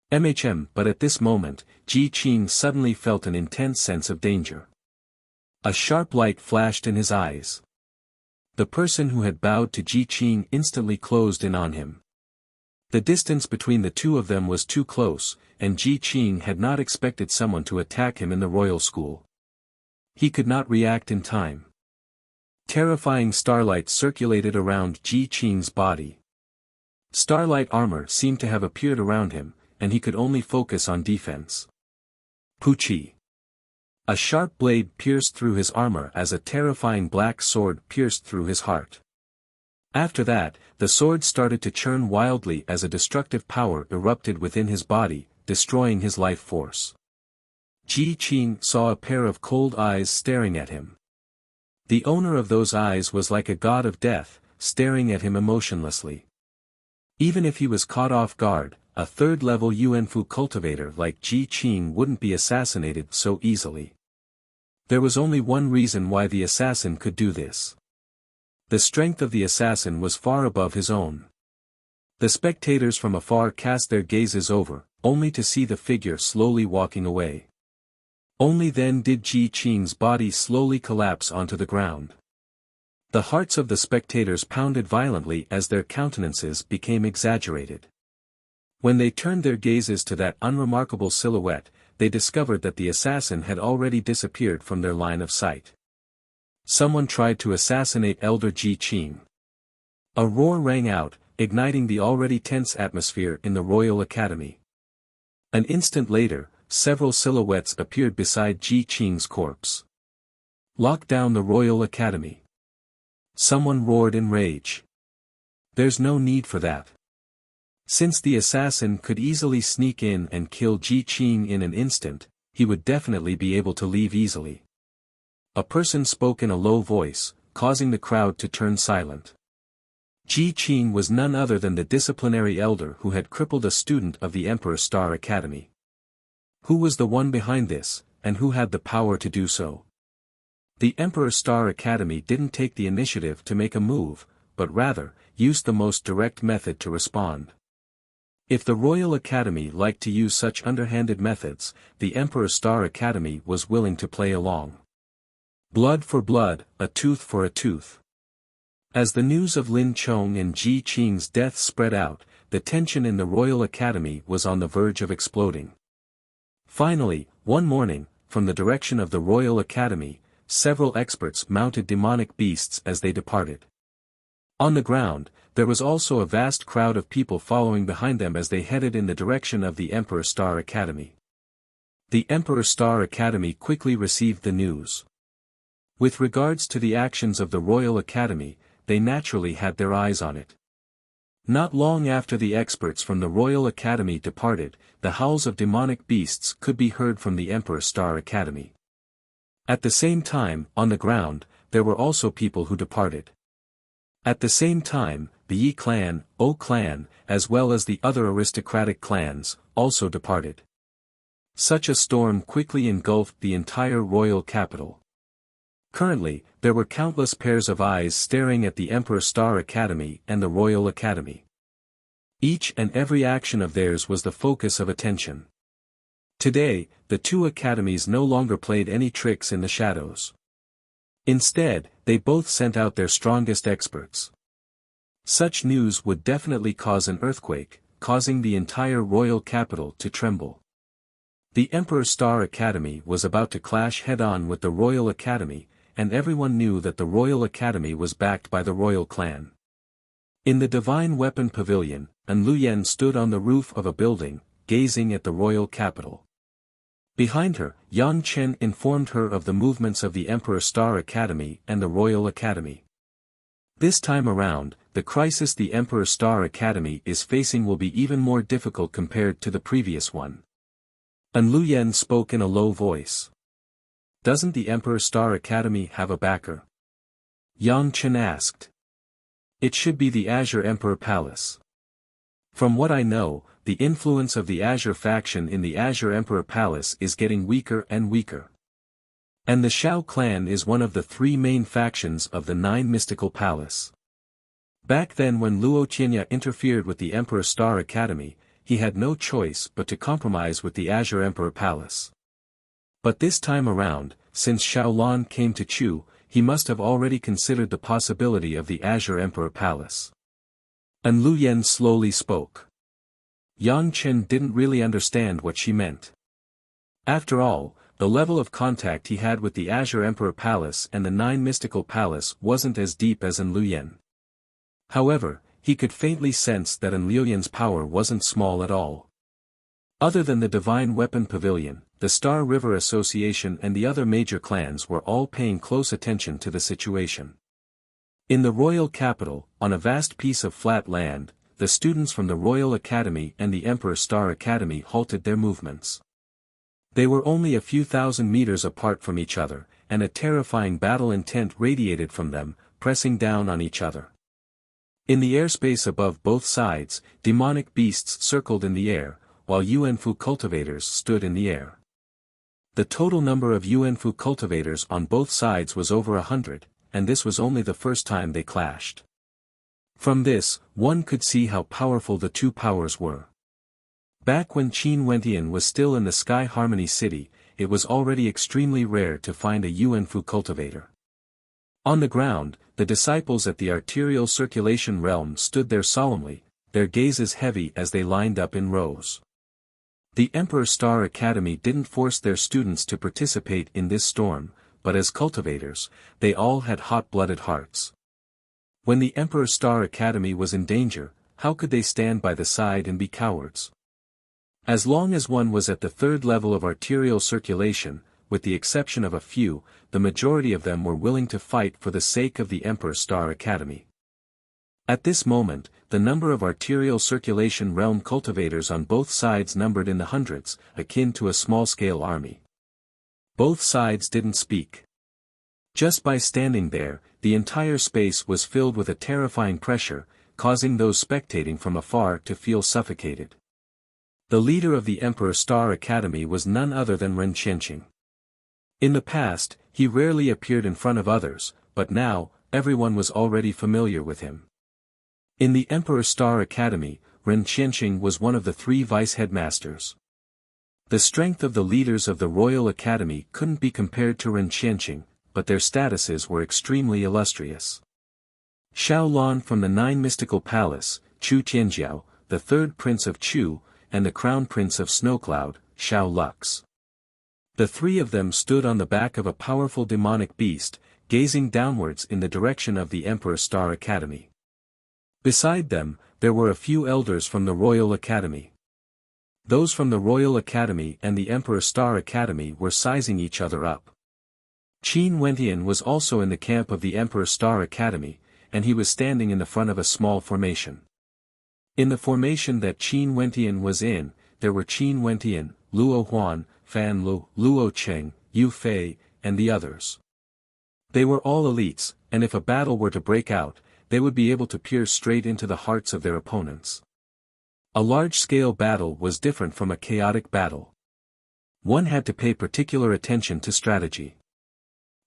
But at this moment, Ji Qing suddenly felt an intense sense of danger. A sharp light flashed in his eyes. The person who had bowed to Ji Qing instantly closed in on him. The distance between the two of them was too close, and Ji Qing had not expected someone to attack him in the royal school. He could not react in time. Terrifying starlight circulated around Ji Qing's body. Starlight armor seemed to have appeared around him, and he could only focus on defense. Puchi. A sharp blade pierced through his armor as a terrifying black sword pierced through his heart. After that, the sword started to churn wildly as a destructive power erupted within his body, destroying his life force. Ji Qing saw a pair of cold eyes staring at him. The owner of those eyes was like a god of death, staring at him emotionlessly. Even if he was caught off guard, a 3rd-level Yuanfu cultivator like Ji Qing wouldn't be assassinated so easily. There was only one reason why the assassin could do this. The strength of the assassin was far above his own. The spectators from afar cast their gazes over, only to see the figure slowly walking away. Only then did Ji Qing's body slowly collapse onto the ground. The hearts of the spectators pounded violently as their countenances became exaggerated. When they turned their gazes to that unremarkable silhouette, they discovered that the assassin had already disappeared from their line of sight. Someone tried to assassinate Elder Ji Qing. A roar rang out, igniting the already tense atmosphere in the Royal Academy. An instant later, several silhouettes appeared beside Ji Qing's corpse. Lock down the Royal Academy. Someone roared in rage. There's no need for that. Since the assassin could easily sneak in and kill Ji Qing in an instant, he would definitely be able to leave easily. A person spoke in a low voice, causing the crowd to turn silent. Ji Qing was none other than the disciplinary elder who had crippled a student of the Emperor Star Academy. Who was the one behind this, and who had the power to do so? The Emperor Star Academy didn't take the initiative to make a move, but rather, used the most direct method to respond. If the Royal Academy liked to use such underhanded methods, the Emperor Star Academy was willing to play along. Blood for blood, a tooth for a tooth. As the news of Lin Chong and Ji Qing's death spread out, the tension in the Royal Academy was on the verge of exploding. Finally, one morning, from the direction of the Royal Academy, several experts mounted demonic beasts as they departed. On the ground, there was also a vast crowd of people following behind them as they headed in the direction of the Emperor Star Academy. The Emperor Star Academy quickly received the news. With regards to the actions of the Royal Academy, they naturally had their eyes on it. Not long after the experts from the Royal Academy departed, the howls of demonic beasts could be heard from the Emperor Star Academy. At the same time, on the ground, there were also people who departed. At the same time, the Yi clan, O clan, as well as the other aristocratic clans, also departed. Such a storm quickly engulfed the entire royal capital. Currently, there were countless pairs of eyes staring at the Emperor Star Academy and the Royal Academy. Each and every action of theirs was the focus of attention. Today, the two academies no longer played any tricks in the shadows. Instead, they both sent out their strongest experts. Such news would definitely cause an earthquake, causing the entire royal capital to tremble. The Emperor Star Academy was about to clash head-on with the Royal Academy, and everyone knew that the Royal Academy was backed by the royal clan. In the Divine Weapon Pavilion, An Luyen stood on the roof of a building, gazing at the royal capital. Behind her, Yang Chen informed her of the movements of the Emperor Star Academy and the Royal Academy. This time around, the crisis the Emperor Star Academy is facing will be even more difficult compared to the previous one. An Luyen spoke in a low voice. Doesn't the Emperor Star Academy have a backer? Yang Chen asked. It should be the Azure Emperor Palace. From what I know, the influence of the Azure faction in the Azure Emperor Palace is getting weaker and weaker. And the Shao clan is one of the three main factions of the Nine Mystical Palace. Back then when Luo Qianya interfered with the Emperor Star Academy, he had no choice but to compromise with the Azure Emperor Palace. But this time around, since Shaolan came to Chu, he must have already considered the possibility of the Azure Emperor Palace. An Luyen slowly spoke. Yang Chen didn't really understand what she meant. After all, the level of contact he had with the Azure Emperor Palace and the Nine Mystical Palace wasn't as deep as An Luyen. However, he could faintly sense that An Luyen's power wasn't small at all. Other than the Divine Weapon Pavilion, the Star River Association and the other major clans were all paying close attention to the situation. In the royal capital, on a vast piece of flat land, the students from the Royal Academy and the Emperor Star Academy halted their movements. They were only a few thousand meters apart from each other, and a terrifying battle intent radiated from them, pressing down on each other. In the airspace above both sides, demonic beasts circled in the air, while Yuanfu cultivators stood in the air. The total number of Yuanfu cultivators on both sides was over 100, and this was only the first time they clashed. From this, one could see how powerful the two powers were. Back when Qin Wentian was still in the Sky Harmony City, it was already extremely rare to find a Yuanfu cultivator. On the ground, the disciples at the arterial circulation realm stood there solemnly, their gazes heavy as they lined up in rows. The Emperor Star Academy didn't force their students to participate in this storm, but as cultivators, they all had hot-blooded hearts. When the Emperor Star Academy was in danger, how could they stand by the side and be cowards? As long as one was at the third level of arterial circulation, with the exception of a few, the majority of them were willing to fight for the sake of the Emperor Star Academy. At this moment, the number of arterial circulation realm cultivators on both sides numbered in the hundreds, akin to a small-scale army. Both sides didn't speak. Just by standing there, the entire space was filled with a terrifying pressure, causing those spectating from afar to feel suffocated. The leader of the Emperor Star Academy was none other than Ren Qianqing. In the past, he rarely appeared in front of others, but now, everyone was already familiar with him. In the Emperor Star Academy, Ren Qianqing was one of the 3 vice-headmasters. The strength of the leaders of the Royal Academy couldn't be compared to Ren Qianqing, but their statuses were extremely illustrious. Xiao Lan from the 9 Mystical Palace, Chu Tianjiao, the 3rd Prince of Chu, and the Crown Prince of Snowcloud, Xiao Lux. The 3 of them stood on the back of a powerful demonic beast, gazing downwards in the direction of the Emperor Star Academy. Beside them, there were a few elders from the Royal Academy. Those from the Royal Academy and the Emperor Star Academy were sizing each other up. Qin Wentian was also in the camp of the Emperor Star Academy, and he was standing in the front of a small formation. In the formation that Qin Wentian was in, there were Qin Wentian, Luo Huan, Fan Lu, Luo Cheng, Yu Fei, and the others. They were all elites, and if a battle were to break out, they would be able to pierce straight into the hearts of their opponents. A large-scale battle was different from a chaotic battle. One had to pay particular attention to strategy.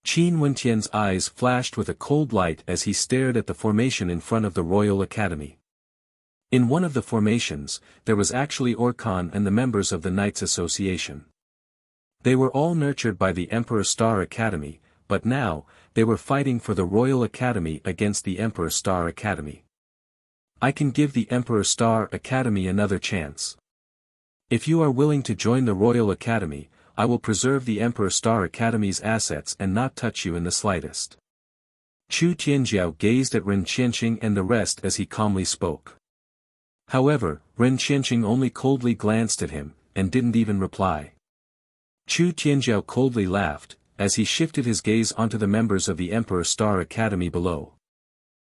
Qin Wentian's eyes flashed with a cold light as he stared at the formation in front of the Royal Academy. In one of the formations, there was actually Orkan and the members of the Knights Association. They were all nurtured by the Emperor Star Academy, but now, they were fighting for the Royal Academy against the Emperor Star Academy. I can give the Emperor Star Academy another chance. If you are willing to join the Royal Academy, I will preserve the Emperor Star Academy's assets and not touch you in the slightest. Chu Tianjiao gazed at Ren Qianqing and the rest as he calmly spoke. However, Ren Qianqing only coldly glanced at him, and didn't even reply. Chu Tianjiao coldly laughed, as he shifted his gaze onto the members of the Emperor Star Academy below.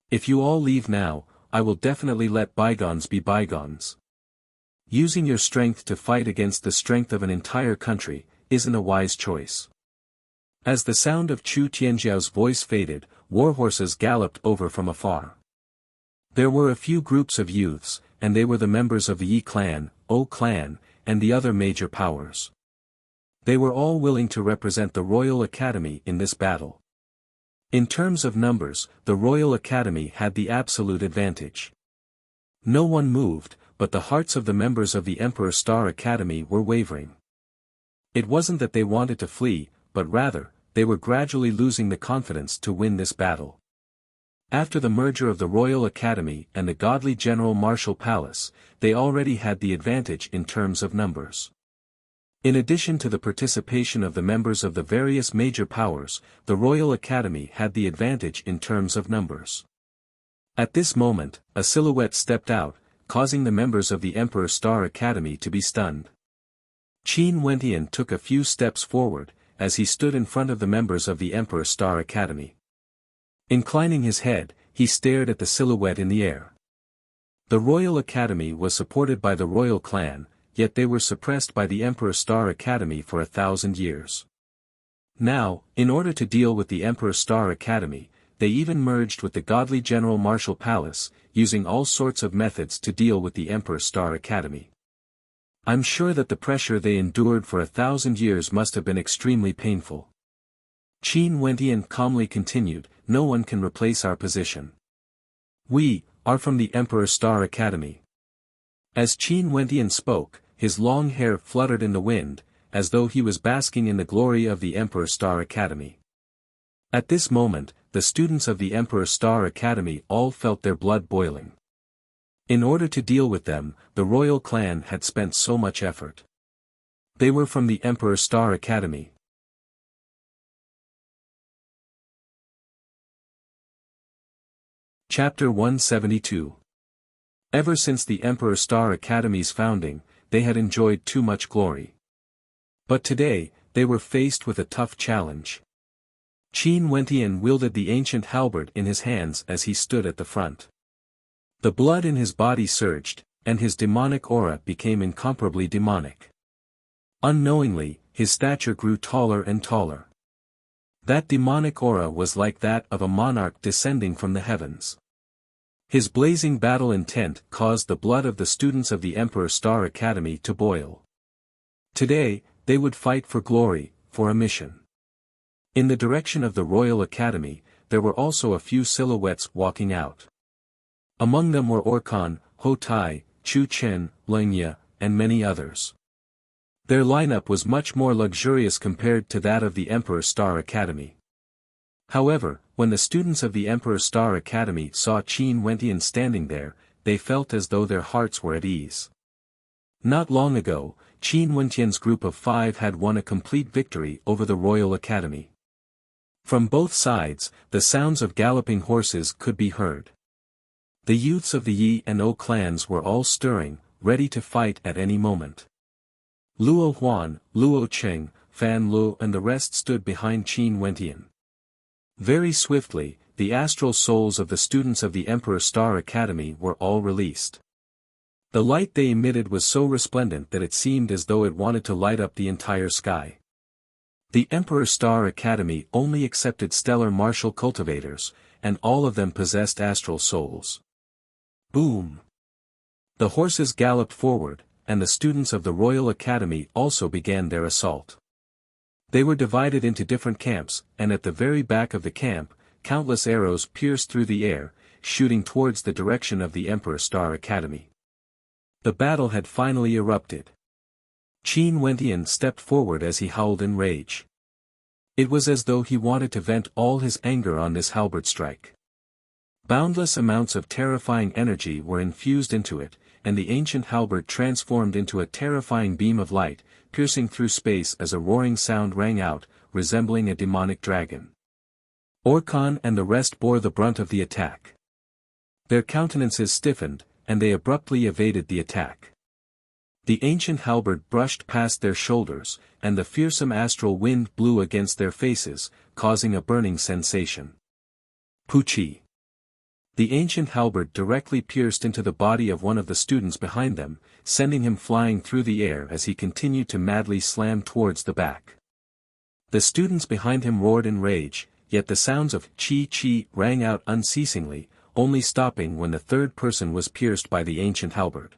If you all leave now, I will definitely let bygones be bygones. Using your strength to fight against the strength of an entire country, isn't a wise choice. As the sound of Chu Tianjiao's voice faded, warhorses galloped over from afar. There were a few groups of youths, and they were the members of the Yi clan, O clan, and the other major powers. They were all willing to represent the Royal Academy in this battle. In terms of numbers, the Royal Academy had the absolute advantage. No one moved, but the hearts of the members of the Emperor Star Academy were wavering. It wasn't that they wanted to flee, but rather, they were gradually losing the confidence to win this battle. After the merger of the Royal Academy and the godly General Martial Palace, they already had the advantage in terms of numbers. In addition to the participation of the members of the various major powers, the Royal Academy had the advantage in terms of numbers. At this moment, a silhouette stepped out, causing the members of the Emperor Star Academy to be stunned. Qin Wentian took a few steps forward, as he stood in front of the members of the Emperor Star Academy. Inclining his head, he stared at the silhouette in the air. The Royal Academy was supported by the Royal Clan, yet they were suppressed by the Emperor Star Academy for 1,000 years. Now, in order to deal with the Emperor Star Academy, they even merged with the godly General Martial Palace, using all sorts of methods to deal with the Emperor Star Academy. I'm sure that the pressure they endured for 1,000 years must have been extremely painful. Qin Wentian calmly continued, no one can replace our position. We are from the Emperor Star Academy. As Qin Wentian spoke, his long hair fluttered in the wind, as though he was basking in the glory of the Emperor Star Academy. At this moment, the students of the Emperor Star Academy all felt their blood boiling. In order to deal with them, the royal clan had spent so much effort. They were from the Emperor Star Academy. Chapter 172. Ever since the Emperor Star Academy's founding, they had enjoyed too much glory. But today, they were faced with a tough challenge. Qin Wentian wielded the ancient halberd in his hands as he stood at the front. The blood in his body surged, and his demonic aura became incomparably demonic. Unknowingly, his stature grew taller and taller. That demonic aura was like that of a monarch descending from the heavens. His blazing battle intent caused the blood of the students of the Emperor Star Academy to boil. Today, they would fight for glory, for a mission. In the direction of the Royal Academy, there were also a few silhouettes walking out. Among them were Orkan, Ho Tai, Chu Chen, Lingya, and many others. Their lineup was much more luxurious compared to that of the Emperor Star Academy. However, when the students of the Emperor Star Academy saw Qin Wentian standing there, they felt as though their hearts were at ease. Not long ago, Qin Wentian's group of 5 had won a complete victory over the Royal Academy. From both sides, the sounds of galloping horses could be heard. The youths of the Yi and O clans were all stirring, ready to fight at any moment. Luo Huan, Luo Cheng, Fan Lu and the rest stood behind Qin Wentian. Very swiftly, the astral souls of the students of the Emperor Star Academy were all released. The light they emitted was so resplendent that it seemed as though it wanted to light up the entire sky. The Emperor Star Academy only accepted stellar martial cultivators, and all of them possessed astral souls. Boom! The horses galloped forward, and the students of the Royal Academy also began their assault. They were divided into different camps, and at the very back of the camp, countless arrows pierced through the air, shooting towards the direction of the Emperor Star Academy. The battle had finally erupted. Qin Wentian stepped forward as he howled in rage. It was as though he wanted to vent all his anger on this halberd strike. Boundless amounts of terrifying energy were infused into it, and the ancient halberd transformed into a terrifying beam of light, piercing through space as a roaring sound rang out, resembling a demonic dragon. Orkan and the rest bore the brunt of the attack. Their countenances stiffened, and they abruptly evaded the attack. The ancient halberd brushed past their shoulders, and the fearsome astral wind blew against their faces, causing a burning sensation. Puchi! The ancient halberd directly pierced into the body of one of the students behind them, sending him flying through the air as he continued to madly slam towards the back. The students behind him roared in rage, yet the sounds of chi-chi rang out unceasingly, only stopping when the third person was pierced by the ancient halberd.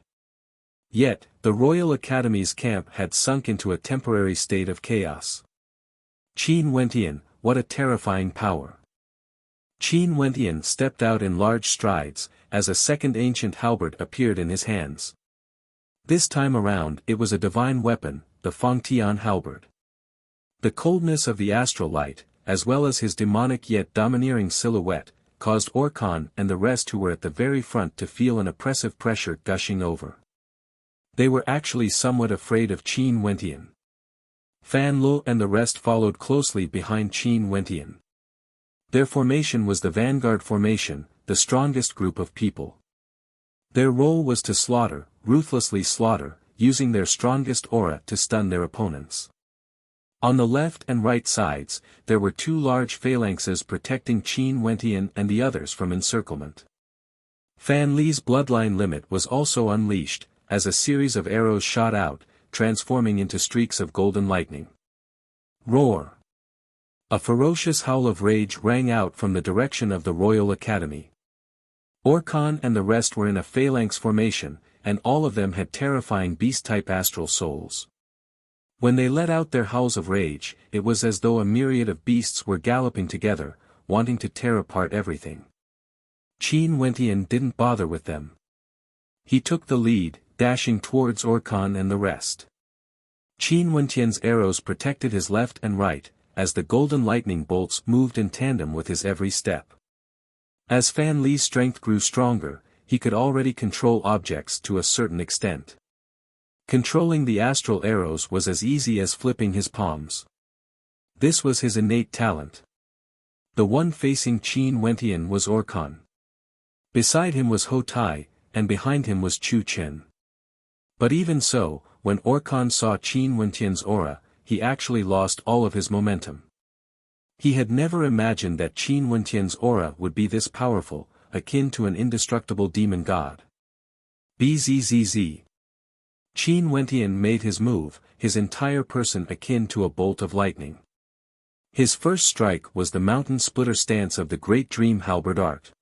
Yet, the Royal Academy's camp had sunk into a temporary state of chaos. Qin Wentian, what a terrifying power! Qin Wentian stepped out in large strides, as a second ancient halberd appeared in his hands. This time around it was a divine weapon, the Fangtian halberd. The coldness of the astral light, as well as his demonic yet domineering silhouette, caused Orkan and the rest who were at the very front to feel an oppressive pressure gushing over. They were actually somewhat afraid of Qin Wentian. Fan Lu and the rest followed closely behind Qin Wentian. Their formation was the vanguard formation, the strongest group of people. Their role was to slaughter, ruthlessly slaughter, using their strongest aura to stun their opponents. On the left and right sides, there were 2 large phalanxes protecting Qin Wentian and the others from encirclement. Fan Li's bloodline limit was also unleashed, as a series of arrows shot out, transforming into streaks of golden lightning. Roar! A ferocious howl of rage rang out from the direction of the Royal Academy. Orkan and the rest were in a phalanx formation, and all of them had terrifying beast-type astral souls. When they let out their howls of rage, it was as though a myriad of beasts were galloping together, wanting to tear apart everything. Qin Wentian didn't bother with them. He took the lead, dashing towards Orkan and the rest. Qin Wentian's arrows protected his left and right, as the golden lightning bolts moved in tandem with his every step. As Fan Li's strength grew stronger, he could already control objects to a certain extent. Controlling the astral arrows was as easy as flipping his palms. This was his innate talent. The one facing Qin Wentian was Orkan. Beside him was Ho Tai, and behind him was Chu Chen. But even so, when Orkan saw Qin Wentian's aura, he actually lost all of his momentum. He had never imagined that Qin Wentian's aura would be this powerful, akin to an indestructible demon god. Bzzz. Qin Wentian made his move, his entire person akin to a bolt of lightning. His first strike was the mountain splitter stance of the great dream halberd art.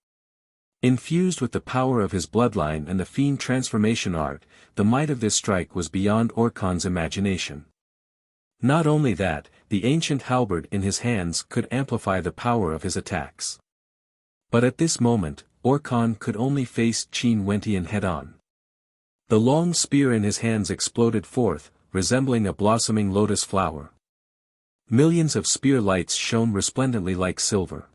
Infused with the power of his bloodline and the fiend transformation art, the might of this strike was beyond Orkan's imagination. Not only that, the ancient halberd in his hands could amplify the power of his attacks. But at this moment, Orkan could only face Qin Wentian head-on. The long spear in his hands exploded forth, resembling a blossoming lotus flower. Millions of spear lights shone resplendently like silver.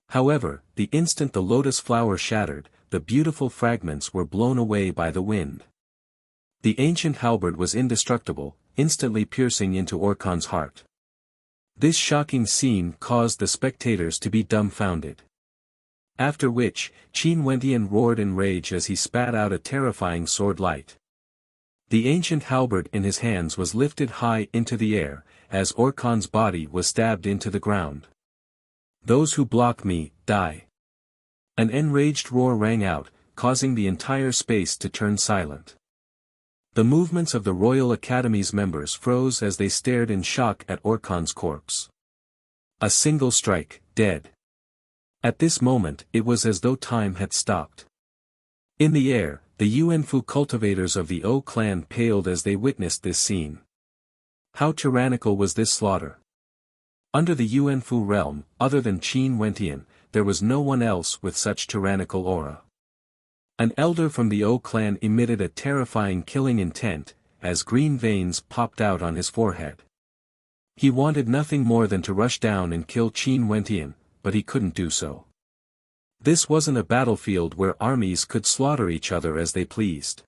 However, the instant the lotus flower shattered, the beautiful fragments were blown away by the wind. The ancient halberd was indestructible, instantly piercing into Orkan's heart. This shocking scene caused the spectators to be dumbfounded. After which, Qin Wentian roared in rage as he spat out a terrifying sword light. The ancient halberd in his hands was lifted high into the air, as Orkan's body was stabbed into the ground. "Those who block me, die." An enraged roar rang out, causing the entire space to turn silent. The movements of the Royal Academy's members froze as they stared in shock at Orkan's corpse. A single strike, dead. At this moment it was as though time had stopped. In the air, the Yuanfu cultivators of the O clan paled as they witnessed this scene. How tyrannical was this slaughter? Under the Yuanfu realm, other than Qin Wentian, there was no one else with such tyrannical aura. An elder from the O clan emitted a terrifying killing intent, as green veins popped out on his forehead. He wanted nothing more than to rush down and kill Qin Wentian, but he couldn't do so. This wasn't a battlefield where armies could slaughter each other as they pleased.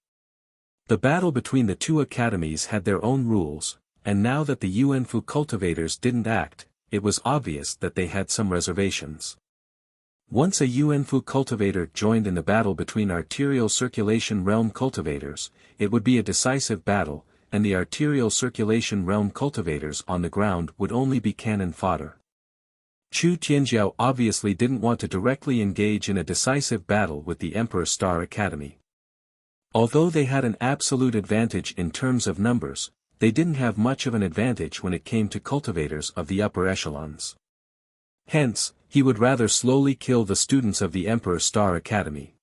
The battle between the two academies had their own rules, and now that the Yuanfu cultivators didn't act, it was obvious that they had some reservations. Once a Yuanfu cultivator joined in the battle between arterial circulation realm cultivators, it would be a decisive battle, and the arterial circulation realm cultivators on the ground would only be cannon fodder. Chu Tianjiao obviously didn't want to directly engage in a decisive battle with the Emperor Star Academy. Although they had an absolute advantage in terms of numbers, they didn't have much of an advantage when it came to cultivators of the upper echelons. Hence, he would rather slowly kill the students of the Emperor Star Academy.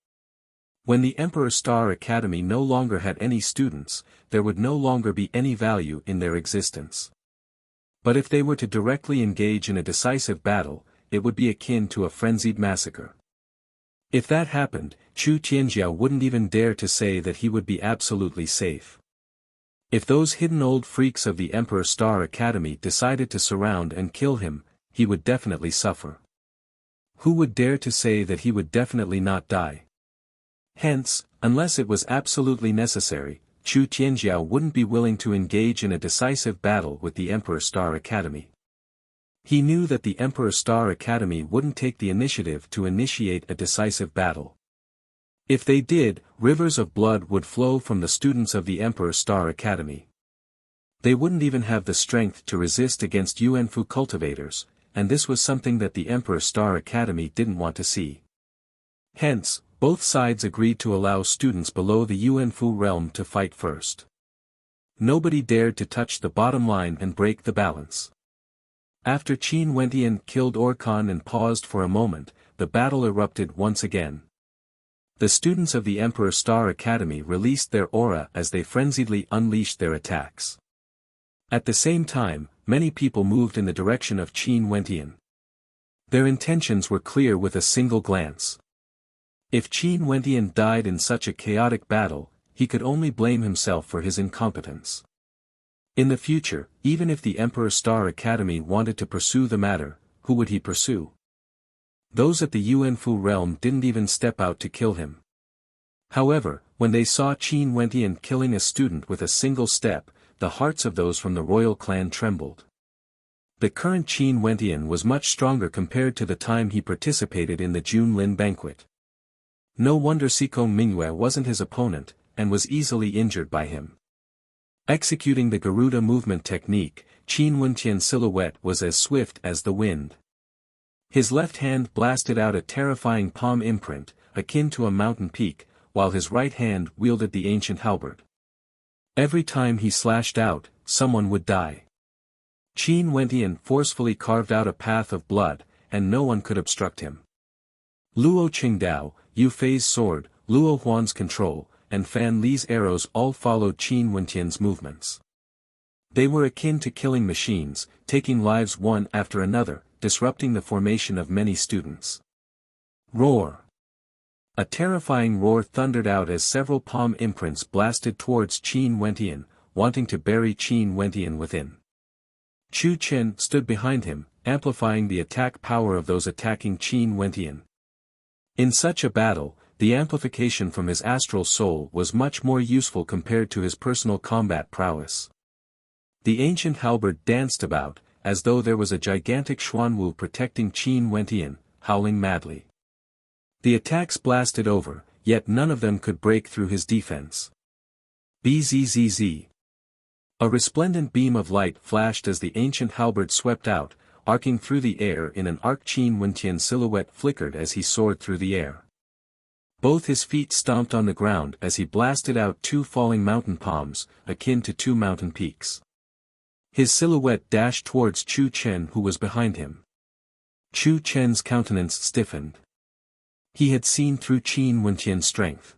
When the Emperor Star Academy no longer had any students, there would no longer be any value in their existence. But if they were to directly engage in a decisive battle, it would be akin to a frenzied massacre. If that happened, Chu Tianjiao wouldn't even dare to say that he would be absolutely safe. If those hidden old freaks of the Emperor Star Academy decided to surround and kill him, he would definitely suffer. Who would dare to say that he would definitely not die? Hence, unless it was absolutely necessary, Chu Tianjiao wouldn't be willing to engage in a decisive battle with the Emperor Star Academy. He knew that the Emperor Star Academy wouldn't take the initiative to initiate a decisive battle. If they did, rivers of blood would flow from the students of the Emperor Star Academy. They wouldn't even have the strength to resist against Yuanfu cultivators, and this was something that the Emperor Star Academy didn't want to see. Hence, both sides agreed to allow students below the Yuanfu realm to fight first. Nobody dared to touch the bottom line and break the balance. After Qin Wentian killed Orkan and paused for a moment, the battle erupted once again. The students of the Emperor Star Academy released their aura as they frenziedly unleashed their attacks. At the same time, many people moved in the direction of Qin Wentian. Their intentions were clear with a single glance. If Qin Wentian died in such a chaotic battle, he could only blame himself for his incompetence. In the future, even if the Emperor Star Academy wanted to pursue the matter, who would he pursue? Those at the Yuanfu realm didn't even step out to kill him. However, when they saw Qin Wentian killing a student with a single step, the hearts of those from the royal clan trembled. The current Qin Wentian was much stronger compared to the time he participated in the Junlin banquet. No wonder Siko Mingyue wasn't his opponent, and was easily injured by him. Executing the Garuda movement technique, Qin Wentian's silhouette was as swift as the wind. His left hand blasted out a terrifying palm imprint, akin to a mountain peak, while his right hand wielded the ancient halberd. Every time he slashed out, someone would die. Qin Wentian forcefully carved out a path of blood, and no one could obstruct him. Luo Qingdao, Yu Fei's sword, Luo Huan's control, and Fan Li's arrows all followed Qin Wentian's movements. They were akin to killing machines, taking lives one after another, disrupting the formation of many students. Roar! A terrifying roar thundered out as several palm imprints blasted towards Qin Wentian, wanting to bury Qin Wentian within. Chu Chen stood behind him, amplifying the attack power of those attacking Qin Wentian. In such a battle, the amplification from his astral soul was much more useful compared to his personal combat prowess. The ancient halberd danced about, as though there was a gigantic Xuanwu protecting Qin Wentian, howling madly. The attacks blasted over, yet none of them could break through his defense. Bzzz. A resplendent beam of light flashed as the ancient halberd swept out, arcing through the air in an arc. Qin Wentian's silhouette flickered as he soared through the air. Both his feet stomped on the ground as he blasted out two falling mountain palms, akin to two mountain peaks. His silhouette dashed towards Chu Chen, who was behind him. Chu Chen's countenance stiffened. He had seen through Qin Wentian's strength.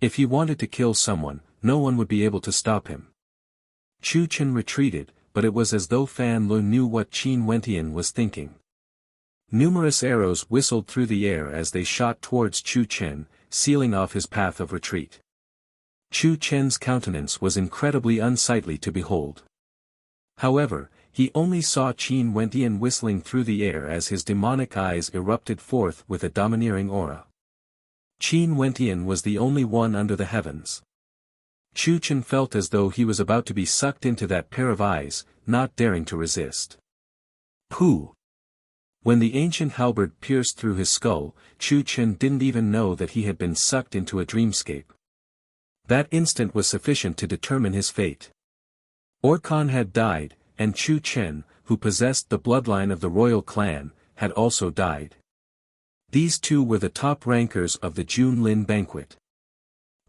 If he wanted to kill someone, no one would be able to stop him. Chu Chen retreated, but it was as though Fan Lu knew what Qin Wentian was thinking. Numerous arrows whistled through the air as they shot towards Chu Chen, sealing off his path of retreat. Chu Chen's countenance was incredibly unsightly to behold. However, he only saw Qin Wentian whistling through the air as his demonic eyes erupted forth with a domineering aura. Qin Wentian was the only one under the heavens. Chu Chen felt as though he was about to be sucked into that pair of eyes, not daring to resist. Pooh! When the ancient halberd pierced through his skull, Chu Chen didn't even know that he had been sucked into a dreamscape. That instant was sufficient to determine his fate. Orkan had died, and Chu Chen, who possessed the bloodline of the royal clan, had also died. These two were the top rankers of the Junlin banquet.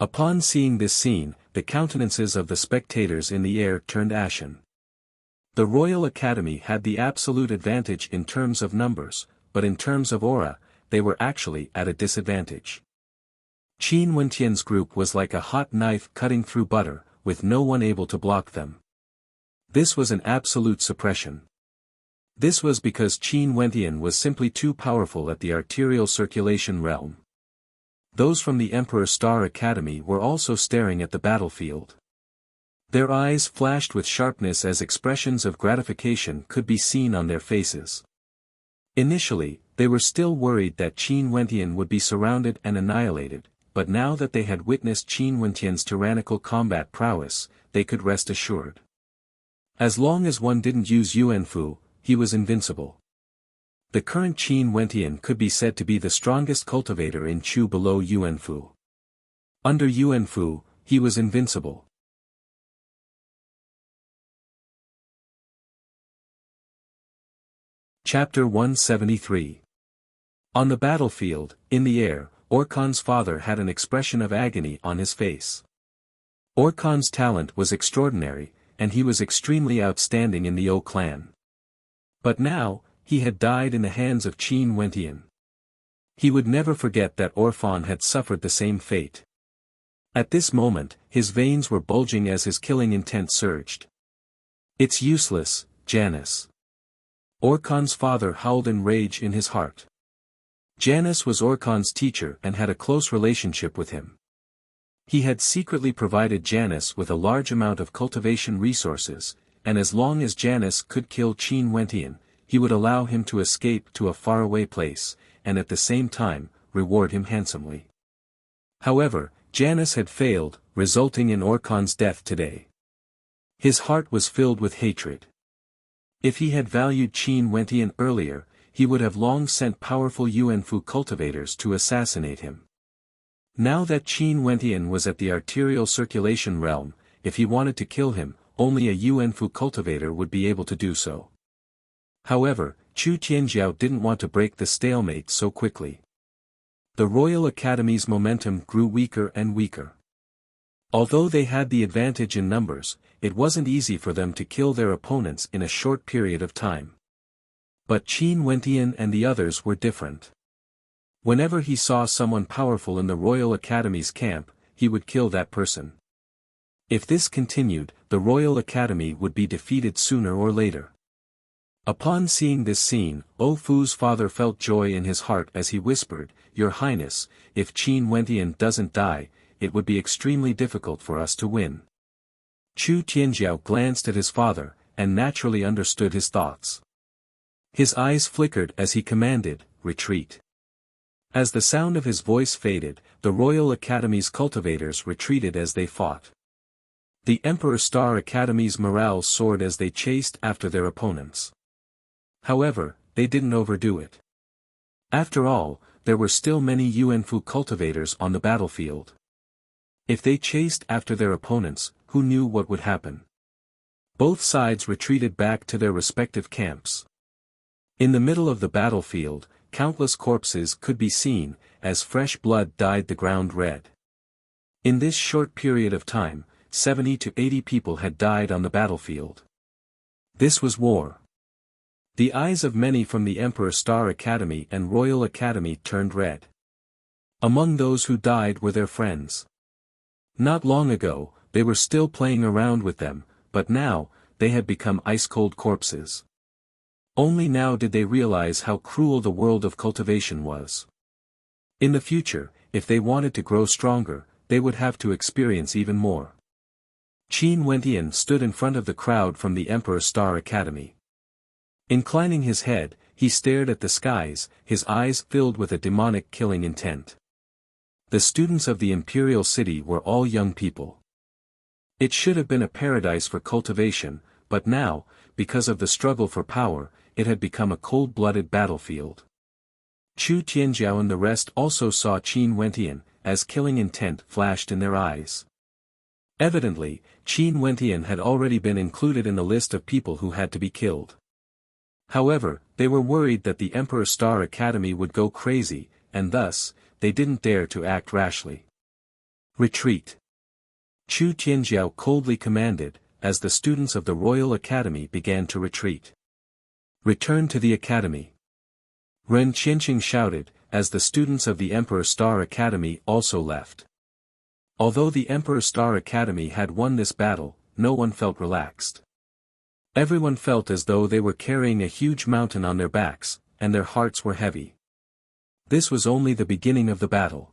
Upon seeing this scene, the countenances of the spectators in the air turned ashen. The Royal Academy had the absolute advantage in terms of numbers, but in terms of aura, they were actually at a disadvantage. Qin Wentian's group was like a hot knife cutting through butter, with no one able to block them. This was an absolute suppression. This was because Qin Wentian was simply too powerful at the arterial circulation realm. Those from the Emperor Star Academy were also staring at the battlefield. Their eyes flashed with sharpness as expressions of gratification could be seen on their faces. Initially, they were still worried that Qin Wentian would be surrounded and annihilated, but now that they had witnessed Qin Wentian's tyrannical combat prowess, they could rest assured. As long as one didn't use Yuanfu, he was invincible. The current Qin Wentian could be said to be the strongest cultivator in Chu below Yuanfu. Under Yuanfu, he was invincible. Chapter 173. On the battlefield, in the air, Orkan's father had an expression of agony on his face. Orkan's talent was extraordinary, and he was extremely outstanding in the O clan. But now, he had died in the hands of Qin Wentian. He would never forget that Orphan had suffered the same fate. At this moment, his veins were bulging as his killing intent surged. "It's useless, Janus." Orkan's father howled in rage in his heart. Janus was Orkan's teacher and had a close relationship with him. He had secretly provided Janus with a large amount of cultivation resources, and as long as Janus could kill Qin Wentian, he would allow him to escape to a faraway place, and at the same time, reward him handsomely. However, Janus had failed, resulting in Orkan's death today. His heart was filled with hatred. If he had valued Qin Wentian earlier, he would have long sent powerful Yuanfu cultivators to assassinate him. Now that Qin Wentian was at the arterial circulation realm, if he wanted to kill him, only a Yuanfu cultivator would be able to do so. However, Chu Tianjiao didn't want to break the stalemate so quickly. The Royal Academy's momentum grew weaker and weaker. Although they had the advantage in numbers, it wasn't easy for them to kill their opponents in a short period of time. But Qin Wentian and the others were different. Whenever he saw someone powerful in the Royal Academy's camp, he would kill that person. If this continued, the Royal Academy would be defeated sooner or later. Upon seeing this scene, Fu's father felt joy in his heart as he whispered, "Your Highness, if Qin Wentian doesn't die, it would be extremely difficult for us to win." Chu Tianjiao glanced at his father, and naturally understood his thoughts. His eyes flickered as he commanded, "Retreat." As the sound of his voice faded, the Royal Academy's cultivators retreated as they fought. The Emperor Star Academy's morale soared as they chased after their opponents. However, they didn't overdo it. After all, there were still many Yuanfu cultivators on the battlefield. If they chased after their opponents, who knew what would happen? Both sides retreated back to their respective camps. In the middle of the battlefield, countless corpses could be seen, as fresh blood dyed the ground red. In this short period of time, 70 to 80 people had died on the battlefield. This was war. The eyes of many from the Emperor Star Academy and Royal Academy turned red. Among those who died were their friends. Not long ago, they were still playing around with them, but now, they had become ice-cold corpses. Only now did they realize how cruel the world of cultivation was. In the future, if they wanted to grow stronger, they would have to experience even more. Qin Wentian stood in front of the crowd from the Emperor Star Academy. Inclining his head, he stared at the skies, his eyes filled with a demonic killing intent. The students of the Imperial City were all young people. It should have been a paradise for cultivation, but now, because of the struggle for power, it had become a cold-blooded battlefield. Chu Tianjiao and the rest also saw Qin Wentian, as killing intent flashed in their eyes. Evidently, Qin Wentian had already been included in the list of people who had to be killed. However, they were worried that the Emperor Star Academy would go crazy, and thus, they didn't dare to act rashly. "Retreat!" Chu Tianjiao coldly commanded, as the students of the Royal Academy began to retreat. "Return to the Academy!" Ren Qianqing shouted, as the students of the Emperor Star Academy also left. Although the Emperor Star Academy had won this battle, no one felt relaxed. Everyone felt as though they were carrying a huge mountain on their backs, and their hearts were heavy. This was only the beginning of the battle.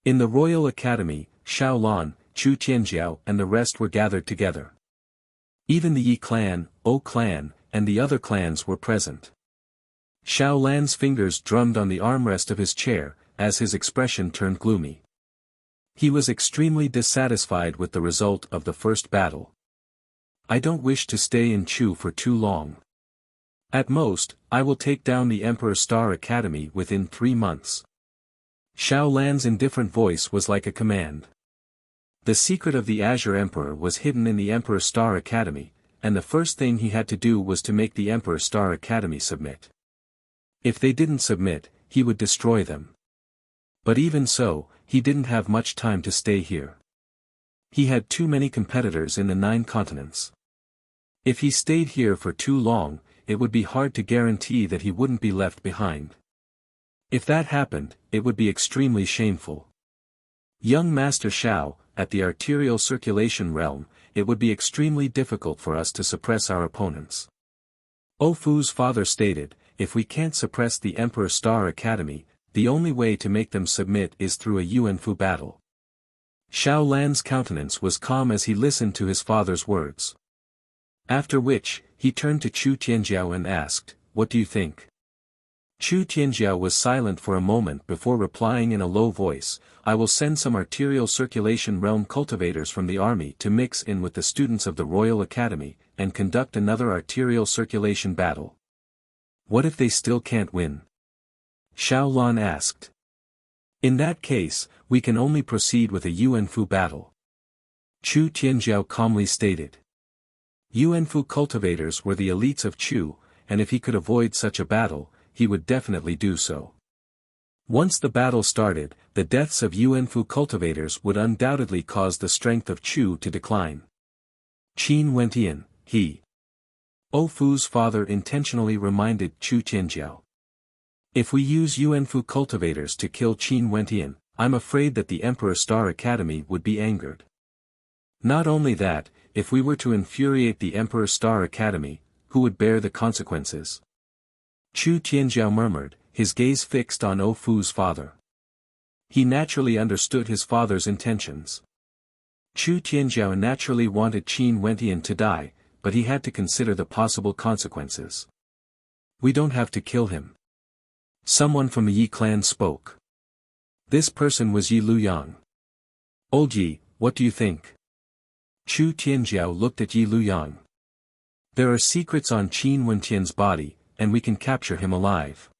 In the Royal Academy, Xiaolan, Chu Tianjiao and the rest were gathered together. Even the Yi clan, O clan, and the other clans were present. Xiaolan's fingers drummed on the armrest of his chair, as his expression turned gloomy. He was extremely dissatisfied with the result of the first battle. "I don't wish to stay in Chu for too long. At most, I will take down the Emperor Star Academy within 3 months." Xiaolan's indifferent voice was like a command. The secret of the Azure Emperor was hidden in the Emperor Star Academy, and the first thing he had to do was to make the Emperor Star Academy submit. If they didn't submit, he would destroy them. But even so, he didn't have much time to stay here. He had too many competitors in the 9 continents. If he stayed here for too long, it would be hard to guarantee that he wouldn't be left behind. If that happened, it would be extremely shameful. Young Master Xiao, at the arterial circulation realm, it would be extremely difficult for us to suppress our opponents. Fu's father stated, if we can't suppress the Emperor Star Academy, the only way to make them submit is through a Yuanfu battle. Xiaolan's countenance was calm as he listened to his father's words. After which, he turned to Chu Tianjiao and asked, "What do you think?" Chu Tianjiao was silent for a moment before replying in a low voice, "I will send some arterial circulation realm cultivators from the army to mix in with the students of the Royal Academy, and conduct another arterial circulation battle." "What if they still can't win?" Xiaolan asked. "In that case, we can only proceed with a Yuanfu battle." Chu Tianzhao calmly stated. Yuanfu cultivators were the elites of Chu, and if he could avoid such a battle, he would definitely do so. Once the battle started, the deaths of Yuanfu cultivators would undoubtedly cause the strength of Chu to decline. Qin Wentian, he. Fu's father intentionally reminded Chu Tianzhao. If we use Yuanfu cultivators to kill Qin Wentian, I'm afraid that the Emperor Star Academy would be angered. Not only that, if we were to infuriate the Emperor Star Academy, who would bear the consequences? Chu Tianzhao murmured, his gaze fixed on Fu's father. He naturally understood his father's intentions. Chu Tianzhao naturally wanted Qin Wentian to die, but he had to consider the possible consequences. We don't have to kill him. Someone from the Yi clan spoke. This person was Yi Luyang. Old Yi, what do you think? Chu Tianzhao looked at Yi Luyang. There are secrets on Qin Wentian's body, and we can capture him alive.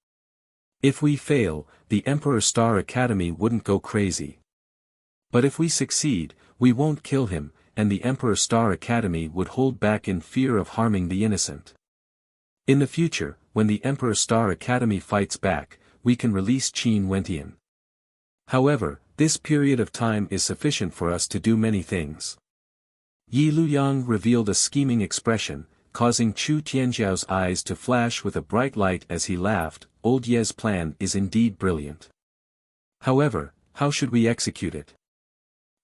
If we fail, the Emperor Star Academy wouldn't go crazy. But if we succeed, we won't kill him, and the Emperor Star Academy would hold back in fear of harming the innocent. In the future, when the Emperor Star Academy fights back, we can release Qin Wentian. However, this period of time is sufficient for us to do many things. Yi Luyang revealed a scheming expression, causing Chu Tianzhao's eyes to flash with a bright light as he laughed. Old Ye's plan is indeed brilliant. However, how should we execute it?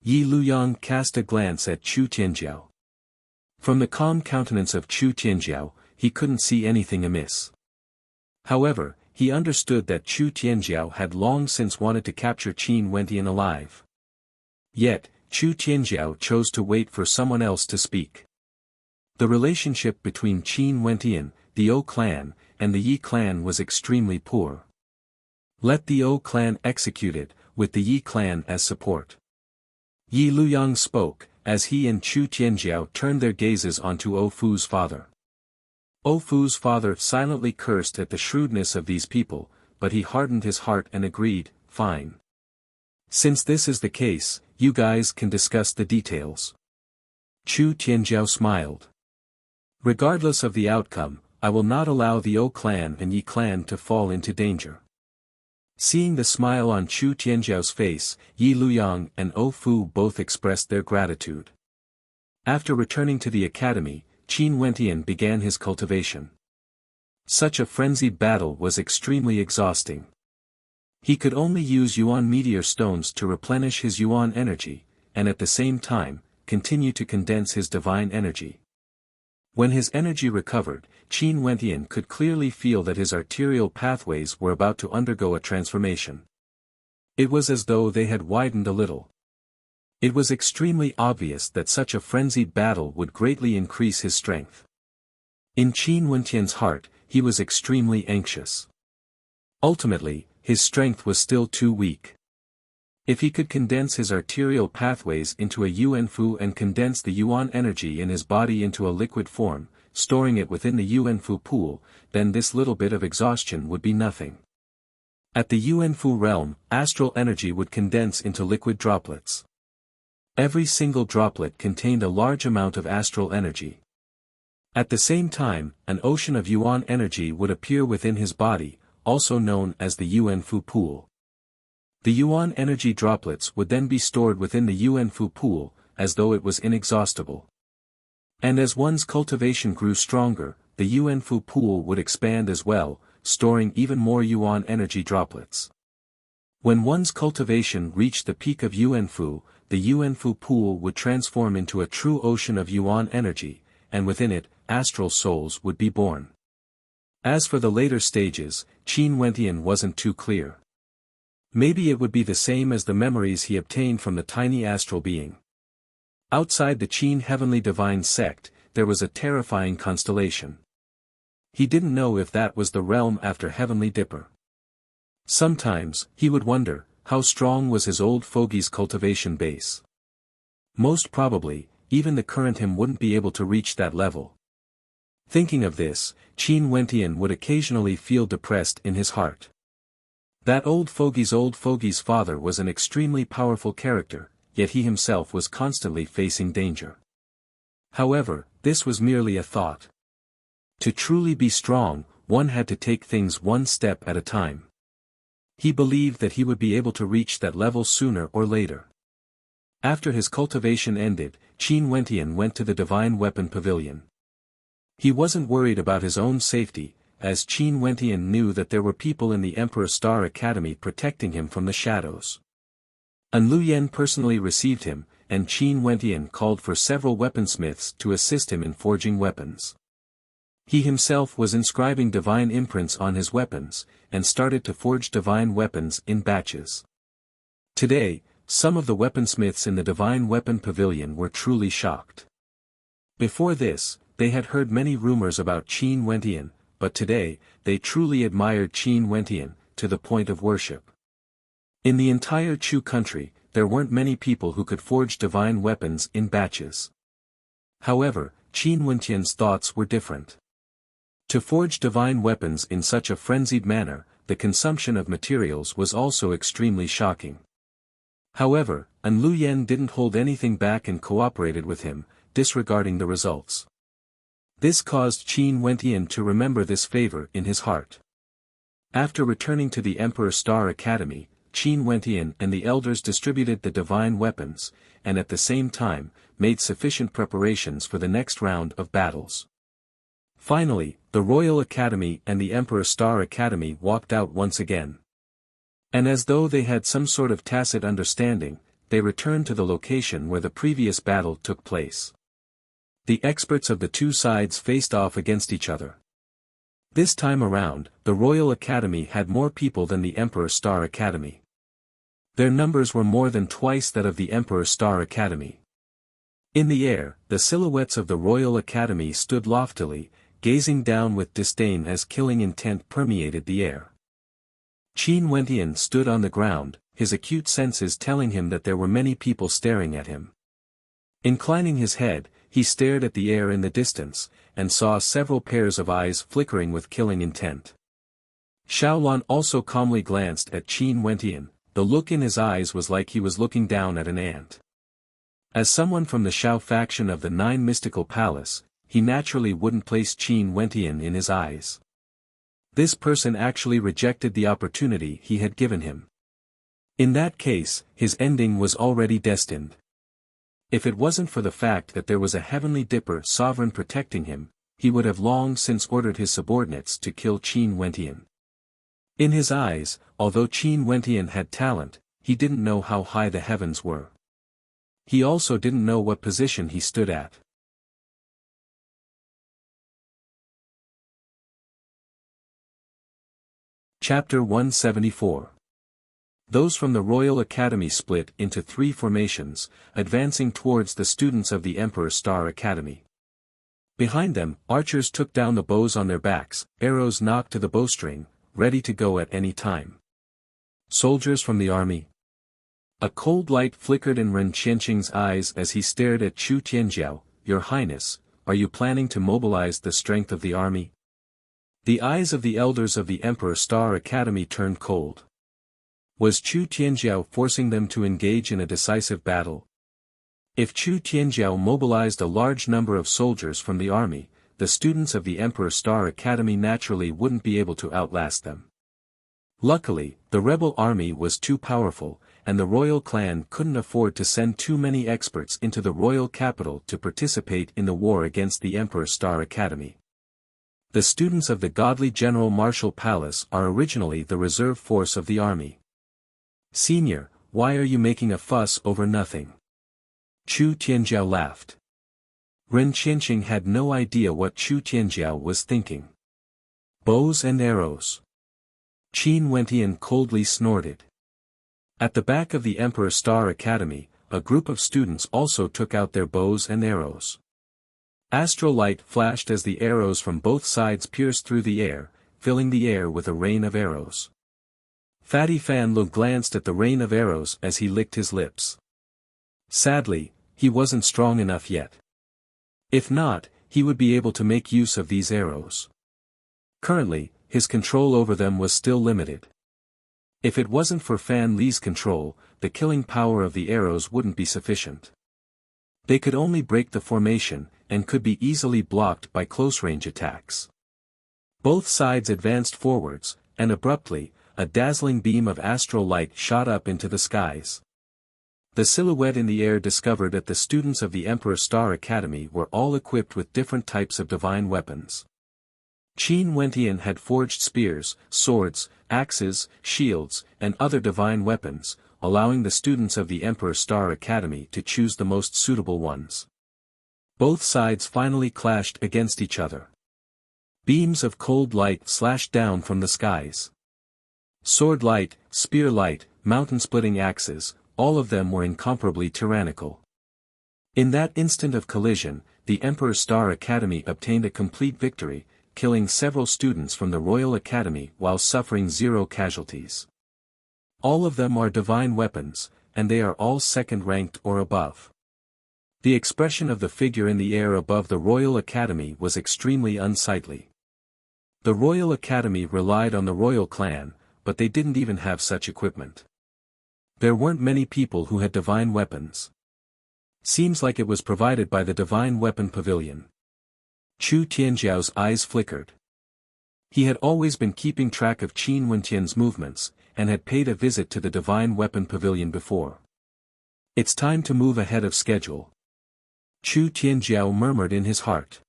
Yi Luyang cast a glance at Chu Tianzhao. From the calm countenance of Chu Tianzhao, he couldn't see anything amiss. However, he understood that Chu Tianzhao had long since wanted to capture Qin Wentian alive. Yet, Chu Tianzhao chose to wait for someone else to speak. The relationship between Qin Wentian, the O clan, and the Yi clan was extremely poor. Let the O clan execute it, with the Yi clan as support. Yi Luyang spoke, as he and Chu Tianzhao turned their gazes onto Fu's father. Fu's father silently cursed at the shrewdness of these people, but he hardened his heart and agreed, fine. Since this is the case, you guys can discuss the details. Chu Tianzhao smiled. Regardless of the outcome, I will not allow the O clan and Yi clan to fall into danger. Seeing the smile on Chu Tianzhao's face, Yi Luyang and Fu both expressed their gratitude. After returning to the academy, Qin Wentian began his cultivation. Such a frenzied battle was extremely exhausting. He could only use Yuan meteor stones to replenish his Yuan energy, and at the same time, continue to condense his divine energy. When his energy recovered, Qin Wentian could clearly feel that his arterial pathways were about to undergo a transformation. It was as though they had widened a little. It was extremely obvious that such a frenzied battle would greatly increase his strength. In Qin Wentian's heart, he was extremely anxious. Ultimately, his strength was still too weak. If he could condense his arterial pathways into a Yuanfu and condense the Yuan energy in his body into a liquid form, storing it within the Yuanfu pool, then this little bit of exhaustion would be nothing. At the Yuanfu realm, astral energy would condense into liquid droplets. Every single droplet contained a large amount of astral energy. At the same time, an ocean of Yuan energy would appear within his body, also known as the Yuanfu pool. The Yuan energy droplets would then be stored within the Yuanfu pool, as though it was inexhaustible. And as one's cultivation grew stronger, the Yuanfu pool would expand as well, storing even more Yuan energy droplets. When one's cultivation reached the peak of Yuanfu, the Yuanfu pool would transform into a true ocean of Yuan energy, and within it, astral souls would be born. As for the later stages, Qin Wentian wasn't too clear. Maybe it would be the same as the memories he obtained from the tiny astral being. Outside the Qin Heavenly Divine Sect, there was a terrifying constellation. He didn't know if that was the realm after Heavenly Dipper. Sometimes, he would wonder, how strong was his old fogey's cultivation base. Most probably, even the current him wouldn't be able to reach that level. Thinking of this, Qin Wentian would occasionally feel depressed in his heart. That old fogey's father was an extremely powerful character, yet he himself was constantly facing danger. However, this was merely a thought. To truly be strong, one had to take things one step at a time. He believed that he would be able to reach that level sooner or later. After his cultivation ended, Qin Wentian went to the Divine Weapon Pavilion. He wasn't worried about his own safety, as Qin Wentian knew that there were people in the Emperor Star Academy protecting him from the shadows. An Luyen personally received him, and Qin Wentian called for several weaponsmiths to assist him in forging weapons. He himself was inscribing divine imprints on his weapons, and started to forge divine weapons in batches. Today, some of the weaponsmiths in the Divine Weapon Pavilion were truly shocked. Before this, they had heard many rumors about Qin Wentian, but today, they truly admired Qin Wentian, to the point of worship. In the entire Chu country, there weren't many people who could forge divine weapons in batches. However, Qin Wentian's thoughts were different. To forge divine weapons in such a frenzied manner, the consumption of materials was also extremely shocking. However, An Luyen didn't hold anything back and cooperated with him, disregarding the results. This caused Qin Wentian to remember this favor in his heart. After returning to the Emperor Star Academy, Qin Wentian and the elders distributed the divine weapons, and at the same time, made sufficient preparations for the next round of battles. Finally, the Royal Academy and the Emperor Star Academy walked out once again. And as though they had some sort of tacit understanding, they returned to the location where the previous battle took place. The experts of the two sides faced off against each other. This time around, the Royal Academy had more people than the Emperor Star Academy. Their numbers were more than twice that of the Emperor Star Academy. In the air, the silhouettes of the Royal Academy stood loftily, gazing down with disdain as killing intent permeated the air. Qin Wentian stood on the ground, his acute senses telling him that there were many people staring at him. Inclining his head, he stared at the air in the distance, and saw several pairs of eyes flickering with killing intent. Xiaolon also calmly glanced at Qin Wentian, the look in his eyes was like he was looking down at an ant. As someone from the Xiao faction of the Nine Mystical Palace, he naturally wouldn't place Qin Wentian in his eyes. This person actually rejected the opportunity he had given him. In that case, his ending was already destined. If it wasn't for the fact that there was a heavenly dipper sovereign protecting him, he would have long since ordered his subordinates to kill Qin Wentian. In his eyes, although Qin Wentian had talent, he didn't know how high the heavens were. He also didn't know what position he stood at. Chapter 174. Those from the Royal Academy split into three formations, advancing towards the students of the Emperor Star Academy. Behind them, archers took down the bows on their backs, arrows knocked to the bowstring, ready to go at any time. Soldiers from the army. A cold light flickered in Ren Qianqing's eyes as he stared at Chu Tianjiao. Your Highness, are you planning to mobilize the strength of the army? The eyes of the elders of the Emperor Star Academy turned cold. Was Chu Tianjiao forcing them to engage in a decisive battle? If Chu Tianjiao mobilized a large number of soldiers from the army, the students of the Emperor Star Academy naturally wouldn't be able to outlast them. Luckily, the rebel army was too powerful, and the royal clan couldn't afford to send too many experts into the royal capital to participate in the war against the Emperor Star Academy. The students of the godly General Martial Palace are originally the reserve force of the army. Senior, why are you making a fuss over nothing? Chu Tianjiao laughed. Ren Qianqing had no idea what Chu Tianjiao was thinking. Bows and arrows. Qin Wentian coldly snorted. At the back of the Emperor Star Academy, a group of students also took out their bows and arrows. Astral light flashed as the arrows from both sides pierced through the air, filling the air with a rain of arrows. Fatty Fan Lu glanced at the rain of arrows as he licked his lips. Sadly, he wasn't strong enough yet. If not, he would be able to make use of these arrows. Currently, his control over them was still limited. If it wasn't for Fan Li's control, the killing power of the arrows wouldn't be sufficient. They could only break the formation, and could be easily blocked by close-range attacks. Both sides advanced forwards, and abruptly, a dazzling beam of astral light shot up into the skies. The silhouette in the air discovered that the students of the Emperor Star Academy were all equipped with different types of divine weapons. Qin Wentian had forged spears, swords, axes, shields, and other divine weapons, allowing the students of the Emperor Star Academy to choose the most suitable ones. Both sides finally clashed against each other. Beams of cold light slashed down from the skies. Sword light, spear light, mountain-splitting axes, all of them were incomparably tyrannical. In that instant of collision, the Emperor Star Academy obtained a complete victory, killing several students from the Royal Academy while suffering 0 casualties. All of them are divine weapons, and they are all second-ranked or above. The expression of the figure in the air above the Royal Academy was extremely unsightly. The Royal Academy relied on the royal clan, but they didn't even have such equipment. There weren't many people who had divine weapons. Seems like it was provided by the Divine Weapon Pavilion. Chu Tianjiao's eyes flickered. He had always been keeping track of Qin Wentian's movements, and had paid a visit to the Divine Weapon Pavilion before. It's time to move ahead of schedule. Chu Tianjiao murmured in his heart.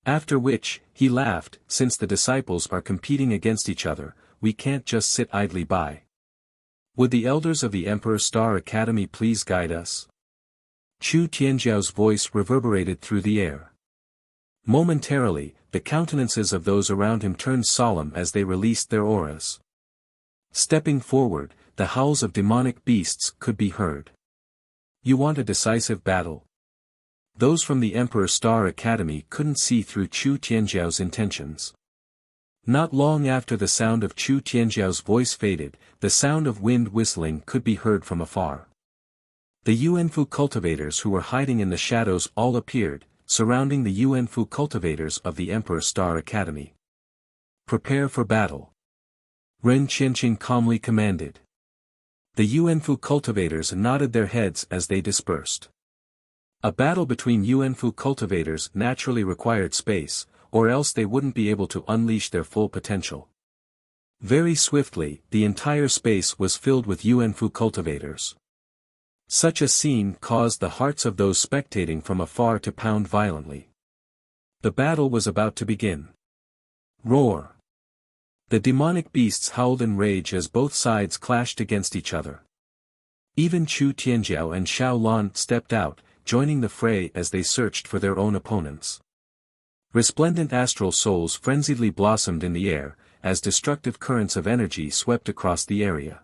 After which, he laughed, since the disciples are competing against each other, we can't just sit idly by. Would the elders of the Emperor Star Academy please guide us? Chu Tianjiao's voice reverberated through the air. Momentarily, the countenances of those around him turned solemn as they released their auras. Stepping forward, the howls of demonic beasts could be heard. You want a decisive battle? Those from the Emperor Star Academy couldn't see through Chu Tianjiao's intentions. Not long after the sound of Chu Tianjiao's voice faded, the sound of wind whistling could be heard from afar. The Yuanfu cultivators who were hiding in the shadows all appeared, surrounding the Yuanfu cultivators of the Emperor Star Academy. Prepare for battle. Ren Qianqing calmly commanded. The Yuanfu cultivators nodded their heads as they dispersed. A battle between Yuanfu cultivators naturally required space, or else they wouldn't be able to unleash their full potential. Very swiftly, the entire space was filled with Yuanfu cultivators. Such a scene caused the hearts of those spectating from afar to pound violently. The battle was about to begin. Roar! The demonic beasts howled in rage as both sides clashed against each other. Even Chu Tianjiao and Xiao Lan stepped out, joining the fray as they searched for their own opponents. Resplendent astral souls frenziedly blossomed in the air, as destructive currents of energy swept across the area.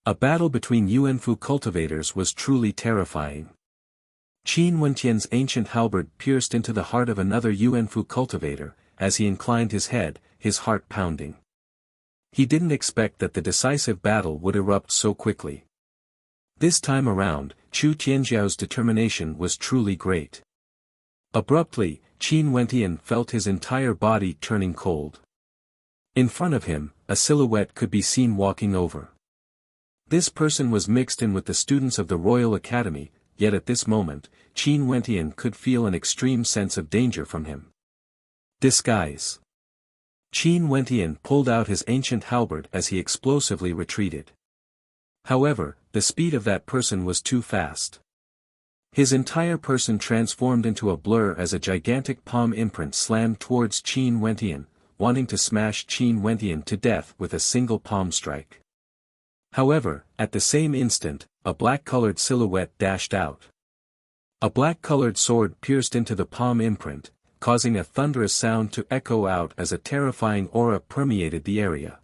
A battle between Yuanfu cultivators was truly terrifying. Qin Wentian's ancient halberd pierced into the heart of another Yuanfu cultivator, as he inclined his head, his heart pounding. He didn't expect that the decisive battle would erupt so quickly. This time around, Chu Tianjiao's determination was truly great. Abruptly, Qin Wentian felt his entire body turning cold. In front of him, a silhouette could be seen walking over. This person was mixed in with the students of the Royal Academy, yet at this moment, Qin Wentian could feel an extreme sense of danger from him. Disguise. Qin Wentian pulled out his ancient halberd as he explosively retreated. However, the speed of that person was too fast. His entire person transformed into a blur as a gigantic palm imprint slammed towards Qin Wentian, wanting to smash Qin Wentian to death with a single palm strike. However, at the same instant, a black-colored silhouette dashed out. A black-colored sword pierced into the palm imprint, causing a thunderous sound to echo out as a terrifying aura permeated the area.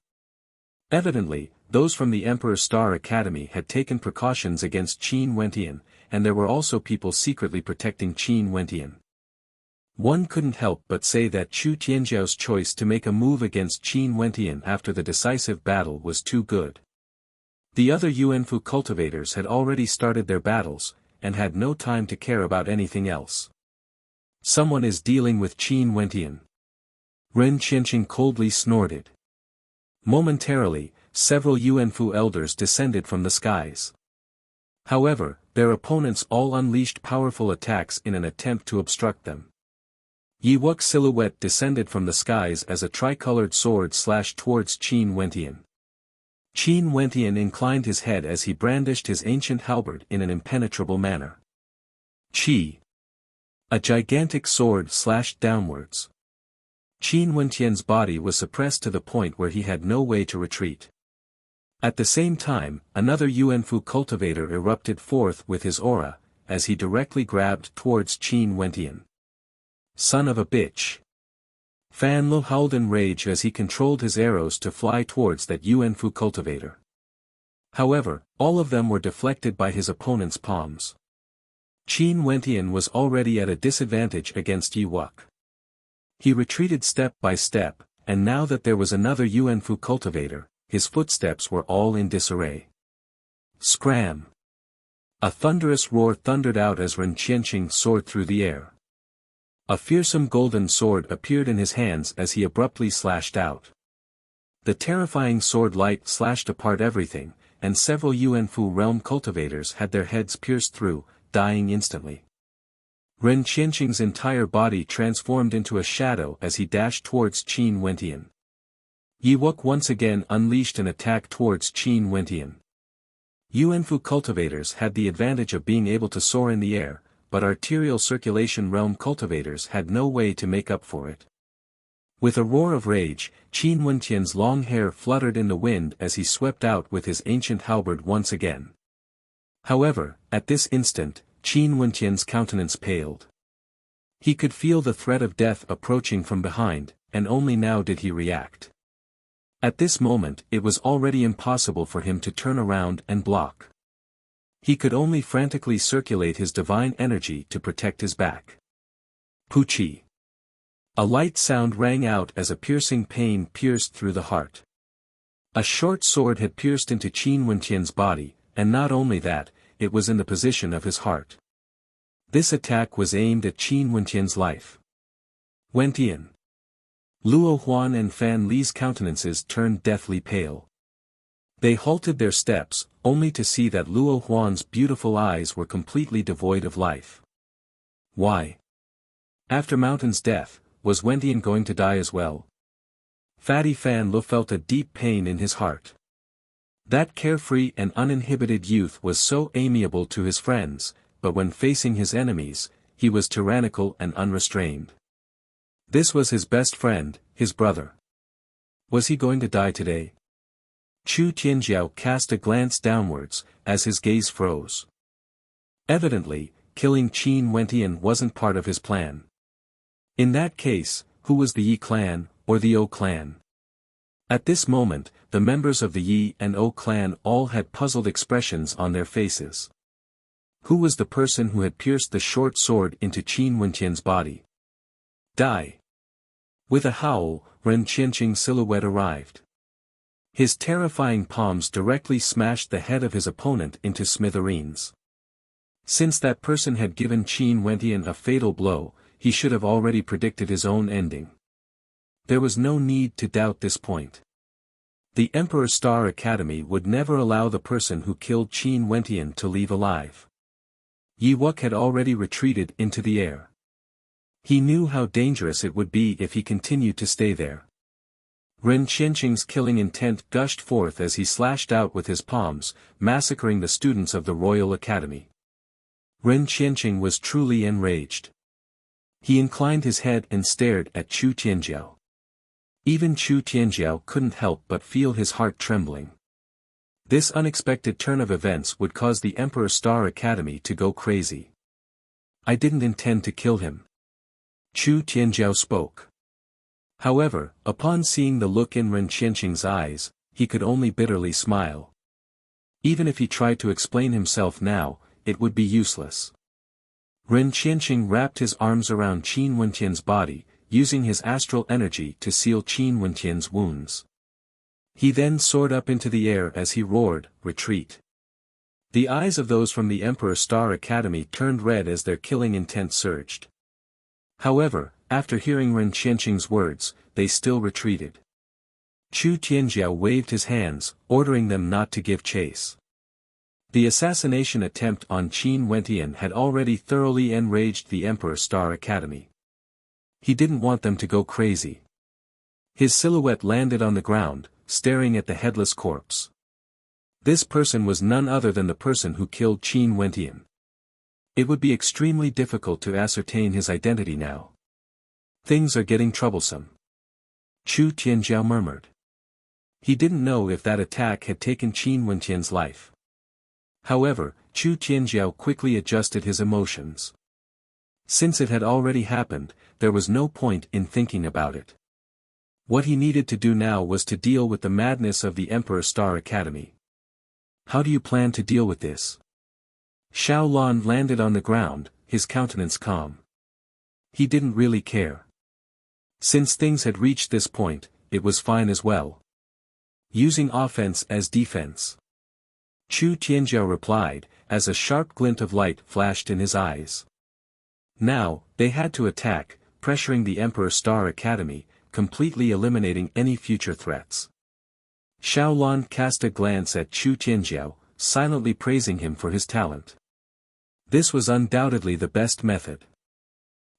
Evidently, those from the Emperor Star Academy had taken precautions against Qin Wentian, and there were also people secretly protecting Qin Wentian. One couldn't help but say that Chu Tianjiao's choice to make a move against Qin Wentian after the decisive battle was too good. The other Yuanfu cultivators had already started their battles, and had no time to care about anything else. Someone is dealing with Qin Wentian. Ren Qianqing coldly snorted. Momentarily, several Yuanfu elders descended from the skies. However, their opponents all unleashed powerful attacks in an attempt to obstruct them. Yi Wuxia's silhouette descended from the skies as a tricolored sword slashed towards Qin Wentian. Qin Wentian inclined his head as he brandished his ancient halberd in an impenetrable manner. Qi. A gigantic sword slashed downwards. Qin Wentian's body was suppressed to the point where he had no way to retreat. At the same time, another Yuanfu cultivator erupted forth with his aura, as he directly grabbed towards Qin Wentian. Son of a bitch. Fan Lu howled in rage as he controlled his arrows to fly towards that Yuanfu cultivator. However, all of them were deflected by his opponent's palms. Qin Wentian was already at a disadvantage against Yi Wuxia. He retreated step by step, and now that there was another Yuanfu cultivator, his footsteps were all in disarray. Scram! A thunderous roar thundered out as Ren Qianqing soared through the air. A fearsome golden sword appeared in his hands as he abruptly slashed out. The terrifying sword light slashed apart everything, and several Yuanfu realm cultivators had their heads pierced through, dying instantly. Ren Qianqing's entire body transformed into a shadow as he dashed towards Qin Wentian. Yi Wuxia once again unleashed an attack towards Qin Wentian. Yuanfu cultivators had the advantage of being able to soar in the air, but arterial circulation realm cultivators had no way to make up for it. With a roar of rage, Qin Wentian's long hair fluttered in the wind as he swept out with his ancient halberd once again. However, at this instant, Qin Wentian's countenance paled. He could feel the threat of death approaching from behind, and only now did he react. At this moment it was already impossible for him to turn around and block. He could only frantically circulate his divine energy to protect his back. Puchi. A light sound rang out as a piercing pain pierced through the heart. A short sword had pierced into Qin Wentian's body, and not only that, it was in the position of his heart. This attack was aimed at Qin Wentian's life. Wentian. Luo Huan and Fan Li's countenances turned deathly pale. They halted their steps, only to see that Luo Huan's beautiful eyes were completely devoid of life. Why? After Mountain's death, was Wentian going to die as well? Fatty Fan Lu felt a deep pain in his heart. That carefree and uninhibited youth was so amiable to his friends, but when facing his enemies, he was tyrannical and unrestrained. This was his best friend, his brother. Was he going to die today? Chu Tianjiao cast a glance downwards, as his gaze froze. Evidently, killing Qin Wentian wasn't part of his plan. In that case, who was the Yi clan, or the O clan? At this moment, the members of the Yi and O clan all had puzzled expressions on their faces. Who was the person who had pierced the short sword into Qin Wentian's body? Die! With a howl, Ren Qianqing's silhouette arrived. His terrifying palms directly smashed the head of his opponent into smithereens. Since that person had given Qin Wentian a fatal blow, he should have already predicted his own ending. There was no need to doubt this point. The Emperor Star Academy would never allow the person who killed Qin Wentian to leave alive. Yi Wuxia had already retreated into the air. He knew how dangerous it would be if he continued to stay there. Ren Qianqing's killing intent gushed forth as he slashed out with his palms, massacring the students of the Royal Academy. Ren Qianqing was truly enraged. He inclined his head and stared at Chu Tianjiao. Even Chu Tianjiao couldn't help but feel his heart trembling. This unexpected turn of events would cause the Emperor Star Academy to go crazy. I didn't intend to kill him. Chu Tianjiao spoke. However, upon seeing the look in Ren Qianqing's eyes, he could only bitterly smile. Even if he tried to explain himself now, it would be useless. Ren Qianqing wrapped his arms around Qin Wentian's body, using his astral energy to seal Qin Wentian's wounds. He then soared up into the air as he roared, "Retreat!" The eyes of those from the Emperor Star Academy turned red as their killing intent surged. However, after hearing Ren Qianqing's words, they still retreated. Chu Tianjiao waved his hands, ordering them not to give chase. The assassination attempt on Qin Wentian had already thoroughly enraged the Emperor Star Academy. He didn't want them to go crazy. His silhouette landed on the ground, staring at the headless corpse. This person was none other than the person who killed Qin Wentian. It would be extremely difficult to ascertain his identity now. Things are getting troublesome. Chu Tianjiao murmured. He didn't know if that attack had taken Qin Wentian's life. However, Chu Tianjiao quickly adjusted his emotions. Since it had already happened, there was no point in thinking about it. What he needed to do now was to deal with the madness of the Emperor Star Academy. How do you plan to deal with this? Xiao Lan landed on the ground, his countenance calm. He didn't really care. Since things had reached this point, it was fine as well. Using offense as defense. Chu Tianjiao replied, as a sharp glint of light flashed in his eyes. Now, they had to attack, pressuring the Emperor Star Academy, completely eliminating any future threats. Xiao Lan cast a glance at Chu Tianjiao, silently praising him for his talent. This was undoubtedly the best method.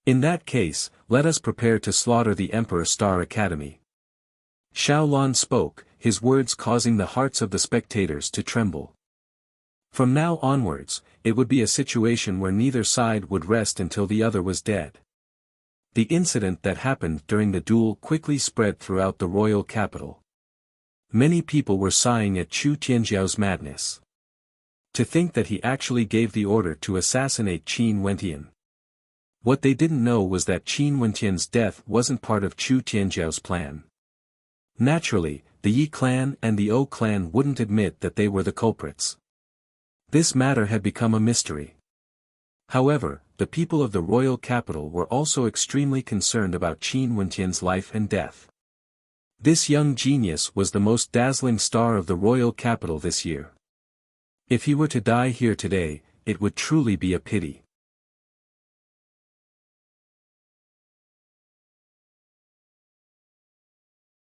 In that case, let us prepare to slaughter the Emperor Star Academy. Xiao Lan spoke, his words causing the hearts of the spectators to tremble. From now onwards, it would be a situation where neither side would rest until the other was dead. The incident that happened during the duel quickly spread throughout the royal capital. Many people were sighing at Chu Tianjiao's madness. To think that he actually gave the order to assassinate Qin Wentian. What they didn't know was that Qin Wentian's death wasn't part of Chu Tianjiao's plan. Naturally, the Yi clan and the O clan wouldn't admit that they were the culprits. This matter had become a mystery. However, the people of the royal capital were also extremely concerned about Qin Wentian's life and death. This young genius was the most dazzling star of the royal capital this year. If he were to die here today, it would truly be a pity.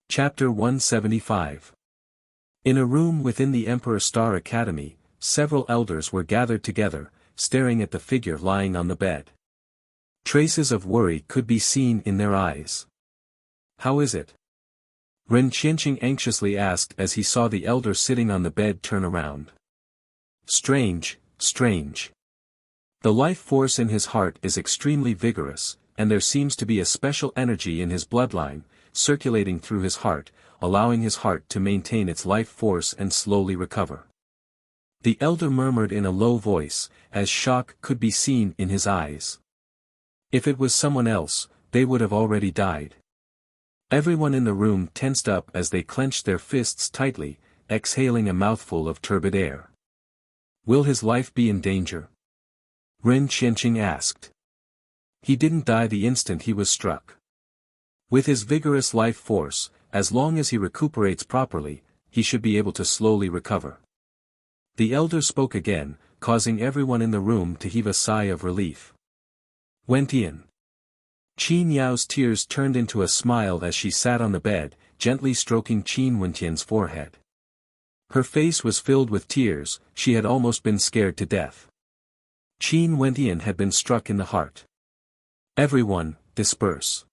Chapter 175. In a room within the Emperor Star Academy, several elders were gathered together, staring at the figure lying on the bed. Traces of worry could be seen in their eyes. How is it? Ren Qianqing anxiously asked as he saw the elder sitting on the bed turn around. Strange, strange. The life force in his heart is extremely vigorous, and there seems to be a special energy in his bloodline, circulating through his heart, allowing his heart to maintain its life force and slowly recover. The elder murmured in a low voice, as shock could be seen in his eyes. If it was someone else, they would have already died. Everyone in the room tensed up as they clenched their fists tightly, exhaling a mouthful of turbid air. Will his life be in danger? Ren Qianqing asked. He didn't die the instant he was struck. With his vigorous life force, as long as he recuperates properly, he should be able to slowly recover. The elder spoke again, causing everyone in the room to heave a sigh of relief. Wentian. Qin Yao's tears turned into a smile as she sat on the bed, gently stroking Qin Wentian's forehead. Her face was filled with tears, she had almost been scared to death. Qin Wentian had been struck in the heart. Everyone, disperse.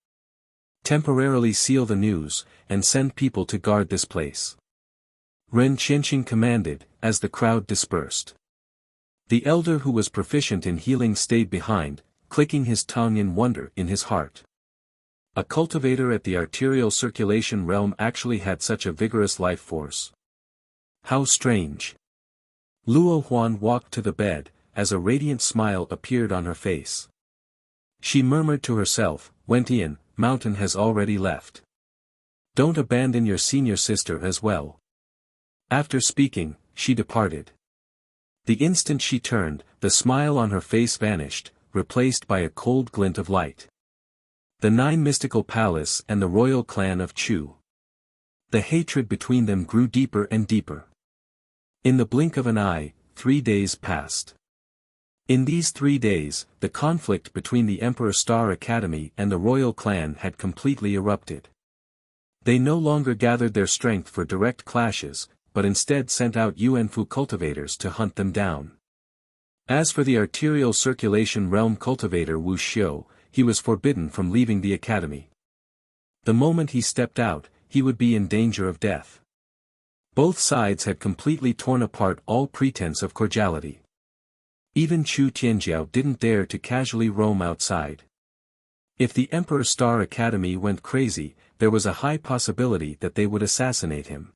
Temporarily seal the news, and send people to guard this place. Ren Qianqing commanded, as the crowd dispersed. The elder who was proficient in healing stayed behind, clicking his tongue in wonder in his heart. A cultivator at the arterial circulation realm actually had such a vigorous life force. How strange. Luo Huan walked to the bed, as a radiant smile appeared on her face. She murmured to herself, Wentian, Mountain has already left. Don't abandon your senior sister as well. After speaking, she departed. The instant she turned, the smile on her face vanished, replaced by a cold glint of light. The 9 mystical palace and the royal clan of Chu. The hatred between them grew deeper and deeper. In the blink of an eye, 3 days passed. In these 3 days, the conflict between the Emperor Star Academy and the royal clan had completely erupted. They no longer gathered their strength for direct clashes, but instead sent out Yuanfu cultivators to hunt them down. As for the arterial circulation realm cultivator Wuxia, he was forbidden from leaving the academy. The moment he stepped out, he would be in danger of death. Both sides had completely torn apart all pretense of cordiality. Even Chu Tianjiao didn't dare to casually roam outside. If the Emperor Star Academy went crazy, there was a high possibility that they would assassinate him.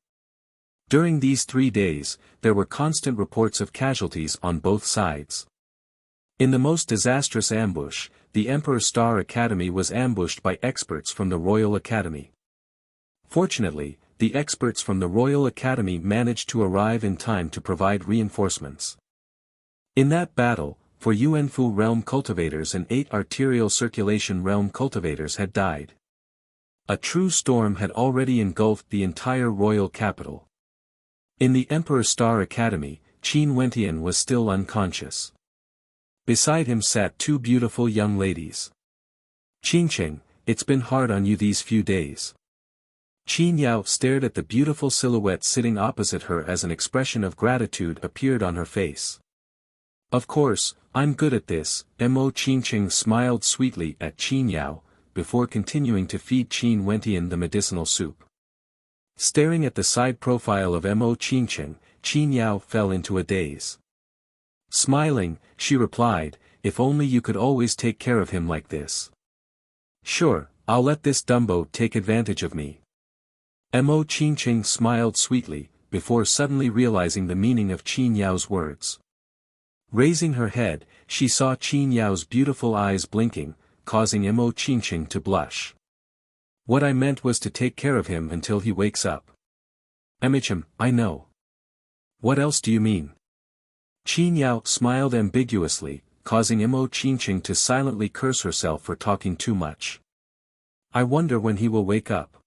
During these 3 days, there were constant reports of casualties on both sides. In the most disastrous ambush, the Emperor Star Academy was ambushed by experts from the Royal Academy. Fortunately, the experts from the Royal Academy managed to arrive in time to provide reinforcements. In that battle, 4 Yuanfu realm cultivators and 8 arterial circulation realm cultivators had died. A true storm had already engulfed the entire royal capital. In the Emperor Star Academy, Qin Wentian was still unconscious. Beside him sat 2 beautiful young ladies. "Qingqing, it's been hard on you these few days." Qin Yao stared at the beautiful silhouette sitting opposite her as an expression of gratitude appeared on her face. "Of course, I'm good at this," Mo Qingqing smiled sweetly at Qin Yao, before continuing to feed Qin Wentian the medicinal soup. Staring at the side profile of Mo Qingqing, Qin Yao fell into a daze. Smiling, she replied, "If only you could always take care of him like this." "Sure, I'll let this Dumbo take advantage of me." Mo Qingqing smiled sweetly, before suddenly realizing the meaning of Qin Yao's words. Raising her head, she saw Qin Yao's beautiful eyes blinking, causing Mo Qingqing to blush. "What I meant was to take care of him until he wakes up." I know. What else do you mean?" Qin Yao smiled ambiguously, causing Mo Qingqing to silently curse herself for talking too much. "I wonder when he will wake up."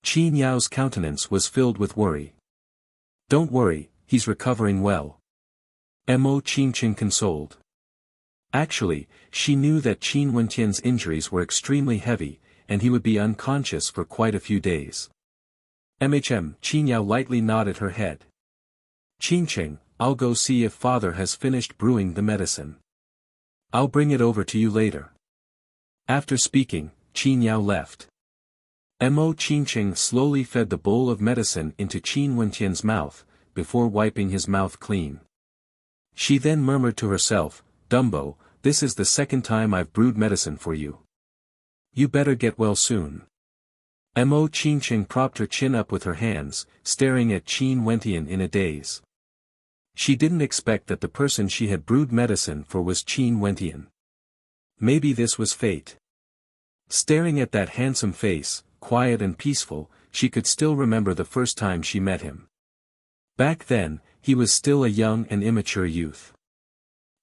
Qin Yao's countenance was filled with worry. "Don't worry, he's recovering well." Mo Qingqing consoled. Actually, she knew that Qin Wentian's injuries were extremely heavy, and he would be unconscious for quite a few days. Qin Yao lightly nodded her head. "Qingqing, I'll go see if father has finished brewing the medicine. I'll bring it over to you later." After speaking, Qin Yao left. Mo Qingqing slowly fed the bowl of medicine into Qin Wentian's mouth, before wiping his mouth clean. She then murmured to herself, "Dumbo, this is the 2nd time I've brewed medicine for you. You better get well soon." Mo Qingqing propped her chin up with her hands, staring at Qin Wentian in a daze. She didn't expect that the person she had brewed medicine for was Qin Wentian. Maybe this was fate. Staring at that handsome face, quiet and peaceful, she could still remember the first time she met him. Back then, he was still a young and immature youth.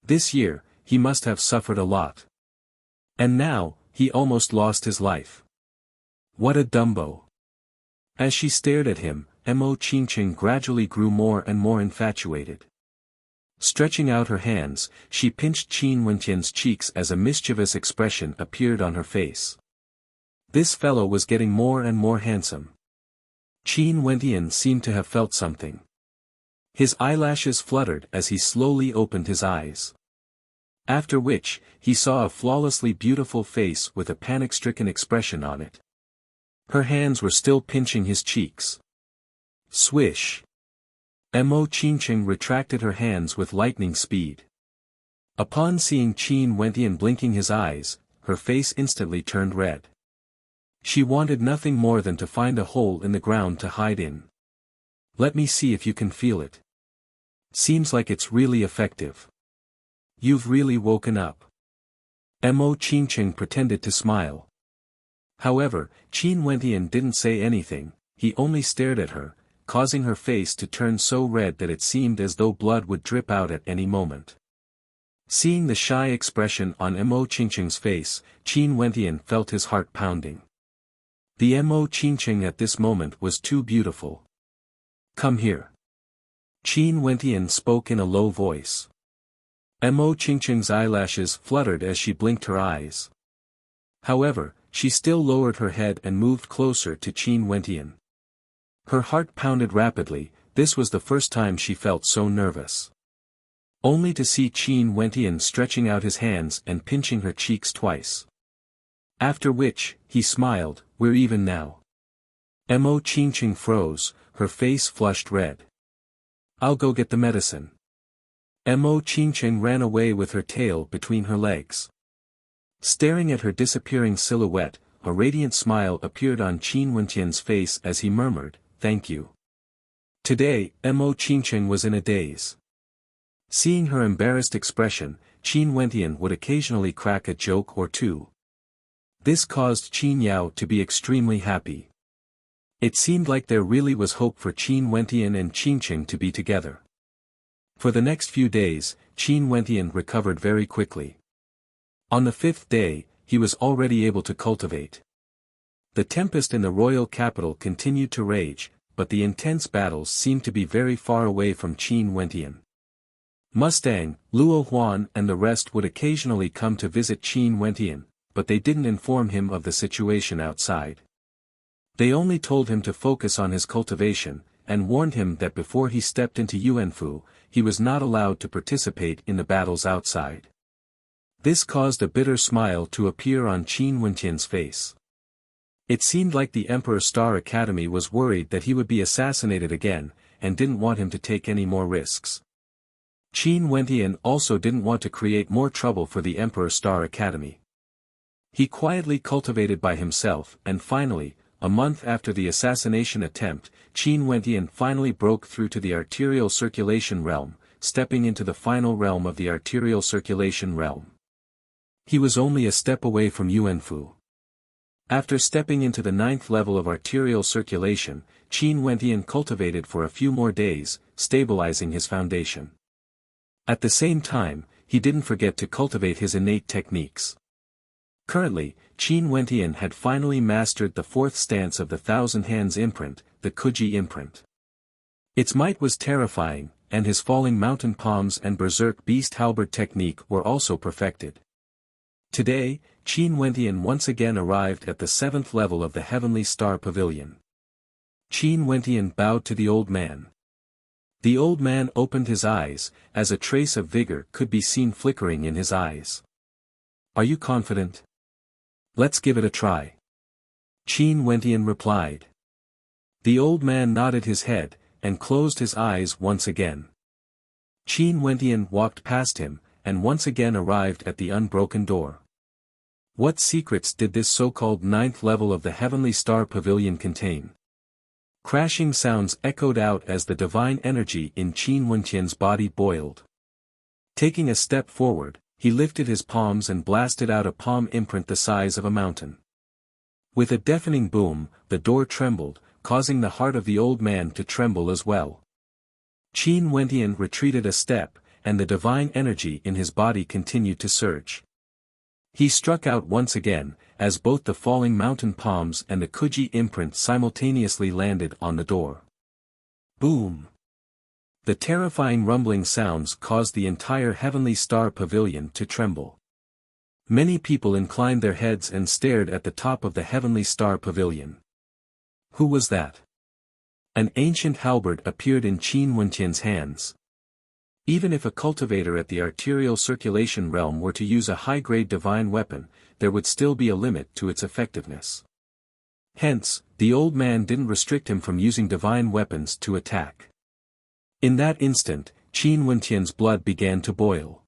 This year, he must have suffered a lot. And now, he almost lost his life. What a Dumbo. As she stared at him, Mo Qingqing gradually grew more and more infatuated. Stretching out her hands, she pinched Qin Wentian's cheeks as a mischievous expression appeared on her face. This fellow was getting more and more handsome. Qin Wentian seemed to have felt something. His eyelashes fluttered as he slowly opened his eyes. After which, he saw a flawlessly beautiful face with a panic-stricken expression on it. Her hands were still pinching his cheeks. Swish! Mo Qingqing retracted her hands with lightning speed. Upon seeing Qin Wentian blinking his eyes, her face instantly turned red. She wanted nothing more than to find a hole in the ground to hide in. "Let me see if you can feel it. Seems like it's really effective. You've really woken up." Mo Qingqing pretended to smile. However, Qin Wentian didn't say anything, he only stared at her, causing her face to turn so red that it seemed as though blood would drip out at any moment. Seeing the shy expression on Mo Qingqing's face, Qin Wentian felt his heart pounding. The Mo Qingqing at this moment was too beautiful. "Come here." Qin Wentian spoke in a low voice. Mo Qingqing's eyelashes fluttered as she blinked her eyes. However, she still lowered her head and moved closer to Qin Wentian. Her heart pounded rapidly. This was the first time she felt so nervous. Only to see Qin Wentian stretching out his hands and pinching her cheeks twice. After which, he smiled, "We're even now." Mo Qingqing froze, her face flushed red. "I'll go get the medicine." Mo Qingqing ran away with her tail between her legs. Staring at her disappearing silhouette, a radiant smile appeared on Qin Wentian's face as he murmured, "Thank you." Today, Mo Qingqing was in a daze. Seeing her embarrassed expression, Qin Wentian would occasionally crack a joke or two. This caused Qin Yao to be extremely happy. It seemed like there really was hope for Qin Wentian and Qingqing to be together. For the next few days, Qin Wentian recovered very quickly. On the 5th day, he was already able to cultivate. The tempest in the royal capital continued to rage, but the intense battles seemed to be very far away from Qin Wentian. Mustang, Luo Huan and the rest would occasionally come to visit Qin Wentian, but they didn't inform him of the situation outside. They only told him to focus on his cultivation, and warned him that before he stepped into Yuanfu, he was not allowed to participate in the battles outside. This caused a bitter smile to appear on Qin Wentian's face. It seemed like the Emperor Star Academy was worried that he would be assassinated again, and didn't want him to take any more risks. Qin Wentian also didn't want to create more trouble for the Emperor Star Academy. He quietly cultivated by himself, and finally, a month after the assassination attempt, Qin Wentian finally broke through to the arterial circulation realm, stepping into the final realm of the arterial circulation realm. He was only a step away from Yuanfu. After stepping into the 9th level of arterial circulation, Qin Wentian cultivated for a few more days, stabilizing his foundation. At the same time, he didn't forget to cultivate his innate techniques. Currently, Qin Wentian had finally mastered the 4th stance of the Thousand Hands imprint, the Kuji imprint. Its might was terrifying, and his falling mountain palms and berserk beast halberd technique were also perfected. Today, Qin Wentian once again arrived at the 7th level of the Heavenly Star Pavilion. Qin Wentian bowed to the old man. The old man opened his eyes, as a trace of vigor could be seen flickering in his eyes. "Are you confident? Let's give it a try." Qin Wentian replied. The old man nodded his head, and closed his eyes once again. Qin Wentian walked past him, and once again arrived at the unbroken door. What secrets did this so-called 9th level of the Heavenly Star Pavilion contain? Crashing sounds echoed out as the divine energy in Qin Wentian's body boiled. Taking a step forward, he lifted his palms and blasted out a palm imprint the size of a mountain. With a deafening boom, the door trembled, causing the heart of the old man to tremble as well. Qin Wentian retreated a step, and the divine energy in his body continued to surge. He struck out once again, as both the falling mountain palms and the Kuji imprint simultaneously landed on the door. Boom! The terrifying rumbling sounds caused the entire Heavenly Star Pavilion to tremble. Many people inclined their heads and stared at the top of the Heavenly Star Pavilion. Who was that? An ancient halberd appeared in Qin Wentian's hands. Even if a cultivator at the arterial circulation realm were to use a high-grade divine weapon, there would still be a limit to its effectiveness. Hence, the old man didn't restrict him from using divine weapons to attack. In that instant, Qin Wentian's blood began to boil.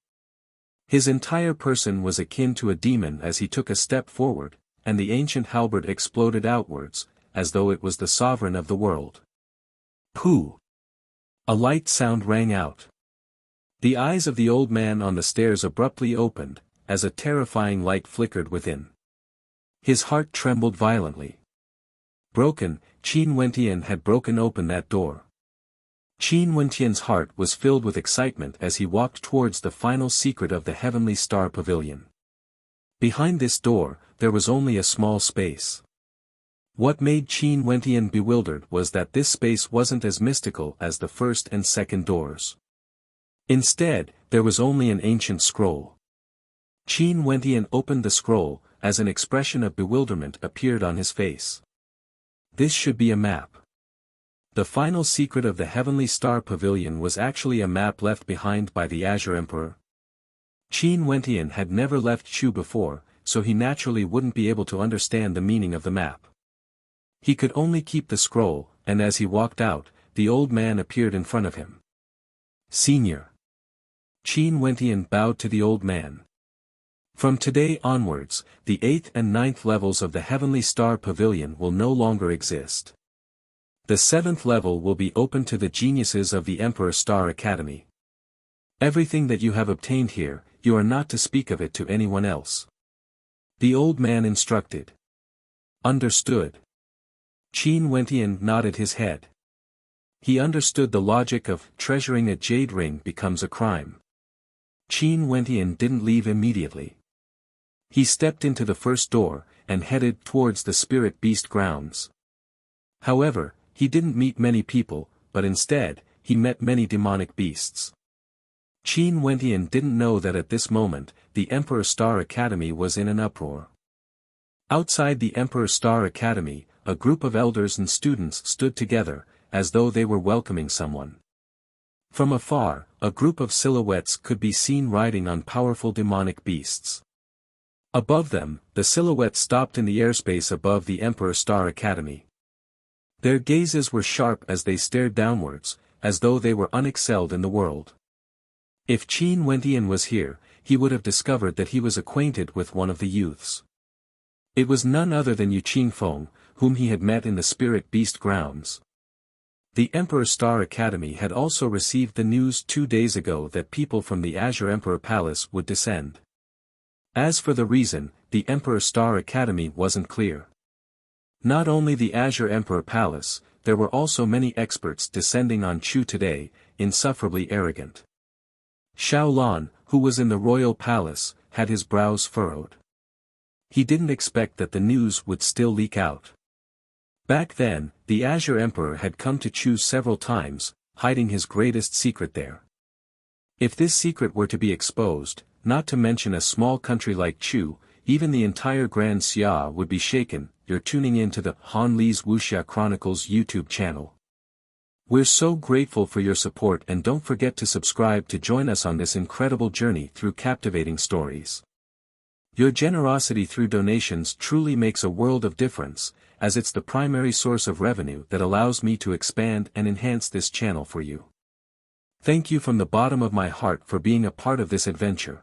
His entire person was akin to a demon as he took a step forward, and the ancient halberd exploded outwards, as though it was the sovereign of the world. Pooh! A light sound rang out. The eyes of the old man on the stairs abruptly opened, as a terrifying light flickered within. His heart trembled violently. Broken, Qin Wentian had broken open that door. Qin Wentian's heart was filled with excitement as he walked towards the final secret of the Heavenly Star Pavilion. Behind this door, there was only a small space. What made Qin Wentian bewildered was that this space wasn't as mystical as the first and second doors. Instead, there was only an ancient scroll. Qin Wentian opened the scroll, as an expression of bewilderment appeared on his face. This should be a map. The final secret of the Heavenly Star Pavilion was actually a map left behind by the Azure Emperor. Qin Wentian had never left Chu before, so he naturally wouldn't be able to understand the meaning of the map. He could only keep the scroll, and as he walked out, the old man appeared in front of him. Senior. Qin Wentian bowed to the old man. From today onwards, the 8th and 9th levels of the Heavenly Star Pavilion will no longer exist. The 7th level will be open to the geniuses of the Emperor Star Academy. Everything that you have obtained here, you are not to speak of it to anyone else. The old man instructed. Understood. Qin Wentian nodded his head. He understood the logic of treasuring a jade ring becomes a crime. Qin Wentian didn't leave immediately. He stepped into the first door, and headed towards the spirit beast grounds. However, he didn't meet many people, but instead, he met many demonic beasts. Qin Wentian didn't know that at this moment, the Emperor Star Academy was in an uproar. Outside the Emperor Star Academy, a group of elders and students stood together, as though they were welcoming someone. From afar, a group of silhouettes could be seen riding on powerful demonic beasts. Above them, the silhouettes stopped in the airspace above the Emperor Star Academy. Their gazes were sharp as they stared downwards, as though they were unexcelled in the world. If Qin Wentian was here, he would have discovered that he was acquainted with one of the youths. It was none other than Yu Qingfeng, whom he had met in the Spirit Beast grounds. The Emperor Star Academy had also received the news 2 days ago that people from the Azure Emperor Palace would descend. As for the reason, the Emperor Star Academy wasn't clear. Not only the Azure Emperor Palace, there were also many experts descending on Chu today, insufferably arrogant. Xiaolan, who was in the royal palace, had his brows furrowed. He didn't expect that the news would still leak out. Back then, the Azure Emperor had come to Chu several times, hiding his greatest secret there. If this secret were to be exposed, not to mention a small country like Chu, even the entire Grand Xia would be shaken. You're tuning in to the Han Li's Wuxia Chronicles YouTube channel. We're so grateful for your support, and don't forget to subscribe to join us on this incredible journey through captivating stories. Your generosity through donations truly makes a world of difference, as it's the primary source of revenue that allows me to expand and enhance this channel for you. Thank you from the bottom of my heart for being a part of this adventure.